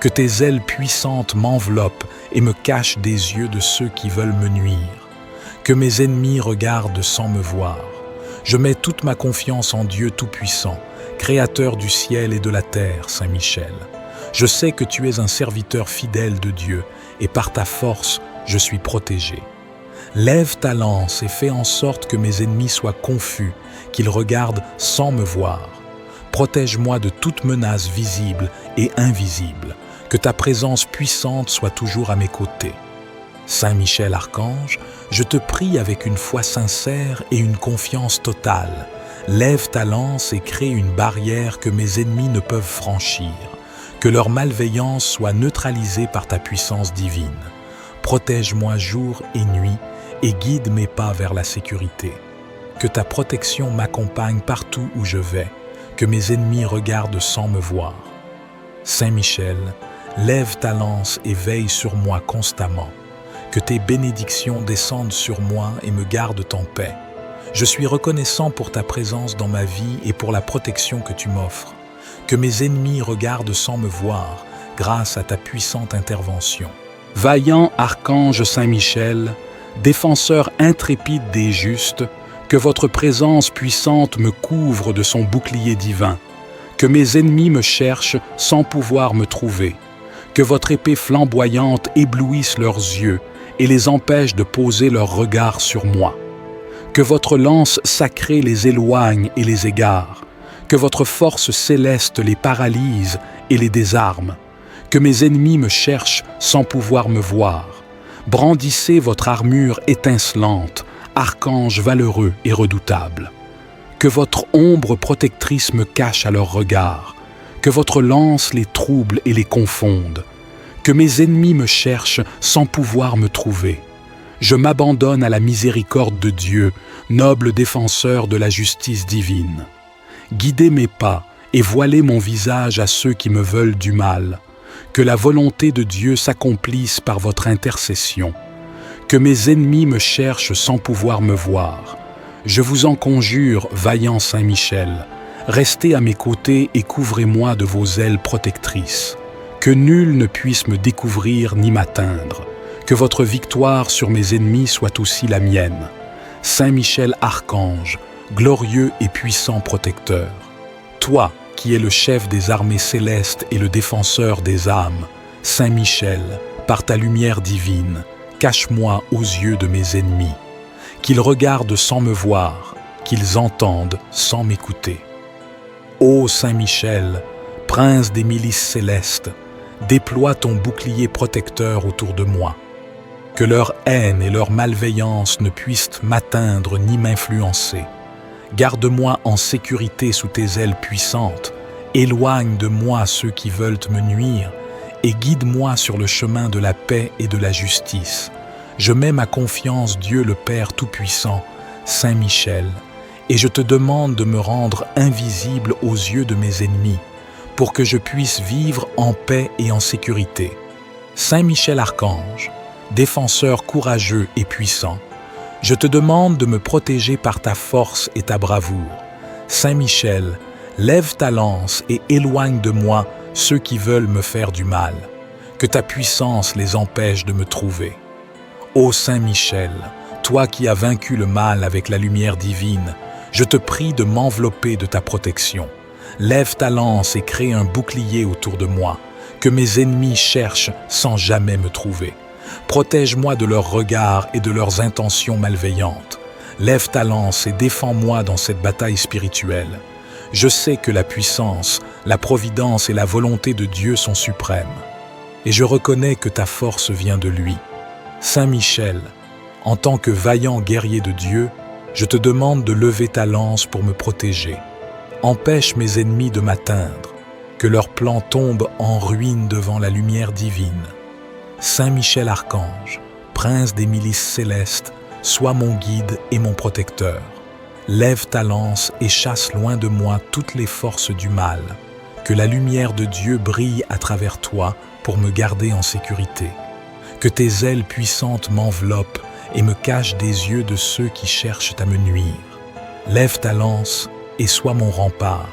Que tes ailes puissantes m'enveloppent et me cachent des yeux de ceux qui veulent me nuire. Que mes ennemis regardent sans me voir. Je mets toute ma confiance en Dieu Tout-Puissant, Créateur du ciel et de la terre, Saint Michel. Je sais que tu es un serviteur fidèle de Dieu, et par ta force, je suis protégé. Lève ta lance et fais en sorte que mes ennemis soient confus, qu'ils regardent sans me voir. Protège-moi de toute menace visible et invisible, que ta présence puissante soit toujours à mes côtés. Saint Michel Archange, je te prie avec une foi sincère et une confiance totale. Lève ta lance et crée une barrière que mes ennemis ne peuvent franchir. Que leur malveillance soit neutralisée par ta puissance divine. Protège-moi jour et nuit et guide mes pas vers la sécurité. Que ta protection m'accompagne partout où je vais. Que mes ennemis regardent sans me voir. Saint Michel, lève ta lance et veille sur moi constamment. Que tes bénédictions descendent sur moi et me gardent en paix. Je suis reconnaissant pour ta présence dans ma vie et pour la protection que tu m'offres. Que mes ennemis regardent sans me voir, grâce à ta puissante intervention. Vaillant archange Saint Michel, défenseur intrépide des justes, que votre présence puissante me couvre de son bouclier divin. Que mes ennemis me cherchent sans pouvoir me trouver. Que votre épée flamboyante éblouisse leurs yeux et les empêche de poser leur regard sur moi. Que votre lance sacrée les éloigne et les égare. Que votre force céleste les paralyse et les désarme. Que mes ennemis me cherchent sans pouvoir me voir. Brandissez votre armure étincelante, archange valeureux et redoutable. Que votre ombre protectrice me cache à leur regard. Que votre lance les trouble et les confonde. Que mes ennemis me cherchent sans pouvoir me trouver. Je m'abandonne à la miséricorde de Dieu, noble défenseur de la justice divine. Guidez mes pas et voilez mon visage à ceux qui me veulent du mal. Que la volonté de Dieu s'accomplisse par votre intercession. Que mes ennemis me cherchent sans pouvoir me voir. Je vous en conjure, vaillant Saint Michel, restez à mes côtés et couvrez-moi de vos ailes protectrices. Que nul ne puisse me découvrir ni m'atteindre, que votre victoire sur mes ennemis soit aussi la mienne. Saint Michel Archange, glorieux et puissant protecteur, toi qui es le chef des armées célestes et le défenseur des âmes, Saint Michel, par ta lumière divine, cache-moi aux yeux de mes ennemis, qu'ils regardent sans me voir, qu'ils entendent sans m'écouter. Ô Saint Michel, prince des milices célestes, déploie ton bouclier protecteur autour de moi. Que leur haine et leur malveillance ne puissent m'atteindre ni m'influencer. Garde-moi en sécurité sous tes ailes puissantes, éloigne de moi ceux qui veulent me nuire, et guide-moi sur le chemin de la paix et de la justice. Je mets ma confiance, Dieu le Père Tout-Puissant, Saint Michel, et je te demande de me rendre invisible aux yeux de mes ennemis, pour que je puisse vivre en paix et en sécurité. Saint Michel Archange, défenseur courageux et puissant, je te demande de me protéger par ta force et ta bravoure. Saint Michel, lève ta lance et éloigne de moi ceux qui veulent me faire du mal. Que ta puissance les empêche de me trouver. Ô Saint Michel, toi qui as vaincu le mal avec la lumière divine, je te prie de m'envelopper de ta protection. Lève ta lance et crée un bouclier autour de moi, que mes ennemis cherchent sans jamais me trouver. Protège-moi de leurs regards et de leurs intentions malveillantes. Lève ta lance et défends-moi dans cette bataille spirituelle. Je sais que la puissance, la providence et la volonté de Dieu sont suprêmes. Et je reconnais que ta force vient de lui. Saint Michel, en tant que vaillant guerrier de Dieu, je te demande de lever ta lance pour me protéger. Empêche mes ennemis de m'atteindre, que leurs plans tombent en ruine devant la lumière divine. Saint Michel Archange, prince des milices célestes, sois mon guide et mon protecteur. Lève ta lance et chasse loin de moi toutes les forces du mal. Que la lumière de Dieu brille à travers toi pour me garder en sécurité. Que tes ailes puissantes m'enveloppent et me cachent des yeux de ceux qui cherchent à me nuire. Lève ta lance et sois mon rempart.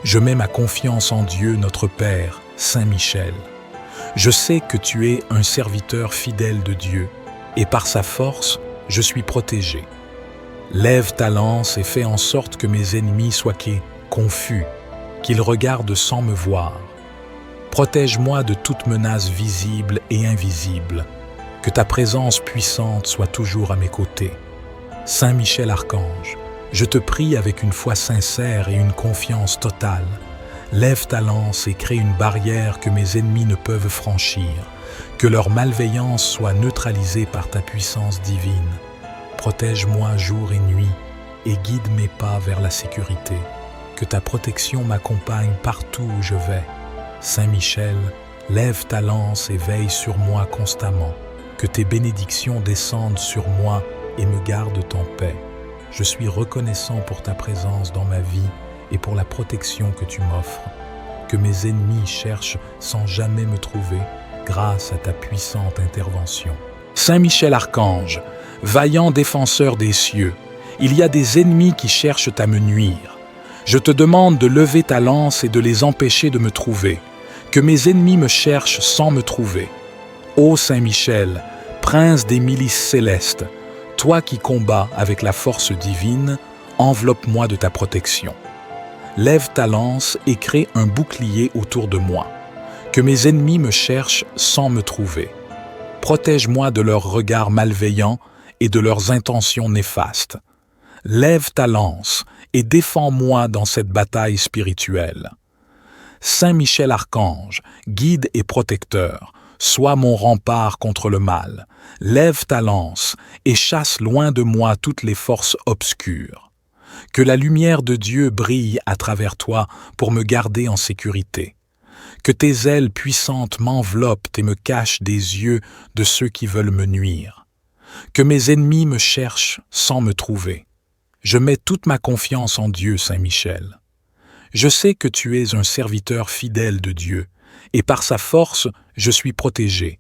Je mets ma confiance en Dieu, notre Père, Saint Michel. Je sais que tu es un serviteur fidèle de Dieu, et par sa force, je suis protégé. Lève ta lance et fais en sorte que mes ennemis soient confus, qu'ils regardent sans me voir. Protège-moi de toute menace visible et invisible, que ta présence puissante soit toujours à mes côtés. Saint Michel Archange, je te prie avec une foi sincère et une confiance totale. Lève ta lance et crée une barrière que mes ennemis ne peuvent franchir, que leur malveillance soit neutralisée par ta puissance divine. Protège-moi jour et nuit et guide mes pas vers la sécurité. Que ta protection m'accompagne partout où je vais. Saint Michel, lève ta lance et veille sur moi constamment. Que tes bénédictions descendent sur moi et me gardent en paix. Je suis reconnaissant pour ta présence dans ma vie et pour la protection que tu m'offres. Que mes ennemis cherchent sans jamais me trouver grâce à ta puissante intervention. Saint Michel Archange, vaillant défenseur des cieux, il y a des ennemis qui cherchent à me nuire. Je te demande de lever ta lance et de les empêcher de me trouver. Que mes ennemis me cherchent sans me trouver. Ô Saint Michel, prince des milices célestes, toi qui combats avec la force divine, enveloppe-moi de ta protection. Lève ta lance et crée un bouclier autour de moi. Que mes ennemis me cherchent sans me trouver. Protège-moi de leurs regards malveillants et de leurs intentions néfastes. Lève ta lance et défends-moi dans cette bataille spirituelle. Saint Michel Archange, guide et protecteur, sois mon rempart contre le mal. Lève ta lance et chasse loin de moi toutes les forces obscures. Que la lumière de Dieu brille à travers toi pour me garder en sécurité. Que tes ailes puissantes m'enveloppent et me cachent des yeux de ceux qui veulent me nuire. Que mes ennemis me cherchent sans me trouver. Je mets toute ma confiance en Dieu, Saint Michel. Je sais que tu es un serviteur fidèle de Dieu, et par sa force, je suis protégé.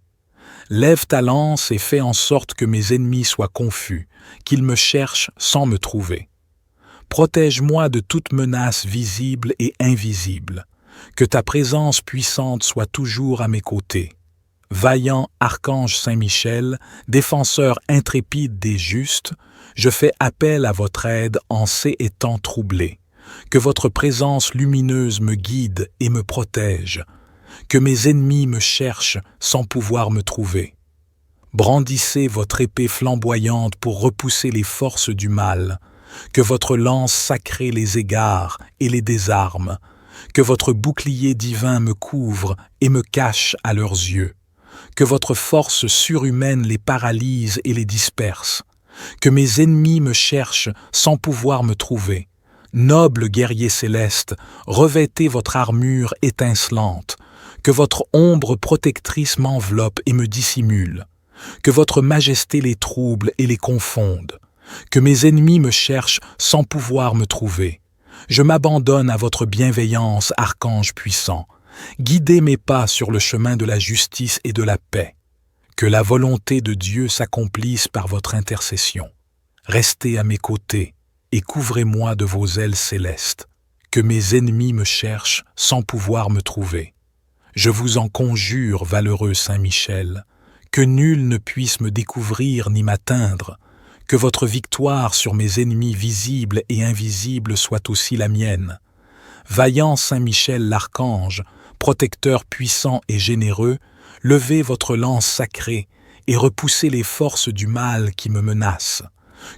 Lève ta lance et fais en sorte que mes ennemis soient confus, qu'ils me cherchent sans me trouver. Protège-moi de toute menace visible et invisible, Que ta présence puissante soit toujours à mes côtés. Vaillant archange Saint-Michel, défenseur intrépide des justes, je fais appel à votre aide en ces temps troublés. Que votre présence lumineuse me guide et me protège. Que mes ennemis me cherchent sans pouvoir me trouver. Brandissez votre épée flamboyante pour repousser les forces du mal. Que votre lance sacrée les égare et les désarme. Que votre bouclier divin me couvre et me cache à leurs yeux. Que votre force surhumaine les paralyse et les disperse. Que mes ennemis me cherchent sans pouvoir me trouver. Noble guerrier céleste, revêtez votre armure étincelante. Que votre ombre protectrice m'enveloppe et me dissimule. Que votre majesté les trouble et les confonde. Que mes ennemis me cherchent sans pouvoir me trouver. Je m'abandonne à votre bienveillance, archange puissant. Guidez mes pas sur le chemin de la justice et de la paix. Que la volonté de Dieu s'accomplisse par votre intercession. Restez à mes côtés et couvrez-moi de vos ailes célestes. Que mes ennemis me cherchent sans pouvoir me trouver. Je vous en conjure, valeureux Saint-Michel, que nul ne puisse me découvrir ni m'atteindre. Que votre victoire sur mes ennemis visibles et invisibles soit aussi la mienne. Vaillant Saint-Michel l'archange, protecteur puissant et généreux, levez votre lance sacrée et repoussez les forces du mal qui me menacent.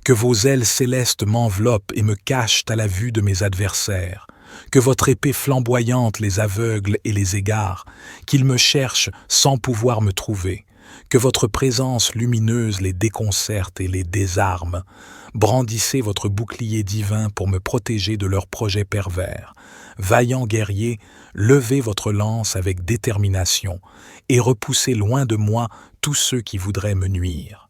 Que vos ailes célestes m'enveloppent et me cachent à la vue de mes adversaires. Que votre épée flamboyante les aveugle et les égare, qu'ils me cherchent sans pouvoir me trouver. Que votre présence lumineuse les déconcerte et les désarme. Brandissez votre bouclier divin pour me protéger de leurs projets pervers. Vaillant guerrier, levez votre lance avec détermination et repoussez loin de moi tous ceux qui voudraient me nuire.